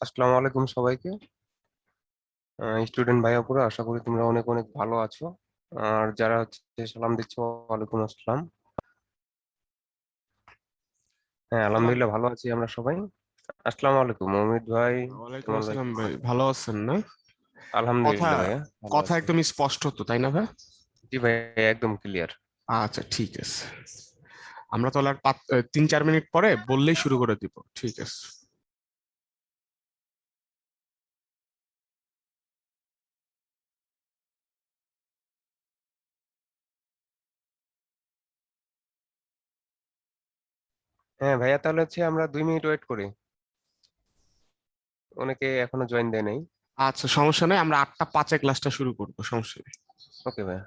আসসালামু আলাইকুম সবাইকে। স্টুডেন্ট ভাইয়া পুরো আশা করি তোমরা অনেক অনেক ভালো আছো। আর যারা হচ্ছে সালাম দিচ্ছ, ওয়ালাইকুম আসসালাম। হ্যাঁ, আসসালাম। আলহামদুলিল্লাহ ভালো আছি আমরা সবাই। আসসালামু আলাইকুম অমিত ভাই। ওয়ালাইকুম কেমন আসসালাম রয়েছে? ভাই, ভালো আছেন না? কথা আলহামদুলিল্লাহ ভাইয়া ভালো কথা আছি। একদম স্পষ্ট তো, তাই না ভাই? জি ভাই, একদম ক্লিয়ার। আচ্ছা, ঠিক আছে। আমরা তাহলে আর 3-4 মিনিট পরে বললেই শুরু করে দিব, ঠিক আছে? হ্যাঁ ভাইয়া, তাহলে হচ্ছে আমরা 2 মিনিট ওয়েট করি, অনেকে এখনো জয়েন দেয় নাই। আচ্ছা, সমস্যা নেই, আমরা 8টা 5-এ ক্লাসটা শুরু করবো, সমস্যা নেই। ওকে ভাইয়া।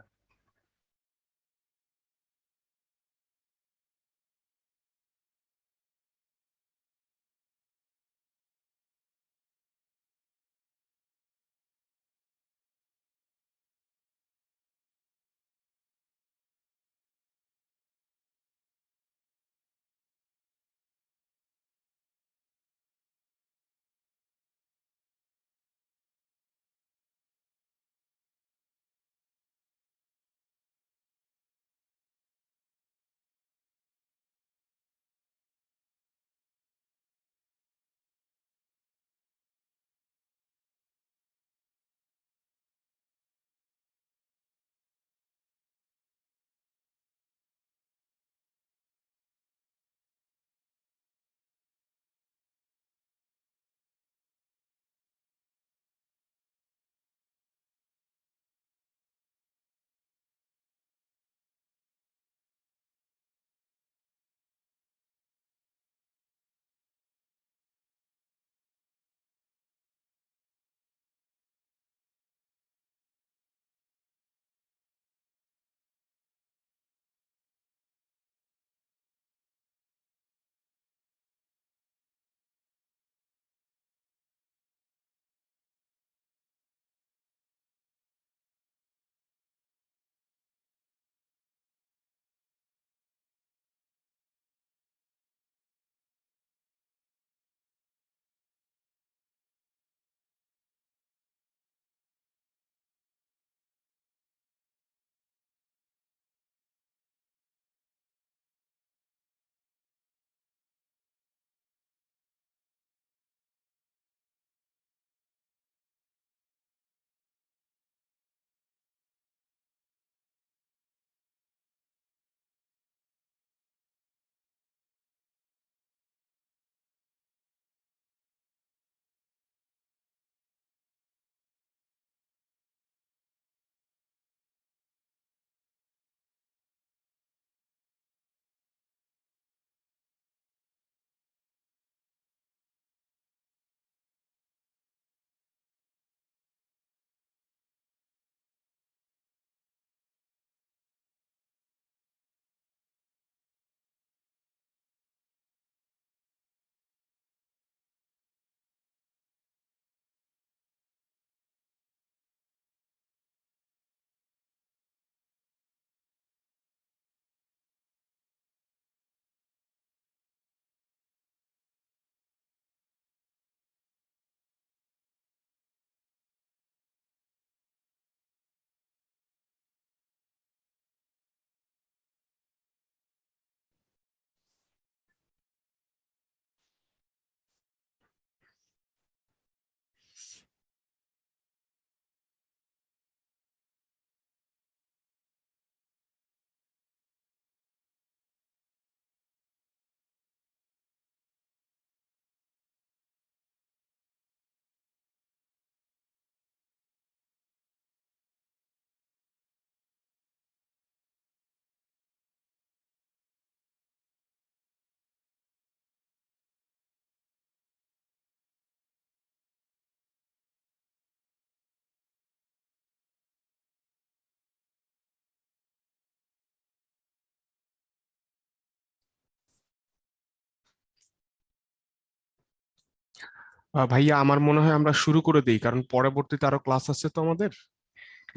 ভাইয়া, আমার মনে হয় আমরা শুরু করে দিই, কারণ পরবর্তীতে আরো ক্লাস আছে তো আমাদের।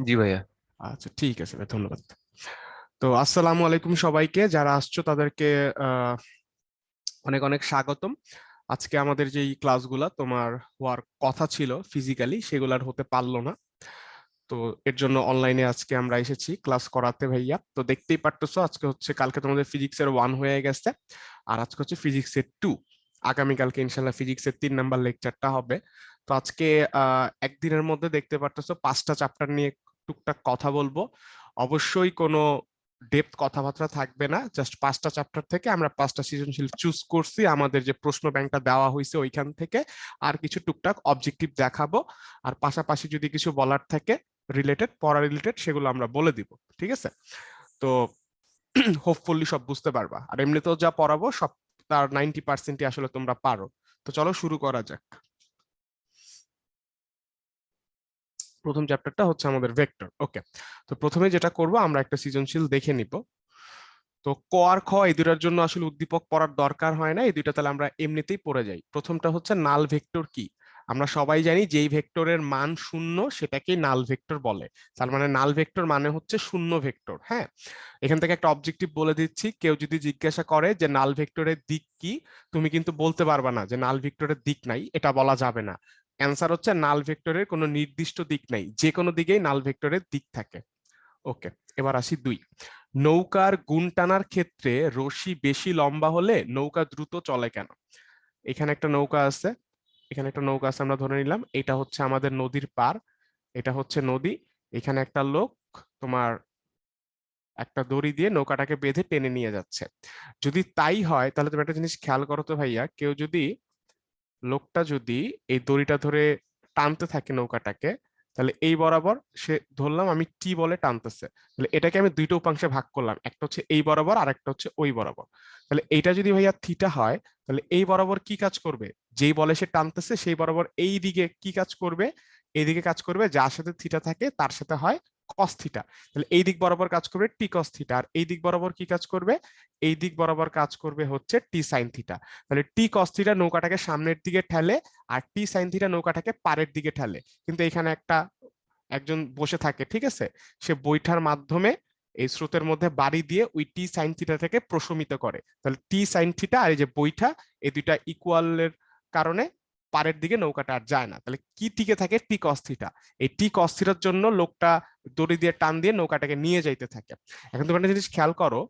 জি ভাইয়া। আচ্ছা, ঠিক আছে ভাই, ধন্যবাদ। তো আসসালামু আলাইকুম সবাইকে, যারা আসছো তাদেরকে আহ অনেক অনেক স্বাগতম। আজকে আমাদের যেই ক্লাসগুলা তোমার হওয়ার কথা ছিল ফিজিক্যালি, সেগুলো আর হতে পারলো না। তো এর জন্য অনলাইনে আজকে আমরা এসেছি ক্লাস করাতে ভাইয়া। তো দেখতেই পারতেছো আজকে হচ্ছে, কালকে তোমাদের ফিজিক্সের 1 হয়ে গেছে, আর আজকে হচ্ছে ফিজিক্সের 2। আগামীকালকে ইনশাল্লাহ ফিজিক্সের 3 নাম্বার লেকচারটা হবে। তো আজকে একদিনের মধ্যে দেখতে পারতেছো 5টা চ্যাপ্টার নিয়ে টুকটাক কথা বলবো। অবশ্যই কোনো ডেপথ কথাবার্তা থাকবে না, জাস্ট 5টা চ্যাপ্টার থেকে আমরা 5টা সৃজনশীল চুজ করছি আমাদের যে প্রশ্ন ব্যাংকটা দেওয়া হয়েছে ওইখান থেকে, আর কিছু টুকটাক অবজেক্টিভ দেখাবো। আর পাশাপাশি যদি কিছু বলার থাকে রিলেটেড, পড়া রিলেটেড, সেগুলো আমরা বলে দিব। ঠিক আছে? তো হোপফুলি সব বুঝতে পারবা, আর এমনিতেও যা পড়াবো সব তার 90% আসলে তোমরা পারো। তো চলো শুরু করা যাক। প্রথম চ্যাপ্টারটা হচ্ছে আমাদের ভেক্টর। ওকে, তো প্রথমে যেটা করব আমরা একটা সৃজনশীল দেখে নিব। তো ক আর খ এই দুটার জন্য আসলে উদ্দীপক পড়ার দরকার হয় না, এই দুইটা তাহলে আমরা এমনিতেই পড়ে যাই। প্রথমটা হচ্ছে নাল ভেক্টর কি। আমরা সবাই জানি যেই ভেক্টরের মান শূন্য সেটাকেই নাল ভেক্টর বলে। তার মানে নাল ভেক্টর মানে হচ্ছে শূন্য ভেক্টর। হ্যাঁ, এখান থেকে একটা অবজেক্টিভ বলে দিচ্ছি, কেউ যদি জিজ্ঞাসা করে যে নাল ভেক্টরের দিক কি, তুমি কিন্তু বলতে পারবা না যে নাল ভেক্টরের দিক নাই, এটা বলা যাবে না। অ্যান্সার হচ্ছে নাল ভেক্টরের কোনো নির্দিষ্ট দিক নাই, যে কোনো দিকেই নাল ভেক্টরের দিক থাকে। ওকে, এবার আসি 2। নৌকার গুণ টানার ক্ষেত্রে রশি বেশি লম্বা হলে নৌকা দ্রুত চলে কেন? এখানে একটা নৌকা আছে, এখানে একটা নৌকা আছে, আমরা ধরে নিলাম এটা হচ্ছে আমাদের নদীর পার, এটা হচ্ছে নদী। এখানে একটা লোক তোমার একটা দড়ি দিয়ে নৌকাটাকে বেঁধে টেনে নিয়ে যাচ্ছে। যদি তাই হয় তাহলে তুমি একটা জিনিস খেয়াল করো তো ভাইয়া, কেউ যদি, লোকটা যদি এই দড়িটা ধরে টানতে থাকে নৌকাটাকে, তাহলে এই বরাবর সে, ধরলাম আমি টি বলে টানতেছে, তাহলে এটাকে আমি দুইটা উপাংশে ভাগ করলাম, একটা হচ্ছে এই বরাবর আর একটা হচ্ছে ওই বরাবর। তাহলে এইটা যদি ভাইয়া থিটা হয়, তাহলে এই বরাবর কি কাজ করবে? যেই বলে সে টানতেছে সেই বরাবর এই দিকে কি কাজ করবে? এইদিকে কাজ করবে, যার সাথে থিটা থাকে তার সাথে হয় কস থিটা। তাহলে এই দিক বরাবর কাজ করবে টি কস থিটা, আর এই দিক বরাবর কি কাজ করবে? এই দিক বরাবর কাজ করবে হচ্ছে টি সাইন থিটা। তাহলে টি কস থিটা নৌকাটাকে সামনের দিকে ঠেলে, আর টি সাইন থিটা নৌকাটাকে পাড়ের দিকে ঠেলে। কিন্তু এখানে একজন বসে থাকে, ঠিক আছে, সে বৈঠার মাধ্যমে এই স্রোতের মধ্যে বাড়ি দিয়ে ওই টি সাইন থিটাটাকে প্রশমিত করে। তাহলে টি সাইন থিটা আর এই যে বৈঠা, এই দুইটা ইকুয়ালের কারণে পাড়ের দিকে নৌকাটা আর যায় না। তাহলে কি টিকে থাকে? টি কস থিটা। এই টি কস থিটার জন্য লোকটা দড়ি দিয়ে টান দিয়ে নৌকাটাকে নিয়ে যাইতে থাকে। এখন তুমি একটা জিনিস খেয়াল করো,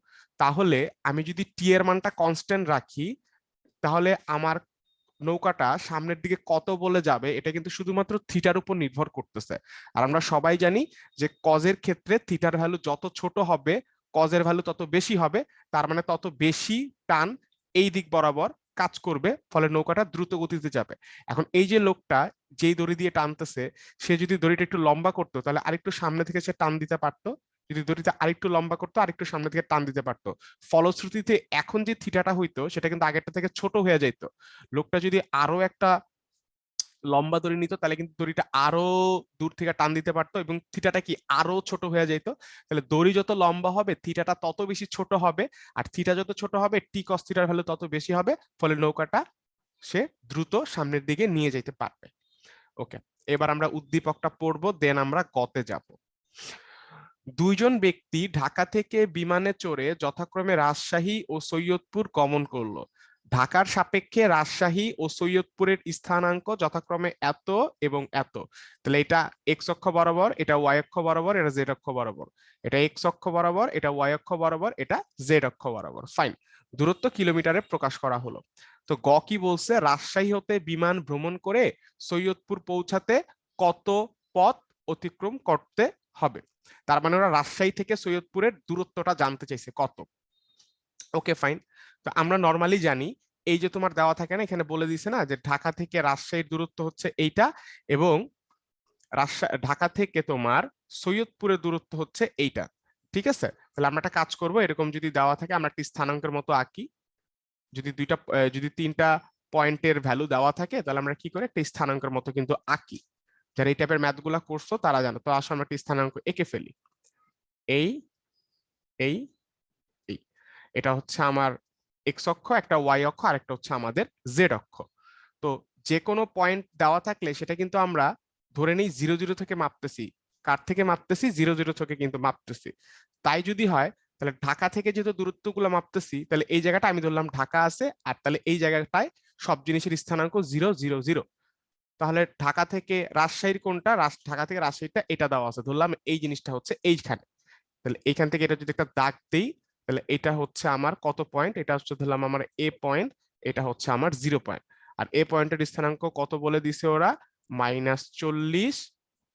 তাহলে আমি যদি টি এর মানটা কনস্ট্যান্ট রাখি, তাহলে আমার নৌকাটা সামনের দিকে কত বলে যাবে এটা কিন্তু শুধুমাত্র থিটার উপর নির্ভর করতেছে। আর আমরা সবাই জানি যে কজের ক্ষেত্রে থিটার ভ্যালু যত ছোট হবে কজের ভ্যালু তত বেশি হবে, তার মানে তত বেশি টান এই দিক বরাবর কাজ করবে, ফলে নৌকাটা দ্রুত গতিতে যাবে। এখন এই যে লোকটা যেই দড়ি দিয়ে টানতেছে, সে যদি দড়িটা একটু লম্বা করতো তাহলে আরেকটু সামনে থেকে সে টান দিতে পারতো, যদি দড়িটা আরেকটু লম্বা করতো আরেকটু সামনে থেকে টান দিতে পারতো। ফলশ্রুতিতে এখন যে থিটাটা হইতো সেটা কিন্তু আগেরটা থেকে ছোট হয়ে যেত। লোকটা যদি আরো একটা লম্বা দড়ি নিত তাহলে কিন্তু দড়িটা আরো দূর থেকে টান দিতে পারতো এবং থিটাটা কি আরো ছোট হয়ে যেত। তাহলে দড়ি যত লম্বা হবে থিটাটা তত বেশি ছোট হবে, আর থিটা যত ছোট হবে টি কস থিটার ভ্যালু তত বেশি হবে, ফলে নৌকাটা সে দ্রুত সামনের দিকে নিয়ে যেতে পারবে। ওকে, এবার আমরা উদ্দীপকটা পড়বো, দেন আমরা গতে যাব। দুইজন ব্যক্তি ঢাকা থেকে বিমানে চড়ে যথাক্রমে রাজশাহী ও সৈয়দপুর গমন করলো। ঢাকার সাপেক্ষে রাজশাহী ও সৈয়দপুরের স্থানাঙ্ক যথাক্রমে এত এবং এত। তাহলে এটা এক্স অক্ষ বরাবর, এটা ওয়াই অক্ষ বরাবর, এটা জেড অক্ষ বরাবর, এটা এক্স অক্ষ বরাবর, এটা ওয়াই অক্ষ বরাবর, এটা জেড অক্ষ বরাবর। ফাইন, দূরত্ব কিলোমিটারে প্রকাশ করা হলো। তো গ কি বলছে? রাজশাহী হতে বিমান ভ্রমণ করে সৈয়দপুর পৌঁছাতে কত পথ অতিক্রম করতে হবে? তার মানে ওরা রাজশাহী থেকে সৈয়দপুরের দূরত্বটা জানতে চাইছে কত। ওকে ফাইন, তো আমরা নর্মালি জানি এই যে তোমার দেওয়া থাকে না, এখানে বলে দিছে না যে ঢাকা থেকে রাজশাহীর দূরত্ব হচ্ছে এইটা, এবং ঢাকা থেকে তোমার সৈয়দপুরের দূরত্ব হচ্ছে এইটা। ঠিক আছে, তাহলে আমরা একটা কাজ করব, এরকম যদি দেওয়া থাকে আমরা একটা স্থানাঙ্কের মতো আঁকি। যদি তিনটা পয়েন্টের ভ্যালু দেওয়া থাকে তাহলে আমরা কি করে একটা স্থানাঙ্কের মতো কিন্তু আঁকি। যারা এই টাইপের ম্যাথ গুলা করছো তারা জানো। তো আসলে আমরা একটা স্থানাঙ্ক এঁকে ফেলি। এই এই এই এটা হচ্ছে আমার এক্স অক্ষ, একটা ওয়াই অক্ষ, আর একটা হচ্ছে আমাদের জেড অক্ষ। তো যে কোনো পয়েন্ট দেওয়া থাকলে সেটা কিন্তু আমরা ধরে নিই 0 0 থেকে মাপতেছি। কার থেকে মাপতেছি? 0 0 থেকে কিন্তু মাপতেছি। তাই যদি হয় তাহলে ঢাকা থেকে যেহেতু দূরত্বগুলো মাপতেছি, তাহলে এই জায়গাটা আমি ধরলাম ঢাকা আছে, আর তাহলে এই জায়গাটায় সব জিনিসের স্থানাঙ্ক 0 0 0। তাহলে ঢাকা থেকে রাজশাহীর কোনটা, ঢাকা থেকে রাজশাহীটা এটা দেওয়া আছে, ধরলাম এই জিনিসটা হচ্ছে এইখানে। তাহলে এইখান থেকে এটা যদি একটা দাগ দিই, তাহলে এটা হচ্ছে আমার কত পয়েন্ট, এটা হচ্ছে ধরলাম আমার এ পয়েন্ট, এটা হচ্ছে আমার 0 পয়েন্ট। আর এ পয়েন্টের স্থানাঙ্ক কত বলে দিছে ওরা, -40,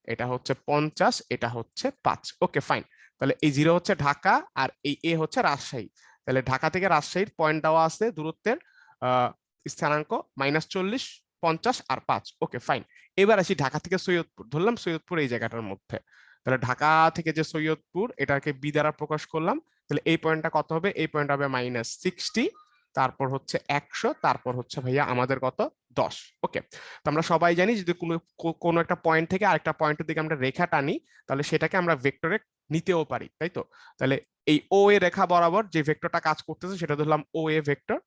এটা হচ্ছে 50, এটা হচ্ছে 5। Okay fine. তাহলে এই 0 হচ্ছে ঢাকা আর এই এ হচ্ছে রাজশাহী। তাহলে ঢাকা থেকে রাজশাহীর পয়েন্ট দেওয়া আছে দূরত্বের স্থানাঙ্ক -40, 50 আর 5। Okay fine. এবার আসি ঢাকা থেকে সৈয়দপুর, ধরলাম সৈয়দপুর এই জায়গাটার মধ্যে। তাহলে ঢাকা থেকে যে সৈয়দপুর, এটাকে বি দ্বারা প্রকাশ করলাম। তাহলে এই পয়েন্টটা কত হবে, এই পয়েন্ট হবে -60, তারপর হচ্ছে 100, তারপর হচ্ছে ভাইয়া আমাদের কত 10। ওকে, তো আমরা সবাই জানি যদি কোনো একটা পয়েন্ট থেকে আরেকটা পয়েন্টের দিকে আমরা রেখা টানি, তাহলে সেটাকে আমরা ভেক্টরে নিতেও পারি, তাই তো। তাহলে এই ও এ রেখা বরাবর যে ভেক্টরটা কাজ করতেছে সেটা ধরলাম ও এ ভেক্টর,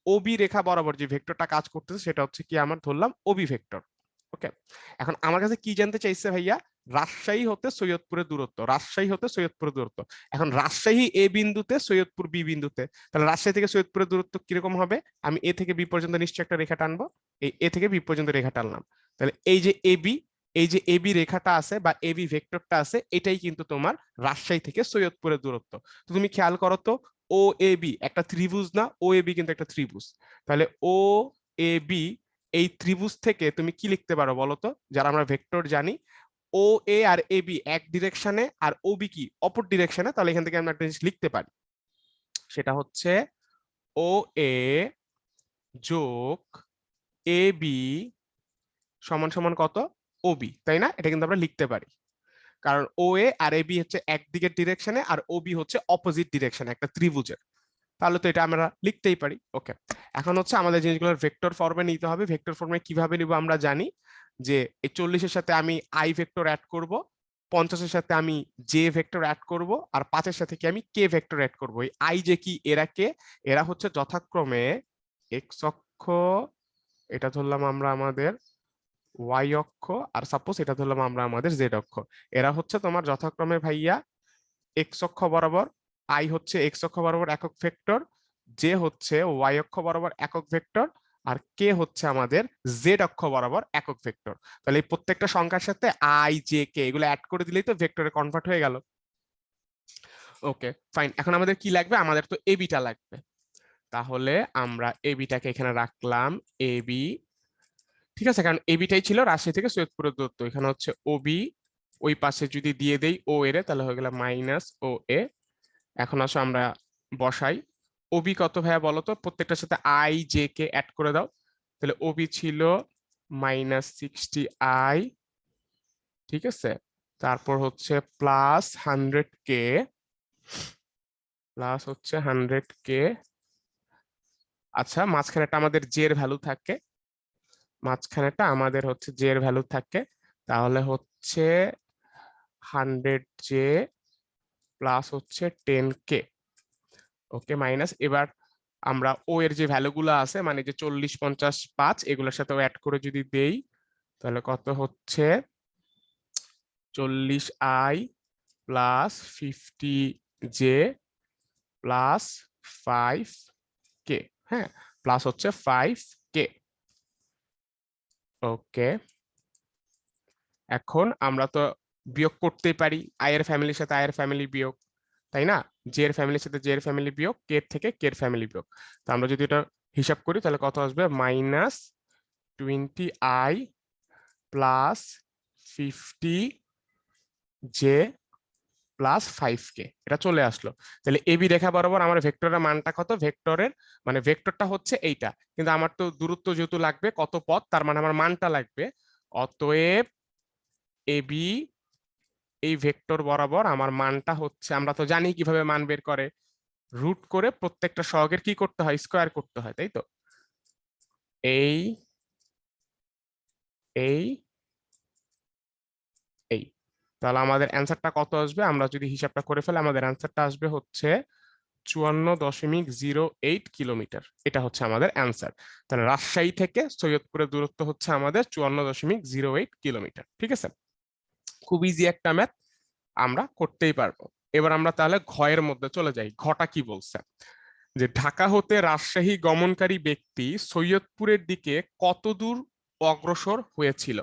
ওবি রেখা বরাবর যে ভেক্টরটা কাজ করতেছে সেটা হচ্ছে কি আমার ধরলাম ওবি ভেক্টর। ওকে, এখন আমার কাছে কি জানতে চাইছে ভাইয়া, রাজশাহী হতে সৈয়দপুরের দূরত্ব, রাজশাহী হতে সৈয়দপুরের দূরত্ব। এখন রাজশাহী এ বিন্দুতে, সৈয়দপুর বি বিন্দুতে, তাহলে রাজশাহী থেকে সৈয়দপুরের দূরত্ব কিরকম হবে, আমি এ থেকে বি পর্যন্ত নিশ্চয়ই একটা রেখা টানবো, এই এ থেকে বি পর্যন্ত রেখা টানলাম। তাহলে এই যে এবি, এই যে এবি রেখাটা আছে বা এবি ভেক্টরটা আছে, এটাই কিন্তু তোমার রাজশাহী থেকে সৈয়দপুরের দূরত্ব। তো তুমি খেয়াল করো তো, ও এ বি একটা ত্রিভুজ না, ও এ বি কিন্তু একটা ত্রিভুজ। তাহলে ও এ বি এই ত্রিভুজ থেকে তুমি কি লিখতে পারো বলো তো, যারা আমরা ভেক্টর জানি, ও এ আর এ বি এক ডিরেকশনে আর ও বি কি অপর ডিরেকশনে, তাহলে এখান থেকে আমরা একটা জিনিস লিখতে পারি, সেটা হচ্ছে ও এ যোগ এ বি সমান সমান কত, ও বি, তাই না? এটা কিন্তু আমরা লিখতে পারি, কারণ ও এ আর এ বি হচ্ছে একদিকের ডিরেকশনে আর ও বি হচ্ছে অপোজিট ডিরেকশনে একটা ত্রিভুজের। তাহলে তো এটা আমরা লিখতেই পারি। ওকে, এখন হচ্ছে আমাদের জিনিসগুলোর ভেক্টর ফর্মে নিতে হবে। ভেক্টর ফর্মে কিভাবে নিব আমরা জানি, যে এই 40-এর সাথে আমি আই ভেক্টর অ্যাড করব, 50-এর সাথে আমি জে ভেক্টর অ্যাড করব, আর 5-এর সাথে কি আমি কে ভেক্টর অ্যাড করব। এই আই যে কি, এরা কে, এরা হচ্ছে যথাক্রমে এক্স অক্ষ, এটা ধরলাম আমরা আমাদের ওয়াই অক্ষ, আর সাপোজ এটা ধরলাম আমরা আমাদের জেড অক্ষ। এরা হচ্ছে তোমার যথাক্রমে ভাইয়া এক্স অক্ষ বরাবর, আই হচ্ছে এক্স অক্ষ বরাবর একক ভেক্টর, জে হচ্ছে ওয়াই অক্ষ বরাবর একক ভেক্টর, আর কে হচ্ছে আমাদের জেড অক্ষ বরাবর একক ভেক্টর। তাহলে এই প্রত্যেকটা সংখ্যার সাথে আই জে কে এগুলো অ্যাড করে দিলেই তো ভেক্টরে কনভার্ট হয়ে গেল। ওকে ফাইন, এখন আমাদের কি লাগবে, আমাদের তো এবিটা লাগবে। তাহলে আমরা এবিটাকে এখানে রাখলাম, এবি, ঠিক আছে, কারণ এবিটাই ছিল রাজশাহী থেকে সৈয়দপুরের দূরত্ব। এখানে হচ্ছে ওবি, ওই পাশে যদি দিয়ে দেই ও এর, তাহলে হয়ে গেল -ও এ। এখন আসো আমরা বসাই, ওবি কত ভাইয়া বলো তো, প্রত্যেকটার সাথে আই জে কে অ্যাড করে দাও। তাহলে ওবি ছিল -60 আই, ঠিক আছে, তারপর হচ্ছে +100 কে, প্লাস হচ্ছে 100 কে। আচ্ছা, মাঝখানেটা আমাদের জে এর ভ্যালু থাকে, মাঝখানেটা আমাদের হচ্ছে জে এর ভ্যালু থাকে, তাহলে হচ্ছে 100 জে প্লাস হচ্ছে 10 কে। ওকে মাইনাস, এবার আমরা ও এর যে ভ্যালুগুলো আছে মানে যে 40 50 5 এগুলোর সাথে অ্যাড করে যদি দেই, তাহলে কত হচ্ছে 40 আই প্লাস 50 জে প্লাস 5 কে, হ্যাঁ, প্লাস হচ্ছে 5 কে। ওকে, এখন আমরা তো বিয়োগ করতেই পারি, আই এর ফ্যামিলির সাথে আই এর ফ্যামিলি বিয়োগ, তাই না, জে এর ফ্যামিলির সাথে জে এর ফ্যামিলি বিয়োগ, কে থেকে কে এর ফ্যামিলি বিয়োগ। তো আমরা যদি এটা হিসাব করি তাহলে কত আসবে, -20 আই প্লাস 50 জে প্লাস 5 কে, এটা চলে আসলো। তাহলে এবি রেখা বরাবর আমার ভেক্টরের মানটা কত, ভেক্টরের মানে ভেক্টরটা হচ্ছে এইটা, কিন্তু আমার তো দূরত্ব যেহেতু লাগবে কত পথ, তার মানে আমার মানটা লাগবে। অতএব এবি এই ভেক্টর বরাবর আমার মানটা হচ্ছে, আমরা তো জানি কিভাবে মান বের করে, রুট করে প্রত্যেকটা সহগের কি করতে হয়, স্কয়ার করতে হয়, তাই তো। এই এই এই তাহলে আমাদের অ্যান্সারটা কত আসবে, আমরা যদি হিসাবটা করে ফেলে আমাদের অ্যান্সারটা আসবে হচ্ছে 54.08 কিলোমিটার। এটা হচ্ছে আমাদের অ্যান্সার। তাহলে রাজশাহী থেকে সৈয়দপুরের দূরত্ব হচ্ছে আমাদের 54.08 কিলোমিটার। ঠিক আছে, খুব ইজি একটা ম্যাথ, আমরা করতেই পারবো। এবার আমরা তাহলে ঘয়ের মধ্যে চলে যাই, ঘটা কি বলছে। যে ঢাকা হতে রাজশাহী গমনকারী ব্যক্তি সৈয়দপুরের দিকে কত দূর অগ্রসর হয়েছিল।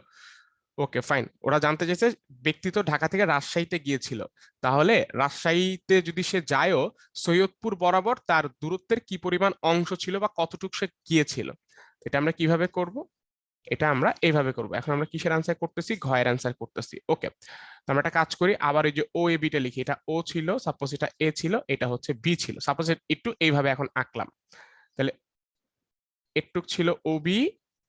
ওকে ফাইন, ওরা জানতে চাইছে ব্যক্তি তো ঢাকা থেকে রাজশাহীতে গিয়েছিল, তাহলে রাজশাহীতে যদি সে যায়ও সৈয়দপুর বরাবর তার দূরত্বের কি পরিমাণ অংশ ছিল বা কতটুকু সে গিয়েছিল। এটা আমরা কিভাবে করব, এটা আমরা এইভাবে করব। এখন আমরা কিসের আনসার করতেছি, ঘয়ের আনসার করতেছি। ওকে, আমরা একটা কাজ করি, আবার এই যে ও এ বিটা লিখি, এটা ও ছিল, সাপোজ এটা এ ছিল, এটা হচ্ছে বি ছিল, সাপোজ একটু এইভাবে এখন আঁকলাম, তাহলে এটুক ছিল ও বি,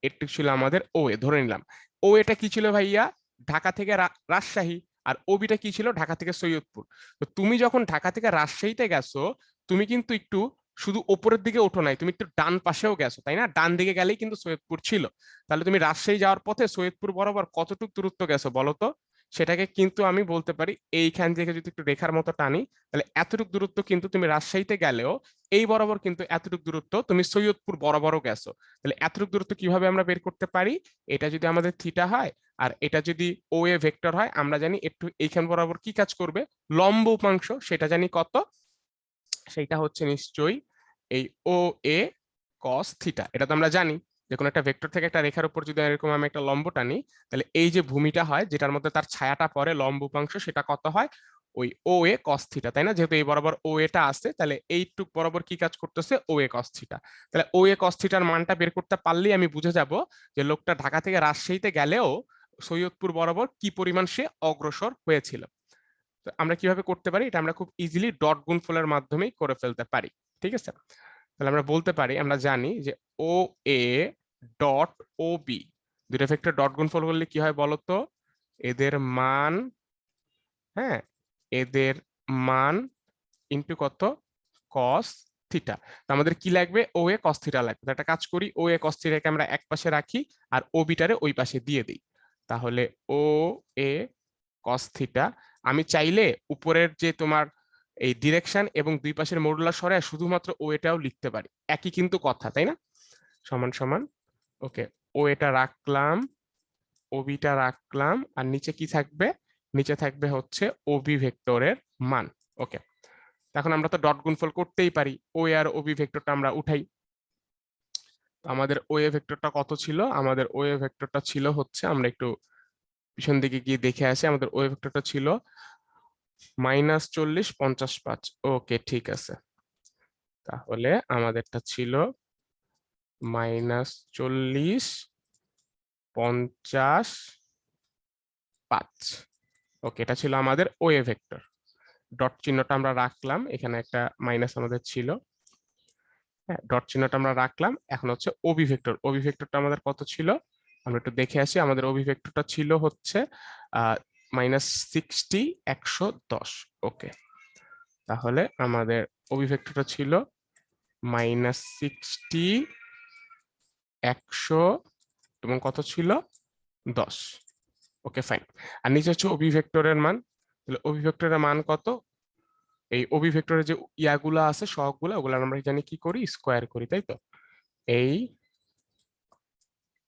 এটুক ছিল আমাদের ও এ, ধরে নিলাম। ও এটা কি ছিল ভাইয়া, ঢাকা থেকে রাজশাহী, আর ও বিটা কি ছিল, ঢাকা থেকে সৈয়দপুর। তো তুমি যখন ঢাকা থেকে রাজশাহীতে গেছো, তুমি কিন্তু একটু শুধু ওপরের দিকে ওঠো নাই, তুমি একটু ডান পাশেও গেছো, তাই না? ডান দিকে গেলেই কিন্তু সৈয়দপুর ছিল। তাহলে তুমি রাজশাহী যাওয়ার পথে সৈয়দপুর বরাবর কতটুকু দূরত্ব গেছো বলো তো। সেটাকে কিন্তু আমি বলতে পারি, এইখান থেকে যদি একটু রেখার মতো টানি, তাহলে এতটুকু দূরত্ব কিন্তু তুমি রাজশাহীতে গেলেও এই বরাবর কিন্তু এতটুকু দূরত্ব তুমি সৈয়দপুর বরাবরও গেছো। তাহলে এতটুকু দূরত্ব কিভাবে আমরা বের করতে পারি, এটা যদি আমাদের থিটা হয় আর এটা যদি ও এ ভেক্টর হয়, আমরা জানি একটু এইখান বরাবর কি কাজ করবে, লম্ব উপাংশ, সেটা জানি কত, সেটা হচ্ছে নিশ্চয়ই এই ও এ কস থিটা। এটা তো আমরা জানি যে কোনো একটা ভেক্টর থেকে একটা রেখার উপর যদি এরকম আমি একটা লম্ব টানি, তাহলে এই যে ভূমিটা হয় যেটার মধ্যে তার ছায়াটা পড়ে লম্ব উপাংশ, সেটা কত হয়, ওই ও এ কস থিটা, তাই না? যেহেতু এই বরাবর ও এটা আছে, তাহলে এইটুক বরাবর কি কাজ করতেছে, ও এ কস থিটা। তাহলে ও এ কস থিটার মানটা বের করতে পারলেই আমি বুঝে যাব যে লোকটা ঢাকা থেকে রাজশাহীতে গেলেও সৈয়দপুর বরাবর কি পরিমাণ সে অগ্রসর হয়েছিল। তো আমরা কিভাবে করতে পারি, এটা আমরা খুব ইজিলি ডট গুণফলের মাধ্যমেই করে ফেলতে পারি। ঠিক আছে, তাহলে আমরা বলতে পারি, আমরা জানি যে ও এ ডট ও বি দুইটা ভেক্টর ডট গুণফল করলে কি হয় বলতো, এদের মান, হ্যাঁ, এদের মান ইনটু কত, কস থিটা। আমাদের কি লাগবে, ও এ কস থিটা লাগবে। একটা কাজ করি, ও এ কস থিটাকে আমরা এক পাশে রাখি আর ও বিটারে ওই পাশে দিয়ে দিই। তাহলে ও এ কস থিটা, আমি চাইলে উপরের যে তোমার এই ডিরেকশন এবং দুই পাশের মডুলার সরায় শুধুমাত্র ও এটাও লিখতে পারি, একই কিন্তু কথা, তাই না? সমান সমান, ওকে, ও এটা রাখলাম, ও বিটা রাখলাম, আর নিচে কি থাকবে, নিচে থাকবে হচ্ছে ও বি ভেক্টরের মান। ওকে, এখন আমরা তো ডট গুণফল করতেই পারি, ও আর ও বি ভেক্টরটা আমরা উঠাই। আমাদের ও এ ভেক্টরটা কত ছিল, আমাদের ও এ ভেক্টরটা ছিল হচ্ছে, আমরা একটু পিছন দিকে গিয়ে দেখে আসি, আমাদের ও এ ভেক্টরটা ছিল -40 50 5। ওকে ঠিক আছে, তাহলে আমাদেরটা ছিল -40 50 5। ওকে, এটা ছিল আমাদের ও এ ভেক্টর। ডট চিহ্নটা আমরা রাখলাম, এখানে একটা মাইনাস আমাদের ছিল, হ্যাঁ, ডট চিহ্নটা আমরা রাখলাম। এখন হচ্ছে ওবি ভেক্টর, ওবি ভেক্টরটা আমাদের কত ছিল, আমরা একটু দেখে আসি। আমাদের ওবি ভেক্টরটা ছিল হচ্ছে -60 110। ওকে, তাহলে আমাদের ওবি ভেক্টরটা ছিল -60 100 এবং কত ছিল 10। ওকে ফাইন, আর নিচে হচ্ছে ওবি ভেক্টরের মান। তাহলে ওবি ভেক্টরের মান কত, এই ওবি ভেক্টরের যে ইয়াগুলা আছে সহগগুলা, ওগুলা আমরা জানি কি করি, স্কোয়ার করি, তাই তো? এই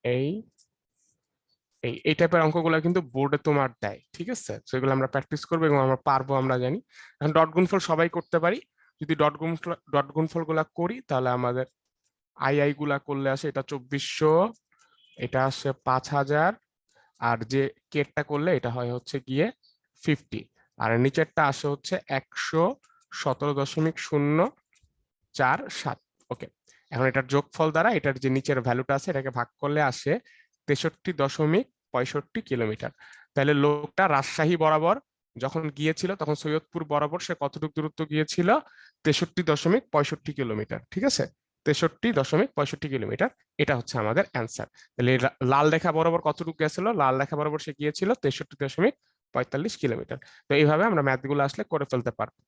এই এই টাইপের অঙ্কগুলো কিন্তু বোর্ডে তোমার দেয়, ঠিক আছে? সেগুলো আমরা প্র্যাকটিস করবো এবং আমরা পারবো, আমরা জানি। এখন ডট গুণফল সবাই করতে পারি, যদি ডট গুণফল গুলা করি, তাহলে আমাদের আই গুলা করলে আসে এটা 2400, এটা আসে 5000, আর যে কেটটা করলে এটা হয় হচ্ছে গিয়ে 50, আর নিচেরটা আসে হচ্ছে 117.047। ওকে, এখন এটার যোগফল দ্বারা এটার যে নিচের ভ্যালুটা আছে এটাকে ভাগ করলে আসে 63.65 কিলোমিটার। তাহলে লোকটা রাজশাহী বরাবর যখন গিয়েছিল তখন সৈয়দপুর বরাবর সে কতটুকু দূরত্ব গিয়েছিল, 63.65 কিলোমিটার। ঠিক আছে, 63.65 কিলোমিটার, এটা হচ্ছে আমাদের অ্যান্সার। তাহলে লাল রেখা বরাবর কতটুকু গেছিল, লাল রেখা বরাবর সে গিয়েছিল 63.45 কিলোমিটার। তো এইভাবে আমরা ম্যাথগুলো আসলে করে ফেলতে পারবো।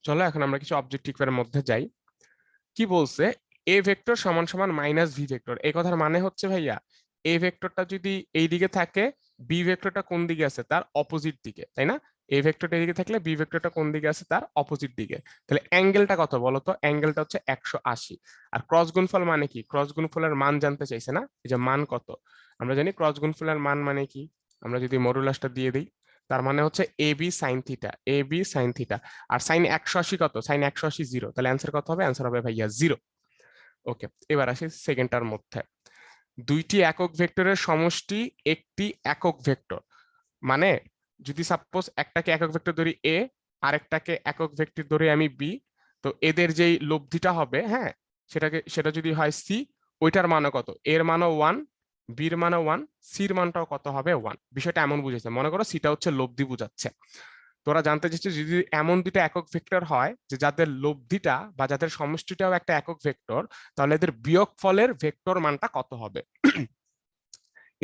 চলো এখন আমরা কিছু অবজেক্টিভের মধ্যে যাই। কি বলছে, এ ভেক্টর সমান সমান মাইনাস ভি ভেক্টর। এই কথার মানে হচ্ছে ভাইয়া, এ ভেক্টরটা যদি এই দিকে থাকে, বি ভেক্টরটা কোন দিকে আছে, তার অপোজিট দিকে, তাই না? এ ভেক্টরটা এদিকে থাকলে বি ভেক্টরটা কোন দিকে আছে, তার অপোজিট দিকে। তাহলে অ্যাঙ্গেলটা কত বলতো, অ্যাঙ্গেলটা হচ্ছে 180। আর ক্রস গুণফল মানে কি, ক্রস গুণফলের মান জানতে চাইছে না, এই যে মান কত। আমরা জানি ক্রস গুণফলের মান মানে কি, আমরা যদি মডুলাসটা দিয়ে দিই, তার মানে হচ্ছে A B sine theta, A B sine theta. R sign 180 কত? সাইন 180 জিরো, তাহলে অ্যান্সার কত হবে? অ্যান্সার হবে ভাইয়া জিরো। ওকে, এবার আসি সেকেন্ডটার মধ্যে। দুইটি একক ভেক্টরের সমষ্টি একটি একক ভেক্টর, মানে যদি সাপোজ একটাকে একক ভেক্টর ধরি এ, আরেকটাকে একক ভেক্টর ধরি আমি বি, তো এদের যেই লব্ধিটা হবে, হ্যাঁ, সেটা যদি হয় সি, ওইটার মানও কত? এর মানও 1, বির মানও 1, সির মানটাও কত হবে? 1। বিষয়টা এমন বুঝেছে, মনে করো সিটা হচ্ছে লব্ধি বুঝাচ্ছে। তোরা জানতে চাইছিস যদি এমন দুইটা একক ভেক্টর হয় যে যাদের লব্ধিটা বা যাদের সমষ্টিটাও একটা একক ভেক্টর, তাহলে এদের বিয়োগফলের ভেক্টর মানটা কত হবে?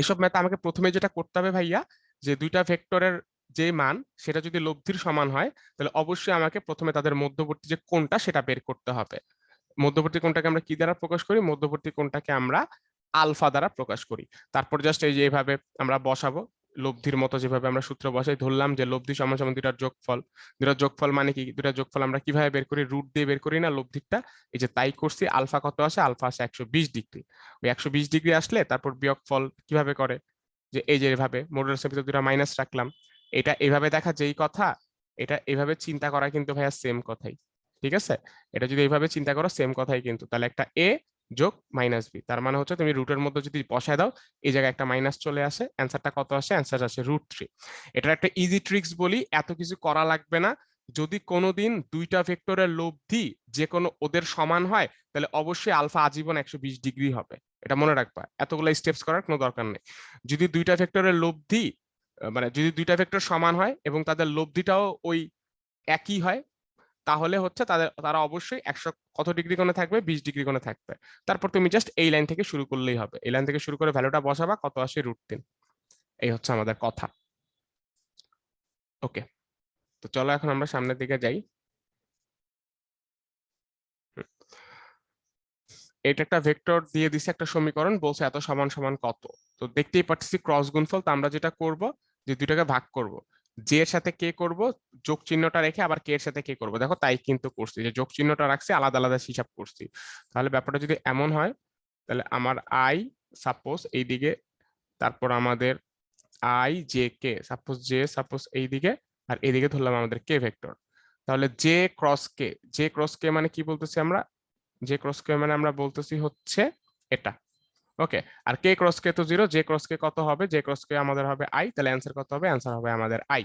এসব ম্যাথ আমাকে প্রথমে যেটা করতে হবে ভাইয়া, যে দুইটা ভেক্টরের যে মান সেটা যদি লব্ধির সমান হয়, তাহলে অবশ্যই আমাকে প্রথমে তাদের মধ্যবর্তী যে কোণটা সেটা বের করতে হবে। মধ্যবর্তী কোণটাকে আমরা কি দ্বারা প্রকাশ করি? মধ্যবর্তী কোণটাকে আমরা আলফা দ্বারা প্রকাশ করি। তারপর জাস্ট এই যে এইভাবে আমরা বসাবো, লব্ধির মতো যেভাবে আমরা সূত্র বসাই, ধরলাম যে লব্ধি সমান সমান দুইটার যোগফল। দুইটার যোগফল মানে কি? দুইটার যোগফল আমরা কিভাবে বের করি? রুট দিয়ে বের করি না লব্ধিটা? এই যে তাই করছি। আলফা কত আসে? আলফা আসে 120 ডিগ্রি। ওই 120 ডিগ্রি আসলে তারপর বিয়োগফল কিভাবে করে? যে এই যে এভাবে মডুলাসের ভিতর দুটা মাইনাস রাখলাম। এটা এভাবে দেখা যেই কথা, এটা এভাবে চিন্তা করা কিন্তু ভাইয়া সেম কথাই। ঠিক আছে, এটা যদি এইভাবে চিন্তা করো সেম কথাই কিন্তু। তাহলে একটা এ যোগ মাইনাস বি, তার মানে হচ্ছে তুমি রুটের মধ্যে যদি বসায় দাও, এই জায়গায় একটা মাইনাস চলে আসে, অ্যান্সারটা কত আসে? অ্যান্সার আসে √3। এটার একটা ইজি ট্রিক্স বলি, এত কিছু করা লাগবে না। যদি কোনোদিন দুইটা ভেক্টরের লব্ধি যে কোনো ওদের সমান হয়, তাহলে অবশ্যই আলফা আজীবন 120 ডিগ্রি হবে। এটা মনে রাখবা, এতগুলো স্টেপস করার কোনো দরকার নেই। যদি দুইটা ভেক্টরের লব্ধি মানে যদি দুইটা ভেক্টর সমান হয় এবং তাদের লব্ধিটাও ওই একই হয়, তাহলে হচ্ছে তারা অবশ্যই 100 কত ডিগ্রি কোণে থাকবে? 20 ডিগ্রি কোণে থাকবে। তারপর তুমি জাস্ট এই লাইন থেকে শুরু করলেই হবে, এই লাইন থেকে শুরু করে ভ্যালুটা বসাবা, কত আসে? √3। এই হচ্ছে আমাদের কথা। ওকে, তো চলো এখন আমরা সামনের দিকে যাই। এটা একটা ভেক্টর দিয়ে দিছে, একটা সমীকরণ বলছে এত সমান সমান কত। তো দেখতেই পাচ্ছি ক্রস গুণফল। তো আমরা যেটা করব, যে দুইটাকে ভাগ করব, জে এর সাথে কে করব, যোগ চিহ্নটা রেখে আবার কে এর সাথে কে করব। দেখো তাই কিন্তু করছি, যে যোগ চিহ্নটা রাখছি, আলাদা আলাদা হিসাব করছি। তাহলে ব্যাপারটা যদি এমন হয়, তাহলে আমার আই সাপোজ এইদিকে, তারপর আমাদের আই জে কে, সাপোজ এইদিকে, আর এইদিকে ধরলাম আমাদের কে ভেক্টর। তাহলে জে ক্রস কে, জে ক্রস কে মানে কি বলতেছি আমরা? জে ক্রস কে মানে আমরা বলতেছি হচ্ছে এটা। ওকে, আর কে ক্রস কে তো 0, জে ক্রস কে কত হবে? জে ক্রস কে আমাদের হবে আই, তাহলে অ্যান্সার কত হবে? অ্যান্সার হবে আমাদের আই।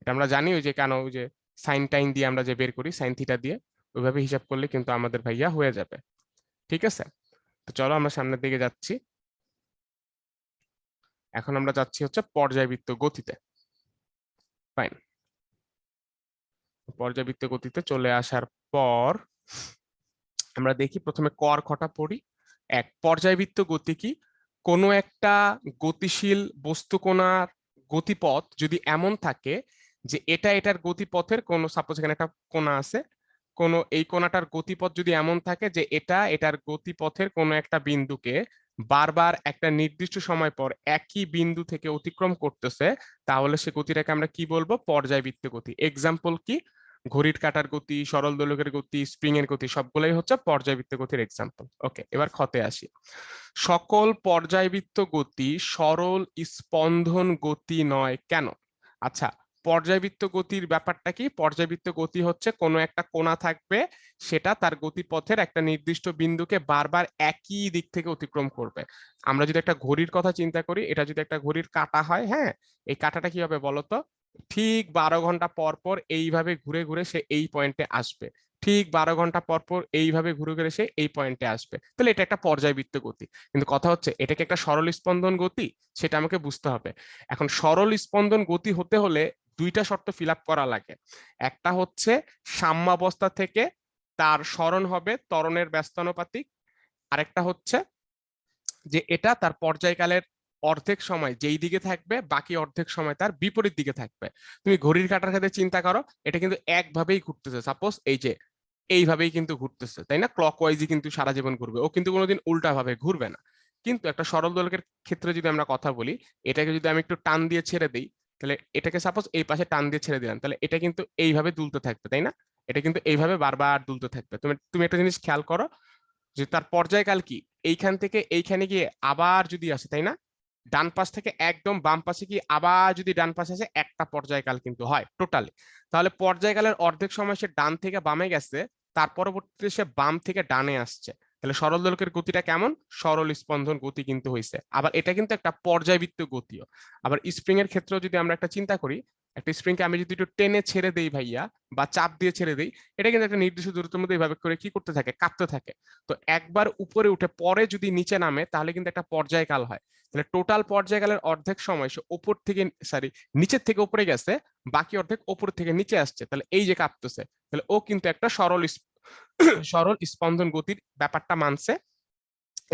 এটা আমরা জানি, ওই যে কেন, ওই যে সাইন টাইন দিয়ে আমরা যে বের করি, সাইন থিটা দিয়ে, ওইভাবে হিসাব করলে কিন্তু আমাদের ভাইয়া হয়ে যাবে। ঠিক আছে, তো চলো আমরা সামনের দিকে যাচ্ছি। এখন আমরা যাচ্ছি হচ্ছে পর্যায়বৃত্ত গতিতে। ফাইন, পর্যায়বৃত্ত গতিতে চলে আসার পর আমরা দেখি প্রথমে ক আর খটা পড়ি। এক, পর্যায়বৃত্ত গতি কি? কোনো একটা গতিশীল বস্তুকণার গতিপথ যদি এমন থাকে যে এটা এটার গতিপথের কোনো, সাপোজ এখানে একটা কোণা আছে, কোন এই কোণাটার গতিপথ যদি এমন থাকে যে এটা এটার গতিপথের কোনো একটা বিন্দুকে বারবার একটা নির্দিষ্ট সময় পর একই বিন্দু থেকে অতিক্রম করতেছে, তাহলে সে গতিটাকে আমরা কি বলবো? পর্যায়বৃত্ত গতি। এক্সাম্পল কি? ঘড়ির কাঁটার গতি, সরল দোলকের গতি, স্প্রিং এর গতি, সবগুলোই হচ্ছে পর্যায়বৃত্ত গতির এক্সাম্পল। ওকে, এবার খতে আসি। সকল পর্যায়বৃত্ত গতি সরল স্পন্দন গতি নয় কেন? আচ্ছা, পর্যায়বৃত্ত গতির ব্যাপারটা কি? পর্যায়বৃত্ত গতি হচ্ছে কোনো একটা কোণা থাকবে, সেটা তার গতিপথের একটা নির্দিষ্ট বিন্দুকে বারবার একই দিক থেকে অতিক্রম করবে। আমরা যদি একটা ঘড়ির কথা চিন্তা করি, এটা যদি একটা ঘড়ির কাঁটা হয়, হ্যাঁ, এই কাঁটাটা কি হবে বলতো? ঠিক 12 ঘন্টা পর পর এইভাবে ঘুরে ঘুরে সে এই পয়েন্টে আসবে, ঠিক 12 ঘন্টা পর পর এইভাবে ঘুরে ঘুরে সে এই পয়েন্টে আসবে। তাহলে এটা একটা পর্যায়বৃত্ত গতি। কিন্তু কথা হচ্ছে এটাকে একটা সরল স্পন্দন গতি, সেটা আমাকে বুঝতে হবে। এখন সরল স্পন্দন গতি হতে হলে দুইটা শর্ত ফিল আপ করা লাগে। একটা হচ্ছে সাম্যাবস্থা থেকে তার সরণ হবে ত্বরণের ব্যস্তানুপাতিক। আরেকটা হচ্ছে যে এটা তার পর্যায়কালের অর্ধেক সময় যেই দিকে থাকবে, বাকি অর্ধেক সময় তার বিপরীত দিকে থাকবে। তুমি ঘড়ির কাঁটার ক্ষেত্রে চিন্তা করো, এটা কিন্তু একভাবেই ঘুরতেছে, সাপোজ এই যে এইভাবেই কিন্তু ঘুরতেছে, তাই না? ক্লকওয়াইজই কিন্তু সারা জীবন ঘুরবে, ও কিন্তু কোনোদিন উল্টা ভাবে ঘুরবে না। কিন্তু একটা সরল দোলকের ক্ষেত্রে যদি আমরা কথা বলি, এটাকে যদি আমি একটু টান দিয়ে ছেড়ে দিই, তাহলে এটাকে সাপোজ এই পাশে টান দিয়ে ছেড়ে দিলাম, তাহলে এটা কিন্তু এইভাবে দুলতে থাকবে, তাই না? এটা কিন্তু এইভাবে বারবার দুলতে থাকবে। তুমি তুমি একটা জিনিস খেয়াল করো, যে তার পর্যায়কাল কি, এইখান থেকে এইখানে গিয়ে আবার যদি আসে, তাই না? ডান পাশ থেকে একদম বাম পাশে কি আবার যদি ডান পাশে আসে একটা পর্যায়কাল কিন্তু হয় টোটালি। তাহলে পর্যায়কালের অর্ধেক সময় সে ডান থেকে বামে গেছে, তার পরবর্তীতে সে বাম থেকে ডানে আসছে। তাহলে সরল দোলকের গতিটা কেমন? সরল স্পন্দন গতি কিন্তু হয়েছে। আবার এটা কিন্তু একটা পর্যায়বৃত্ত গতিও। আবার স্প্রিং এর ক্ষেত্রেও যদি আমরা একটা চিন্তা করি, একটা স্প্রিংকে আমি যদি একটু টেনে ছেড়ে দেই ভাইয়া, বা চাপ দিয়ে ছেড়ে দেই, এটা কিন্তু একটা নির্দিষ্ট দূরত্বের মধ্যে এইভাবে করে কি করতে থাকে? কাঁপতে থাকে। তো একবার উপরে উঠে পরে যদি নিচে নামে তাহলে কিন্তু একটা পর্যায়কাল হয়। তাহলে টোটাল পর্যায়কালের অর্ধেক সময় সে উপর থেকে নিচের থেকে উপরে গেছে, বাকি অর্ধেক উপর থেকে নিচে আসছে, তাহলে এই যে কাঁপতেছে, তাহলে ও কিন্তু একটা সরল স্পন্দন গতির ব্যাপারটা মানছে,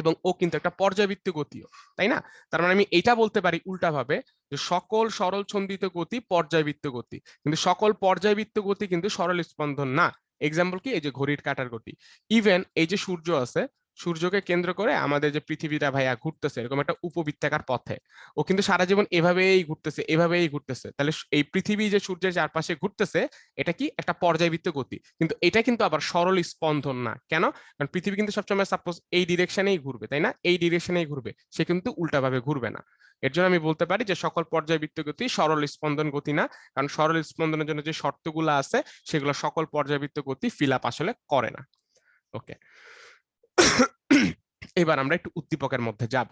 এবং ও কিন্তু একটা পর্যায়বৃত্ত গতিও, তাই না? তার মানে আমি এটা বলতে পারি উল্টা ভাবে যে সকল সরল ছন্দিত গতি পর্যায়বৃত্ত গতি, কিন্তু সকল পর্যায়বৃত্ত গতি কিন্তু সরল স্পন্দন না। এক্সাম্পল কি? এই যে ঘড়ির কাঁটার গতি। ইভেন এই যে সূর্য আছে, সূর্যকে কেন্দ্র করে আমাদের যে পৃথিবীটা ভাইয়া ঘুরতেছে এরকম একটা উপবৃত্তাকার পথে, ও কিন্তু সারা জীবন এভাবেই ঘুরতেছে, এভাবেই ঘুরতেছে। তাহলে এই পৃথিবী যে সূর্যের চারপাশে ঘুরতেছে, এটা কি? একটা পর্যায়বৃত্ত গতি। কিন্তু এটা কিন্তু আবার সরল স্পন্দন না। কেন? কারণ পৃথিবী কিন্তু সবসময় সাপোজ এই ডিরেকশনেই ঘুরবে, তাই না? এই ডিরেকশনেই ঘুরবে, সে কিন্তু উল্টাভাবে ঘুরবে না। এর জন্য আমি বলতে পারি যে সকল পর্যায়বৃত্ত গতি সরল স্পন্দন গতি না, কারণ সরল স্পন্দনের জন্য যে শর্তগুলো আছে সেগুলো সকল পর্যায়বৃত্ত গতি ফিল আপ আসলে করে না। ওকে, এবার আমরা একটু উদ্দীপকের মধ্যে যাব।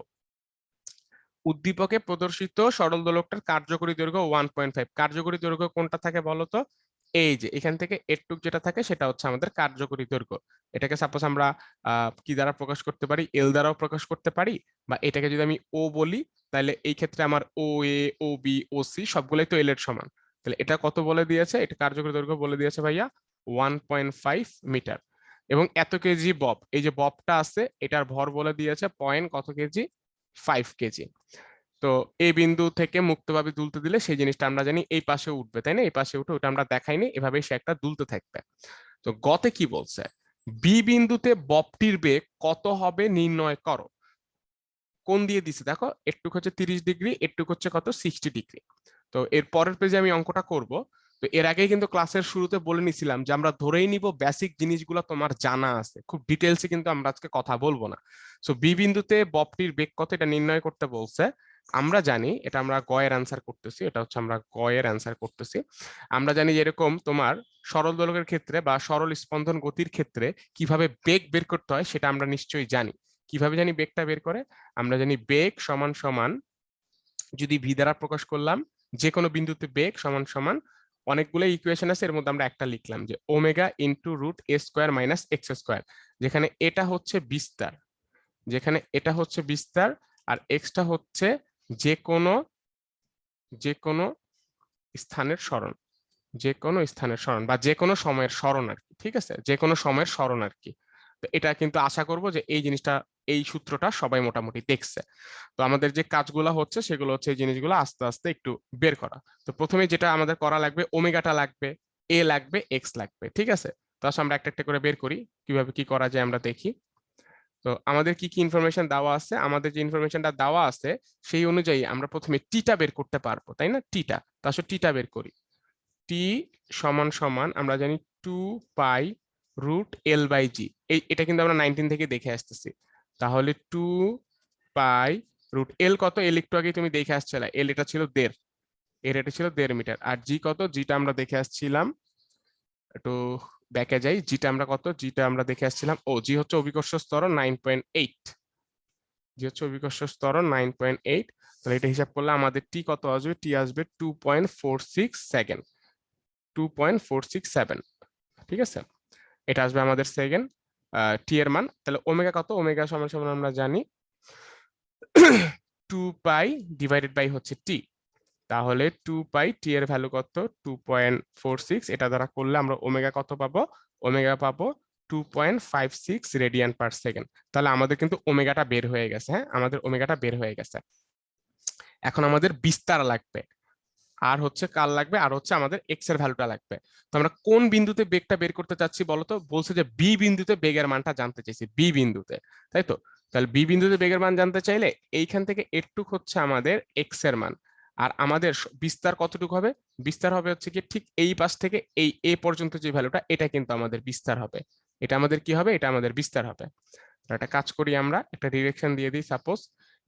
উদ্দীপকে প্রদর্শিত সরল দোলকটার কার্যকরী দৈর্ঘ্য 1.5। কার্যকরী দৈর্ঘ্য কোনটা থাকে বলতো? এই যে এখান থেকে এটুক যেটা থাকে সেটা হচ্ছে আমাদের কার্যকরী দৈর্ঘ্য। এটাকে সাপোজ আমরা কি দ্বারা প্রকাশ করতে পারি? এল দ্বারাও প্রকাশ করতে পারি, বা এটাকে যদি আমি ও বলি তাহলে এই ক্ষেত্রে আমার ও এ, ও বি, ও সি সবগুলোই তো এল এর সমান। তাহলে এটা কত বলে দিয়েছে? এটা কার্যকরী দৈর্ঘ্য বলে দিয়েছে ভাইয়া 1.5 মিটার। এবং এত কেজি বব, এই যে ববটা আছে এটার ভর বলে দিয়েছে পয়েন্ট কত কেজি? 5 কেজি। তো এই বিন্দু থেকে মুক্তভাবে দুলতে দিলে সেই জিনিসটা আমরা জানি এই পাশে উঠবে, তাই না? এই পাশে উঠে ওটা আমরা দেখাইনি, এভাবেই সে একটা দুলতে থাকবে। তো গতে কি বলছে? বি বিন্দুতে ববটির বেগ কত হবে নির্ণয় করো। কোন দিয়ে দিছে দেখো, একটুক হচ্ছে 30 ডিগ্রি, একটুক হচ্ছে কত? 60 ডিগ্রি। তো এর পরের পেজে আমি অঙ্কটা করব। তো এর আগে কিন্তু ক্লাসের শুরুতে বলে নিছিলাম যে আমরা ধরেই নিব বেসিক জিনিসগুলো তোমার জানা আছে, খুব ডিটেলসে কিন্তু আমরা আজকে কথা বলবো না। সো বি বিন্দুতে ববটির বেগ কত এটা নির্ণয় করতে বলছে। আমরা জানি এটা, আমরা গয়ের অ্যান্সার করতেছি, এটা হচ্ছে আমরা গয়ের অ্যান্সার করতেছি। আমরা জানি এরকম তোমার সরল দোলকের ক্ষেত্রে বা সরল স্পন্দন গতির ক্ষেত্রে কিভাবে বেগ বের করতে হয় সেটা আমরা নিশ্চয়ই জানি। কিভাবে জানি বেগটা বের করে? আমরা জানি বেগ সমান সমান, যদি ভি দ্বারা প্রকাশ করলাম, যে কোনো বিন্দুতে বেগ সমান সমান অনেকগুলো ইকুয়েশন আছে, এর মধ্যে আমরা একটা লিখলাম যে ওমেগা ইন্টু রুট এ স্কোয়ার মাইনাস এক্স স্কোয়ার, যেখানে এটা হচ্ছে বিস্তার, যেখানে এটা হচ্ছে বিস্তার, আর এক্সটা হচ্ছে যে কোনো যে কোনো স্থানের সরণ, যে কোনো স্থানের সরণ বা যে কোনো সময়ের সরণ আর কি, ঠিক আছে? যে কোনো সময়ের সরণ আর কি। তো এটা কিন্তু আশা করব যে এই জিনিসটা, এই সূত্রটা সবাই মোটামুটি দেখছে। তো আমাদের যে কাজগুলো হচ্ছে সেগুলো হচ্ছে এই জিনিসগুলো আস্তে আস্তে একটু বের করা। তো প্রথমে যেটা আমাদের করা লাগবে, ওমেগাটা লাগবে, এ লাগবে, এক্স লাগবে, ঠিক আছে? তো আসলে আমরা একটা একটা করে বের করি, কিভাবে কি করা যায় আমরা দেখি। তো আমাদের কি কি ইনফরমেশন দেওয়া আছে? আমাদের যে ইনফরমেশনটা দেওয়া আছে সেই অনুযায়ী আমরা প্রথমে টিটা বের করতে পারবো, তাই না? টিটা, তো আসলে টিটা বের করি। টি সমান সমান আমরা জানি 2 পাই রুট এল বাই জি। এটা কিন্তু আমরা 19 থেকে দেখে আসতেছি। তাহলে 2 পাই রুট এল কত? এল একটু আগে তুমি দেখে আসছিলে, এল এটা ছিল 1.5, এর এটা ছিল 1.5 মিটার। আর জি কত? জিটা আমরা দেখে আসছিলাম, একটু ব্যাকে যাই, জিটা আমরা কত? জিটা আমরা দেখে আসছিলাম, ও জি হচ্ছে অভিকর্ষ স্তরণ 9.8, জি হচ্ছে অভিকর্ষ স্তরণ 9.8। তাহলে এটা হিসাব করলে আমাদের টি কত আসবে? টি আসবে 2.46 সেকেন্ড, 2.467, ঠিক আছে? এটা আসবে আমাদের সেকেন্ড টি এর মান। তাহলে ওমেগা কত? ওমেগা সমান সমান আমরা জানি 2 পাই ডিভাইডেড বাই হচ্ছে টি। তাহলে 2 পাই টি এর ভ্যালু কত? 2.46। এটা দ্বারা করলে আমরা ওমেগা কত পাবো? ওমেগা পাবো 2.56 রেডিয়ান পার সেকেন্ড। তাহলে আমাদের কিন্তু ওমেগাটা বের হয়ে গেছে। হ্যাঁ, আমাদের ওমেগাটা বের হয়ে গেছে। এখন আমাদের বিস্তার লাগবে, আর হচ্ছে কার লাগবে? আর হচ্ছে আমাদের এক্স এর ভ্যালুটা লাগবে। তো আমরা কোন বিন্দুতে বেগটা বের করতে চাচ্ছি বলতো? বলছে যে বি বিন্দুতে বেগের মানটা জানতে চাইছি, বি বিন্দুতে, তাই তো? তাহলে বি বিন্দুতে বেগের মান জানতে চাইলে এইখান থেকে এটুক হচ্ছে আমাদের এক্স এর মান, আর আমাদের বিস্তার কতটুকু হবে? বিস্তার হবে হচ্ছে কি ঠিক এই পাশ থেকে এই এ পর্যন্ত যে ভ্যালুটা, এটা কিন্তু আমাদের বিস্তার হবে। এটা আমাদের কি হবে? এটা আমাদের বিস্তার হবে। একটা কাজ করি, আমরা একটা ডিরেকশন দিয়ে দিই, সাপোজ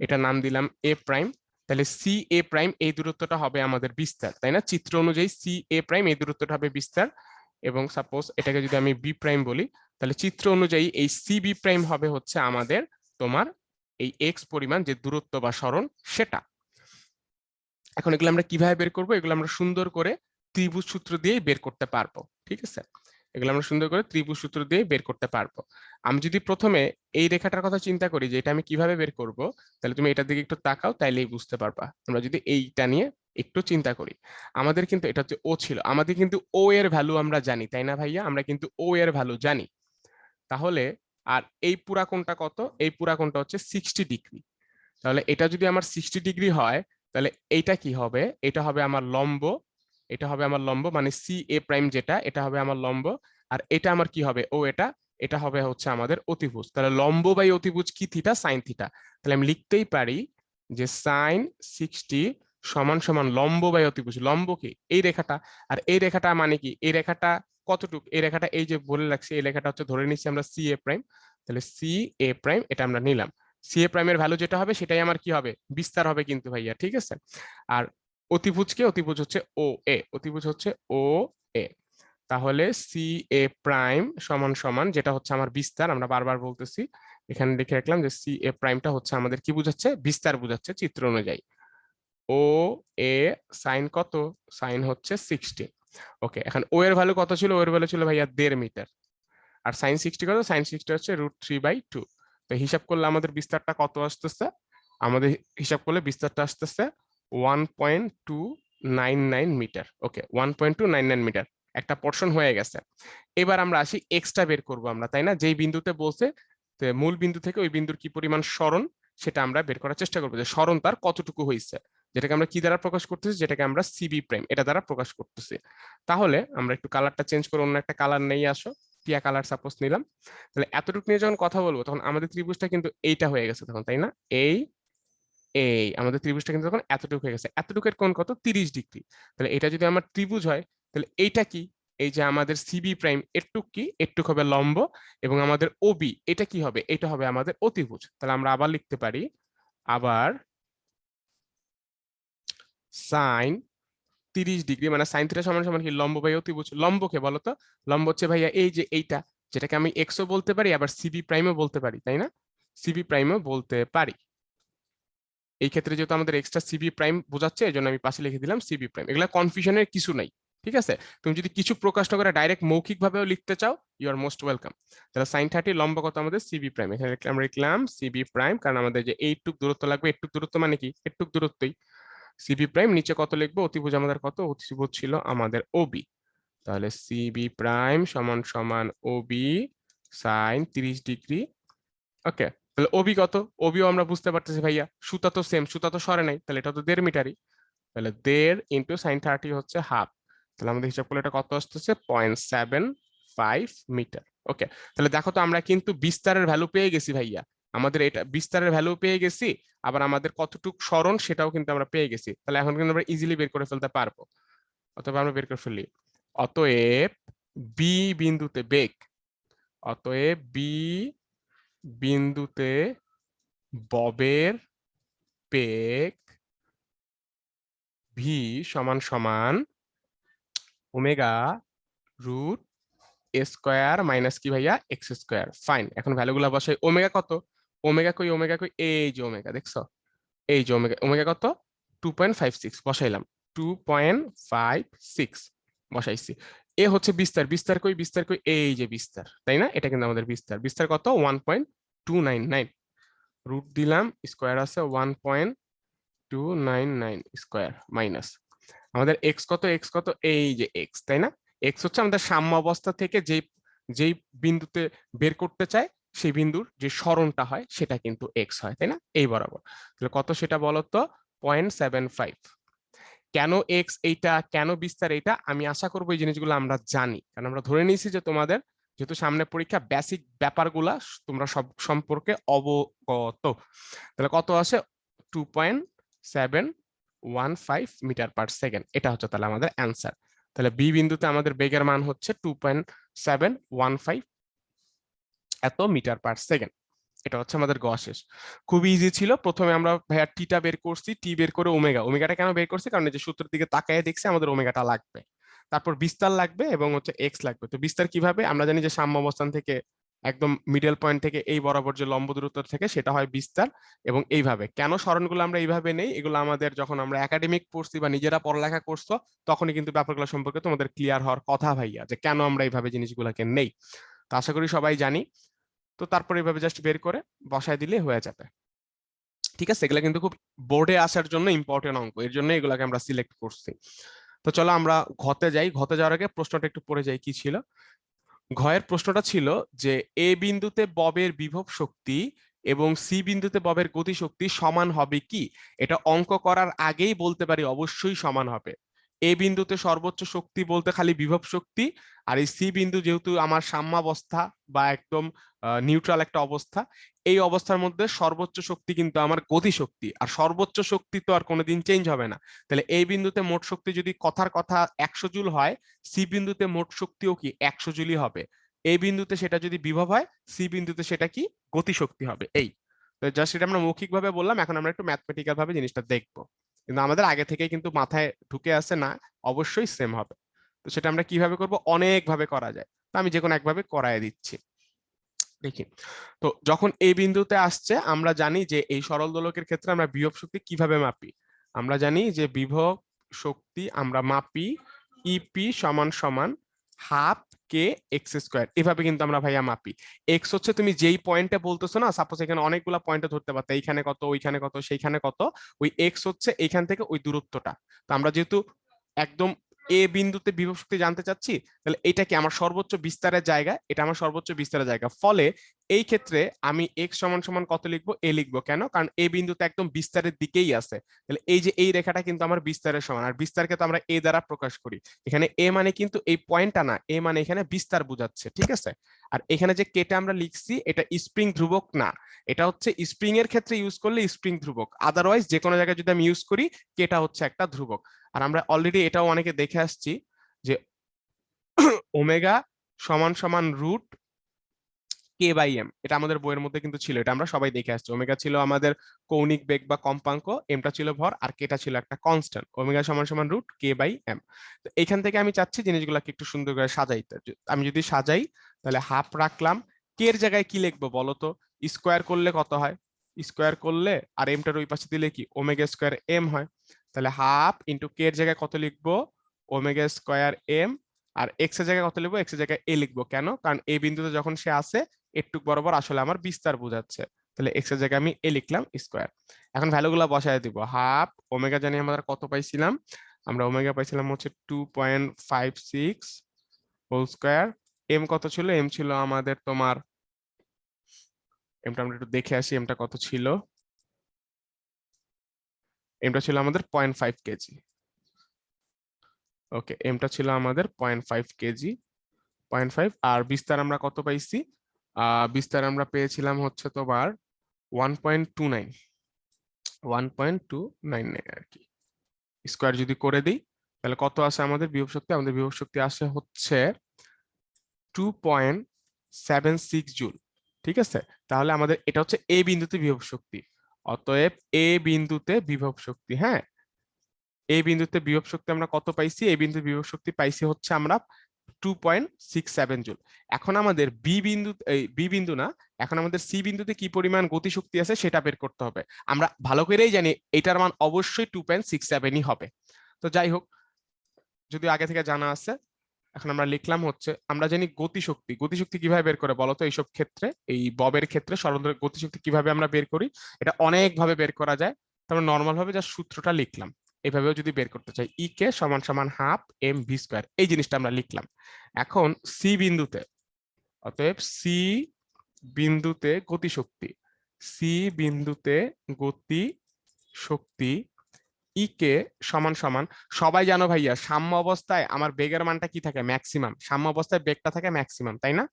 এটা নাম দিলাম এ প্রাইম, তাহলে সি এ প্রাইম এই দূরত্বটা হবে আমাদের বিস্তার, তাই না? চিত্র অনুযায়ী সি এ প্রাইম এই দূরত্বটা হবে বিস্তার, এবং সাপোজ এটাকে যদি আমি বি প্রাইম বলি, তাহলে চিত্র অনুযায়ী এই সি বি প্রাইম হবে হচ্ছে আমাদের তোমার এই এক্স পরিমাণ যে দূরত্ব বা সরণ সেটা। এখন এগুলো আমরা কিভাবে বের করবো? এগুলো আমরা সুন্দর করে ত্রিভুজ সূত্র দিয়ে বের করতে পারবো, ঠিক আছে? এগুলো আমরা সুন্দর করে ত্রিভুজ সূত্র দিয়ে বের করতে পারবো। আমি যদি প্রথমে এই রেখাটার কথা চিন্তা করি যে এটা আমি কিভাবে বের করব, তাহলে তুমি এটার দিকে একটু তাকাও, তাইলেই বুঝতে পারবা। আমরা যদি এইটা নিয়ে একটু চিন্তা করি, আমাদের কিন্তু এটা হচ্ছে ও ছিল, আমাদের কিন্তু ও এর ভ্যালু আমরা জানি, তাই না ভাইয়া? আমরা কিন্তু ও এর ভ্যালু জানি। তাহলে আর এই পুরা কোণটা কত? এই পুরা কোণটা হচ্ছে 60 ডিগ্রি। তাহলে এটা যদি আমার 60 ডিগ্রি হয়, তাহলে এইটা কি হবে? এটা হবে আমার লম্ব, এটা হবে আমার লম্ব, মানে সি এ প্রাইম যেটা, এটা হবে আমার লম্ব। আর এটা আমার কি হবে? ও এটা, এটা হবে হচ্ছে আমাদের অতিভুজ। তাহলে লম্ব বাই অতিভুজ কি? Theta, sine theta. তাহলে আমি লিখতেই পারি যে সাইন 60 সমান সমান লম্ব বাই অতিভুজ। লম্ব কি? এই রেখাটা। আর এই রেখাটা মানে কি? এই রেখাটা কতটুকু? এই রেখাটা এই যে বলে রাখছি, এই রেখাটা হচ্ছে ধরে নিচ্ছি আমরা সি এ প্রাইম। তাহলে সি এ প্রাইম এটা আমরা নিলাম। সি এ প্রাইমের ভ্যালু যেটা হবে সেটাই আমার কি হবে? বিস্তার হবে কিন্তু ভাইয়া, ঠিক আছে? আর অতিভুজকে, অতিভুজ হচ্ছে ও এ, অতিভুজ হচ্ছে ও এ। তাহলে সি এ প্রাইম সমান সমান যেটা হচ্ছে আমার বিস্তার, আমরা বারবার বলতেছি, এখানে লিখে রাখলাম যে সি এ প্রাইমটা হচ্ছে আমাদের কি বুঝাচ্ছে? বিস্তার বুঝাচ্ছে চিত্র অনুযায়ী। ও এ সাইন কত? সাইন হচ্ছে 60। ওকে, এখন ও এর ভ্যালু কত ছিল? ও এর ভ্যালু ছিল ভাইয়া 1.5 মিটার। আর সাইন 60 কত? সাইন 60 হচ্ছে √3/2। তো হিসাব করলে আমাদের বিস্তারটা কত আসতেছে? আমাদের হিসাব করলে বিস্তারটা আসতেছে 1.299 মিটার। ওকে, 1.299 মিটার একটা পোর্শন হয়ে গেছে। এবার আমরা আসি এক্সটা বের করব আমরা, তাই না? যেই বিন্দুতে বলছে মূল বিন্দু থেকে ওই বিন্দুর কি পরিমাণ সরণ সেটা আমরা বের করার চেষ্টা করবো, যে সরণ তার কতটুকু হয়েছে, যেটাকে আমরা কি দ্বারা প্রকাশ করতেছি? যেটাকে আমরা সিবি প্রাইম এটা দ্বারা প্রকাশ করতেছি। তাহলে আমরা একটু কালারটা চেঞ্জ করে অন্য একটা কালার নিয়ে আসো, টিয়া কালার সাপোজ নিলাম। তাহলে এতটুকু নিয়ে যখন কথা বলবো তখন আমাদের ত্রিভুজটা কিন্তু এইটা হয়ে গেছে তখন, তাই না? এই এই আমাদের ত্রিভুজটা কিন্তু তখন এতটুকু হয়ে গেছে। এতটুকুর কোণ কত? 30 ডিগ্রি। তাহলে এটা যদি আমার ত্রিভুজ হয়, তাহলে এইটা কি? এই যে আমাদের সিবি প্রাইম এরটুক কি? এরটুক হবে লম্ব, এবং আমাদের ওবি এটা কি হবে? এটা হবে আমাদের অতিভুজ। তাহলে আমরা আবার লিখতে পারি, আবার সাইন 30 ডিগ্রি মানে সাইন থিটা সমান সমান কি? লম্ব বাই অতিভুজ। লম্বকে বলো তো? লম্ব হচ্ছে ভাইয়া এই যে এইটা, যেটাকে আমি এক্সও বলতে পারি আবার সিবি প্রাইমও বলতে পারি, তাই না? সিবি প্রাইমও বলতে পারি। এই ক্ষেত্রে যেহেতু আমাদের এক্সট্রা সিবি প্রাইম বোঝাচ্ছে, এই জন্য আমি পাশে লিখে দিলাম সিবি প্রাইম। এগুলা কনফিউশনের কিছু নাই, ঠিক আছে? তুমি যদি কিছু প্রকাশ না করে ডাইরেক্ট মৌখিক ভাবেও লিখতে চাও, ইউ আর মোস্ট ওয়েলকাম। তাহলে সাইন 30 লম্ব কত আমাদের? CB prime. এখানে আমরা লিখলাম সিবি প্রাইম, কারণ আমাদের যে এইটুক দূরত্ব লাগবে, এইটুক দূরত্ব মানে কি? এইটুক দূরত্বই সিবি প্রাইম। নিচে কত লিখবো? অতিভুজ আমাদের কত? অতিভুজ ছিল আমাদের ওবি। তাহলে সিবি প্রাইম সমান সমান ওবি সাইন 30 ডিগ্রি। ওকে, তাহলে ওবি কত? ওবিও আমরা বুঝতে পারতেছি ভাইয়া, সুতা তো সেম, সুতা তো সরে নাই, তাহলে এটা তো 1.5 মিটারই। তাহলে 1.5 ইন্টু সাইন 30 হচ্ছে হাফ। তাহলে আমাদের হিসাব করলে এটা কত আসতেছে? 0.75 মিটার। ওকে, তাহলে দেখো তো আমরা কিন্তু বিস্তারের ভ্যালু পেয়ে গেছি ভাইয়া। আমাদের এটা বিস্তারের ভ্যালু পেয়ে গেছি, আবার আমাদের কতটুক সরণ সেটাও কিন্তু আমরা পেয়ে গেছি। তাহলে এখন কিন্তু আমরা ইজিলি বের করে ফেলতে পারবো। অথবা আমরা বের করে ফেলি। অতএব বি বিন্দুতে বেগ, অতএব বি বিন্দুতে ববের বেগ ভি সমান সমান ওমেগা রুট এ স্কোয়ার মাইনাস কি ভাইয়া? X square. ফাইন, এখন ভ্যালুগুলো বসাই। ওমেগা কত? ওমেগা কই? ওমেগা কই? এই যে ওমেগা, দেখছো? এই যে ওমেগা, ওমেগা কত? 2.56 বসাইলাম। 2.56 বসাইছি। এ হচ্ছে বিস্তার, বিস্তার কই? বিস্তার কই? এই যে বিস্তার, তাই না? এটা কিন্তু আমাদের বিস্তার। বিস্তার কত? 1.299। রুট দিলাম, স্কোয়ার আছে 1.299 স্কোয়ার মাইনাস আমাদের এক্স কত? এক্স কত? এই যে এক্স, তাই না? এক্স হচ্ছে আমাদের সাম্য অবস্থা থেকে যেই যেই বিন্দুতে বের করতে চায় সেই বিন্দুর যে সরণটা হয় সেটা কিন্তু এক্স হয়, তাই না? এই বরাবর। তাহলে কত সেটা বলো তো? 0.75। কেন এক্স এইটা, কেন বিস্তার এইটা, আমি আশা করবো এই জিনিসগুলো আমরা জানি, কারণ আমরা ধরে নিয়েছি যে তোমাদের যেহেতু সামনে পরীক্ষা, বেসিক ব্যাপারগুলা তোমরা সব সম্পর্কে অবগত। তাহলে কত আসে? 2.715 মিটার পার সেকেন্ড। এটা হচ্ছে তাহলে আমাদের অ্যান্সার। তাহলে বি বিন্দুতে আমাদের বেগের মান হচ্ছে 2.715 এত মিটার পার সেকেন্ড। এটা হচ্ছে আমাদের গ শেষ। খুবই ইজি ছিল। প্রথমে আমরা ভাইয়া টিটা বের করছি, টি বের করে ওমেগাটা কেন বের করছি, কারণ এই যে সূত্রের দিকে তাকায় দেখছি আমাদের ওমেগাটা লাগবে, তারপর বিস্তার লাগবে এবং হচ্ছে এক্স লাগবে। তো বিস্তার কিভাবে, আমরা জানি যে সাম্য অবস্থান থেকে একদম মিডল পয়েন্ট থেকে এই বরাবর যে লম্ব দূরত্ব থেকে সেটা হয় বিস্তার। এবং এইভাবে কেন সরণগুলো আমরা এইভাবে নেই, এগুলো আমাদের যখন আমরা একাডেমিক পড়ছি বা নিজেরা পড়ালেখা করছো তখনই কিন্তু ব্যাপারগুলো সম্পর্কে তোমাদের ক্লিয়ার হওয়ার কথা ভাইয়া, যে কেন আমরা এইভাবে জিনিসগুলোকে নেই। তো আশা করি সবাই জানি। তো তারপর এইভাবে জাস্ট বের করে বসায় দিলে হয়ে যাবে। ঠিক আছে, এগুলা কিন্তু খুব বোর্ডে আসার জন্য ইম্পর্টেন্ট অঙ্ক, এর জন্য এগুলাকে আমরা সিলেক্ট করছি। তো চলো আমরা ঘতে যাই। ঘতে যাওয়ার আগে প্রশ্নটা একটু পড়ে যাই কি ছিল। ঘয়ের প্রশ্নটা ছিল যে এ বিন্দুতে ববের বিভব শক্তি এবং সি বিন্দুতে ববের গতি শক্তি সমান হবে কি। এটা অঙ্ক করার আগেই বলতে পারি অবশ্যই সমান হবে। এ বিন্দুতে সর্বোচ্চ শক্তি বলতে খালি বিভব শক্তি, আর এই সি বিন্দু যেহেতু আমার সাম্যাবস্থা বা একদম নিউট্রাল একটা অবস্থা, এই অবস্থার মধ্যে সর্বোচ্চ শক্তি কিন্তু আমার গতি শক্তি, আর সর্বোচ্চ শক্তি তো আর কোনোদিন চেঞ্জ হবে না। তাহলে এই বিন্দুতে মোট শক্তি যদি কথার কথা 100 জুল হয়, সি বিন্দুতে মোট শক্তিও কি 100 জুলই হবে। এই বিন্দুতে সেটা যদি বিভব হয়, সি বিন্দুতে সেটা কি গতিশক্তি হবে। এই তো জাস্ট সেটা আমরা মৌখিকভাবে বললাম, এখন আমরা একটু ম্যাথমেটিক্যাল ভাবে জিনিসটা দেখবো। কিন্তু আমাদের আগে থেকে কিন্তু মাথায় ঢুকে আছে না, অবশ্যই সেম হবে। তো সেটা আমরা কিভাবে করব, অনেক ভাবে করা যায়। তো আমি যে কোনো একভাবে করায় দিচ্ছি। দেখি, তো যখন এই বিন্দুতে আসছে, আমরা জানি যে এই সরল দোলকের ক্ষেত্রে আমরা বিভব শক্তি কিভাবে মাপি। আমরা জানি যে বিভব শক্তি আমরা মাপি ইপি সমান সমান হাফ কে এক্স স্কোয়ার, এভাবে কিন্তু আমরা ভাইয়া মাপি। এক্স হচ্ছে তুমি যেই পয়েন্টে বলতেছো না, সাপোজ এখানে অনেকগুলো পয়েন্টে ধরতে পারতো, এইখানে কত, ওইখানে কত, সেইখানে কত, ওই এক্স হচ্ছে এইখান থেকে ওই দূরত্বটা। তো আমরা যেহেতু একদম এ বিন্দুতে বিভব শক্তি জানতে চাচ্ছি, তাহলে এটা কি আমার সর্বোচ্চ বিস্তারের জায়গা, এটা আমার সর্বোচ্চ বিস্তারের জায়গা। ফলে এই ক্ষেত্রে আমি এক্স সমান সমান কত লিখবো, এ লিখবো। কেন, কারণ এ বিন্দুতে একদম বিস্তারের দিকেই আছে। তাহলে এই যে এই রেখাটা কিন্তু আমার বিস্তারের সমান, আর বিস্তারকে তো আমরা এ দ্বারা প্রকাশ করি। এখানে এ মানে কিন্তু এই পয়েন্টটা না, এ মানে এখানে বিস্তার বোঝাচ্ছে। ঠিক আছে, আর এখানে যে কেটা আমরা লিখছি এটা স্প্রিং ধ্রুবক না, এটা হচ্ছে স্প্রিং এর ক্ষেত্রে ইউজ করলে স্প্রিং ধ্রুবক, আদারওয়াইজ যে কোনো জায়গায় যদি আমি ইউজ করি কেটা হচ্ছে একটা ধ্রুবক। আর আমরা অলরেডি এটাও অনেকে দেখে আসছি যে ওমেগা সমান সমান রুট কে বাই এম, এটা আমাদের বইয়ের মধ্যে কিন্তু ছিল, এটা আমরা সবাই দেখে আসছি। ওমেগা ছিল আমাদের কৌণিক বেগ বা কম্পাঙ্ক, এমটা ছিল ভর, আর কেটা ছিল একটা কনস্ট্যান্ট। ওমেগা সমান সমান রুট কে বাই এম। তো এখান থেকে আমি চাচ্ছি জিনিসগুলোকে একটু সুন্দর করে সাজাইতে। আমি যদি সাজাই তাহলে হাফ রাখলাম, কে এর জায়গায় কি লিখবো বলো তো, স্কোয়ার করলে কত হয়, স্কোয়ার করলে আর এমটার ওই পাশে দিলে কি ওমেগা স্কোয়ার এম হয়। তাহলে হাফ ইন্টু কে এর জায়গায় কত লিখবো, ওমেগা স্কোয়ার এম। আর এক্স এর জায়গায় কত লিখবো, এক্স এর জায়গায় এ লিখবো। কেন, কারণ এই বিন্দুতে যখন সে আসে একটু বরাবর আসলে আমার বিস্তার বোঝাচ্ছে। তাহলে এক্স এর জায়গায় আমি এ লিখলাম স্কোয়ার। এখন ভ্যালুগুলো বসায় দিব। হাফ ওমেগা জানি আমরা কত পাইছিলাম, আমরা ওমেগা পাইছিলাম হচ্ছে 2.56 হোল স্কোয়ার। এম কত ছিল, এম ছিল আমাদের তোমার, এমটা আমরা একটু দেখে আসি এমটা কত ছিল, এমটা ছিল আমাদের 0.5 কেজি। ওকে, এমটা ছিল আমাদের 0.5 কেজি, 0.5। আর বিস্তার আমরা কত পাইছি, বিস্তার আমরা পেয়েছিলাম হচ্ছে তোমার 1.29, 1.299 আর কি। স্কোয়ার যদি করে দিই তাহলে কত আসে আমাদের বিভব শক্তি, আমাদের বিভব শক্তি আসে হচ্ছে 2.76 জুল। ঠিক আছে, তাহলে আমাদের এটা হচ্ছে এ বিন্দুতে বিভব শক্তি। অতএব এ বিন্দুতে বিভব শক্তি, হ্যাঁ, এই বিন্দুতে বিভব শক্তি আমরা কত পাইছি, এই বিন্দুতে বিভব শক্তি পাইছি হচ্ছে আমরা 2.67 জুল। এখন আমাদের বি বিন্দু, এই বি বিন্দু না, এখন আমাদের সি বিন্দুতে কি পরিমাণ গতিশক্তি আছে সেটা বের করতে হবে। আমরা ভালো করেই জানি এটার মান অবশ্যই 2.67ই হবে। তো যাই হোক, যদি আগে থেকে জানা আছে, এখন আমরা লিখলাম হচ্ছে, আমরা জানি গতিশক্তি, গতিশক্তি কিভাবে বের করে বলতো এইসব ক্ষেত্রে, এই ববের ক্ষেত্রে সরল দোলকের গতিশক্তি কিভাবে আমরা বের করি, এটা অনেক ভাবে বের করা যায়। তারপর নর্মাল ভাবে যা সূত্রটা লিখলাম, এইভাবেও যদি বের করতে চাই, ই কে সমান সমান হাফ এম ভি স্কোয়ার, এই জিনিসটা আমরা লিখলাম। এখন সি বিন্দুতে, অতএব সি বিন্দুতে গতিশক্তি, সি বিন্দুতে গতি শক্তি ই কে সমান সমান, সবাই জানো ভাইয়া সাম্য অবস্থায় আমার বেগের মানটা কি থাকে, ম্যাক্সিমাম। সাম্য অবস্থায় বেগটা থাকে ম্যাক্সিমাম, তাই না?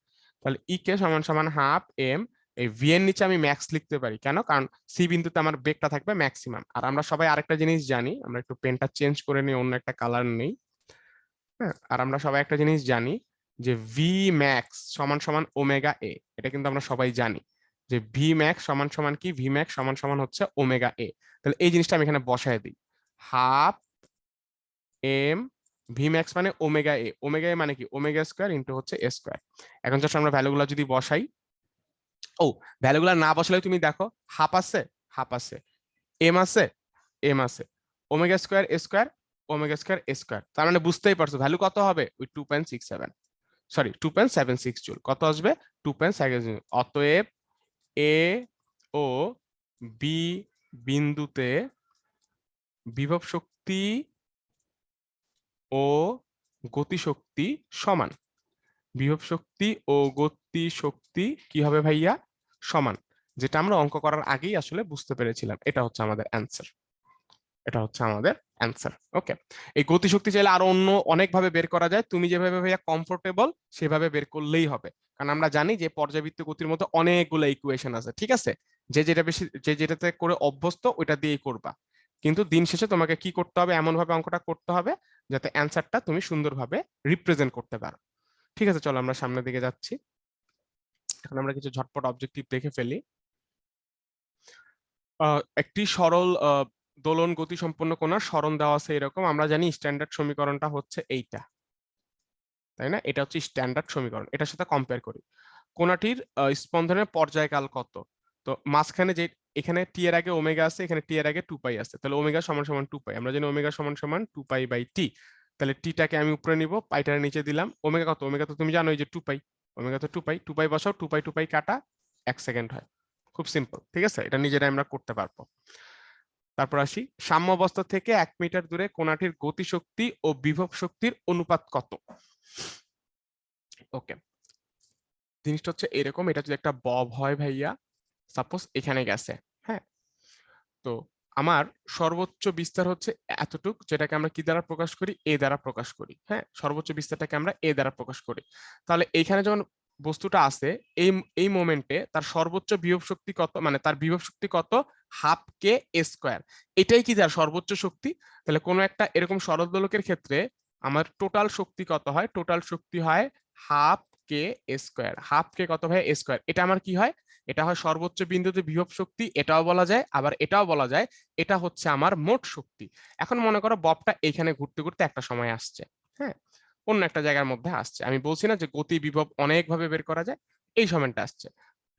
তাহলে ই কে সমান সমান হাফ এম, এই ভি এর নিচে আমি ম্যাক্স লিখতে পারি। কেন, কারণ সি বিন্দুতে আমার বেগটা থাকবে ম্যাক্সিমাম। আর আমরা সবাই আরেকটা জিনিস জানি, আমরা একটু পেনটা চেঞ্জ করে নিই, অন্য একটা কালার নেই। হ্যাঁ, আর আমরা সবাই একটা জিনিস জানি যে ভি ম্যাক্স সমান সমান ওমেগা এ, এটা কিন্তু আমরা সবাই জানি যে ভি ম্যাক্স সমান সমান কি, ভি ম্যাক্স সমান সমান হচ্ছে ওমেগা এ। তাহলে এই জিনিসটা আমি এখানে বসায় দিই, হাফ এম ভি ম্যাক্স মানে ওমেগা এ মানে কি ওমেগা স্কোয়ার ইন্টু হচ্ছে এ স্কোয়ার। এখন জাস্ট আমরা ভ্যালুগুলো যদি বসাই, ও ভ্যালুগুলো না বসালে তুমি দেখো হাফ আছে, হাফ আছে, এম আছে, এম আছে, ওমেগা স্কোয়ার এ স্কোয়ার, ওমেগা স্কোয়ার এ স্কোয়ার, তার মানে বুঝতেই পারছো ভ্যালু কত হবে, ওই 2.67, সরি 2.76 জুল, কত আসবে 2.76। অতএব এ ও বি বিন্দুতে বিভব শক্তি ও গতিশক্তি সমান, বিভব শক্তি ও গতি শক্তি কি হবে ভাইয়া সমান, যেটা আমরা অঙ্ক করার আগেই আসলে বুঝতে পেরেছিলাম। এটা হচ্ছে আমাদের অ্যান্সার, এটা হচ্ছে আমাদের অ্যান্সার। ওকে, এই গতিশক্তি চাইলে আরো অন্য অনেক ভাবে বের করা যায়, তুমি যেভাবে ভাইয়া কমফোর্টেবল সেভাবে বের করলেই হবে, কারণ আমরা জানি যে পর্যাবৃত্ত গতির মধ্যে অনেকগুলো ইকুয়েশন আছে, ঠিক আছে, যে যেটা বেশি, যে যেটাতে করে অভ্যস্ত ওইটা দিয়েই করবা, কিন্তু দিন শেষে তোমাকে কি করতে হবে, এমন ভাবে অঙ্কটা করতে হবে যাতে অ্যান্সারটা তুমি সুন্দরভাবে রিপ্রেজেন্ট করতে পারো। ঠিক আছে, চলো আমরা সামনের দিকে যাচ্ছি। এখন আমরা কিছু ঝটপট অবজেক্টিভ দেখে ফেলি। একটি সরল দোলন গতি সম্পন্ন কোণার সরণ দেওয়া আছে এরকম, আমরা জানি স্ট্যান্ডার্ড সমীকরণটা হচ্ছে এইটা, তাই না, এটা হচ্ছে স্ট্যান্ডার্ড সমীকরণ। এটার সাথে কম্পেয়ার করি, কোণাটির স্পন্দনের পর্যায়কাল কত। তো মাঝখানে যে এখানে টি এর আগে ওমেগা আছে, এখানে টি এর আগে 2 পাই আছে, তাহলে ওমেগা সমান সমান 2 পাই, আমরা জানি ওমেগা সমান সমান 2 পাই বাই টি। তাহলে টিটাকে আমি উপরে নিব, পাইটার নিচে দিলাম, ওমেগা কত, ওমেগা তো তুমি জানো যে 2 পাই, ওমেগা তো 2 পাই, 2 পাই বসাও, 2 পাই কাটা 1 সেকেন্ড হয়, খুব সিম্পল, ঠিক আছে, এটা নিজেরাই আমরা করতে পারবো। তারপর আসি, সাম্য অবস্থা থেকে 1 মিটার দূরে কোণাটির গতিশক্তি ও বিভব শক্তির অনুপাত কত। ওকে, জিনিসটা হচ্ছে এরকম, এটা যদি একটা বব হয় ভাইয়া, সাপোজ এখানে গেছে, হ্যাঁ, তো আমার সর্বোচ্চ বিস্তার হচ্ছে এতটুক, যেটাকে আমরা কি দ্বারা প্রকাশ করি, এ দ্বারা প্রকাশ করি, হ্যাঁ, সর্বোচ্চ বিস্তারটাকে আমরা এ দ্বারা প্রকাশ করি। তাহলে এইখানে যখন বস্তুটা আছে, এই এই মোমেন্টে তার সর্বোচ্চ বিভব শক্তি কত, মানে তার বিভব শক্তি কত, হাফ কে এ স্কোয়ার, এটাই কি তার সর্বোচ্চ শক্তি। তাহলে কোনো একটা এরকম সরল দোলকের ক্ষেত্রে আমার টোটাল শক্তি কত হয়, টোটাল শক্তি হয় হাফ কে এ স্কোয়ার, হাফ কে কত হয় এ স্কোয়ার, এটা আমার কি হয়, এটা হয় সর্বোচ্চ বিন্দুতে বিভব শক্তি, এটাও বলা যায়, আবার এটাও বলা যায়, এটা হচ্ছে আমার মোট শক্তি। এখন মনে করো ববটা এখানে ঘুরতে ঘুরতে একটা সময় আসছে, হ্যাঁ, অন্য একটা জায়গার মধ্যে আসছে, আমি বলছি না যে গতি বিভব অনেক ভাবে বের করা যায়, এই সময়টা আসছে,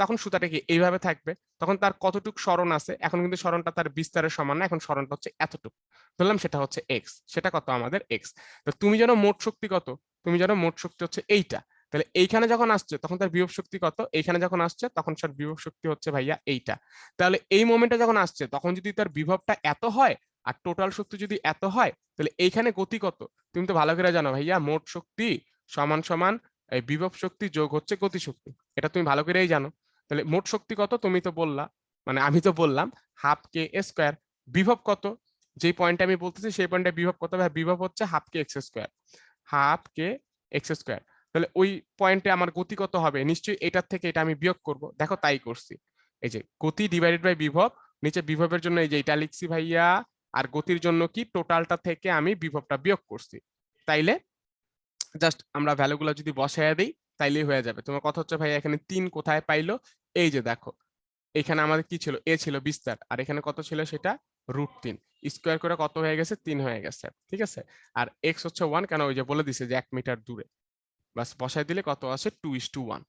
তখন সুতাটা কি এইভাবে থাকবে, তখন তার কতটুক সরণ আছে, এখন কিন্তু সরণটা তার বিস্তারের সমান না, এখন সরণটা হচ্ছে এতটুকু, ধরলাম সেটা হচ্ছে এক্স, সেটা কত আমাদের এক্স। তো তুমি জানো মোট শক্তি কত, তুমি জানো মোট শক্তি হচ্ছে এইটা, তাহলে এইখানে যখন আসছে তখন তার বিভব শক্তি কত, এইখানে যখন আসছে তখন তার বিভব শক্তি হচ্ছে ভাইয়া এইটা। তাহলে এই মোমেন্টে যখন আসছে তখন যদি তার বিভবটা এত হয় আর টোটাল শক্তি যদি এত হয়, তাহলে এইখানে গতি কত, তুমি তো ভালো করে জানো ভাইয়া, মোট শক্তি সমান সমান এই বিভব শক্তি যোগ হচ্ছে গতি শক্তি, এটা তুমি ভালো করেই জানো। তাহলে মোট শক্তি কত, তুমি তো বললা, মানে আমি তো বললাম হাফ কে স্কোয়ার, বিভব কত, যে পয়েন্টে আমি বলতেছি সেই পয়েন্টে বিভব কত, বিভব হচ্ছে হাফ কে এক্স স্কোয়ার, হাফ কে এক্স স্কোয়ার। তাহলে ওই পয়েন্টে আমার গতি কত হবে, নিশ্চয়ই এটার থেকে এটা আমি বিয়োগ করব, দেখো তাই করছি, এই যে গতি ডিভাইডেড বাই বিভব, নিচে বিভবের জন্য এই যে এটা লিখছি ভাইয়া, আর গতির জন্য কি টোটালটা থেকে আমি বিভবটা বিয়োগ করছি। তাইলে জাস্ট আমরা ভ্যালুগুলো যদি বসায় দিই তাইলেই হয়ে যাবে। তোমার কথা হচ্ছে ভাইয়া এখানে 3 কোথায় পাইলো, এই যে দেখো এখানে আমাদের কি ছিল, এ ছিল বিস্তার, আর এখানে কত ছিল সেটা √3, স্কোয়ার করে কত হয়ে গেছে 3 হয়ে গেছে, ঠিক আছে, আর এক্স হচ্ছে 1, কেন ওই যে বলে দিছে যে 1 মিটার দূরে, বাস বসাই দিলে কত আসে 2:1,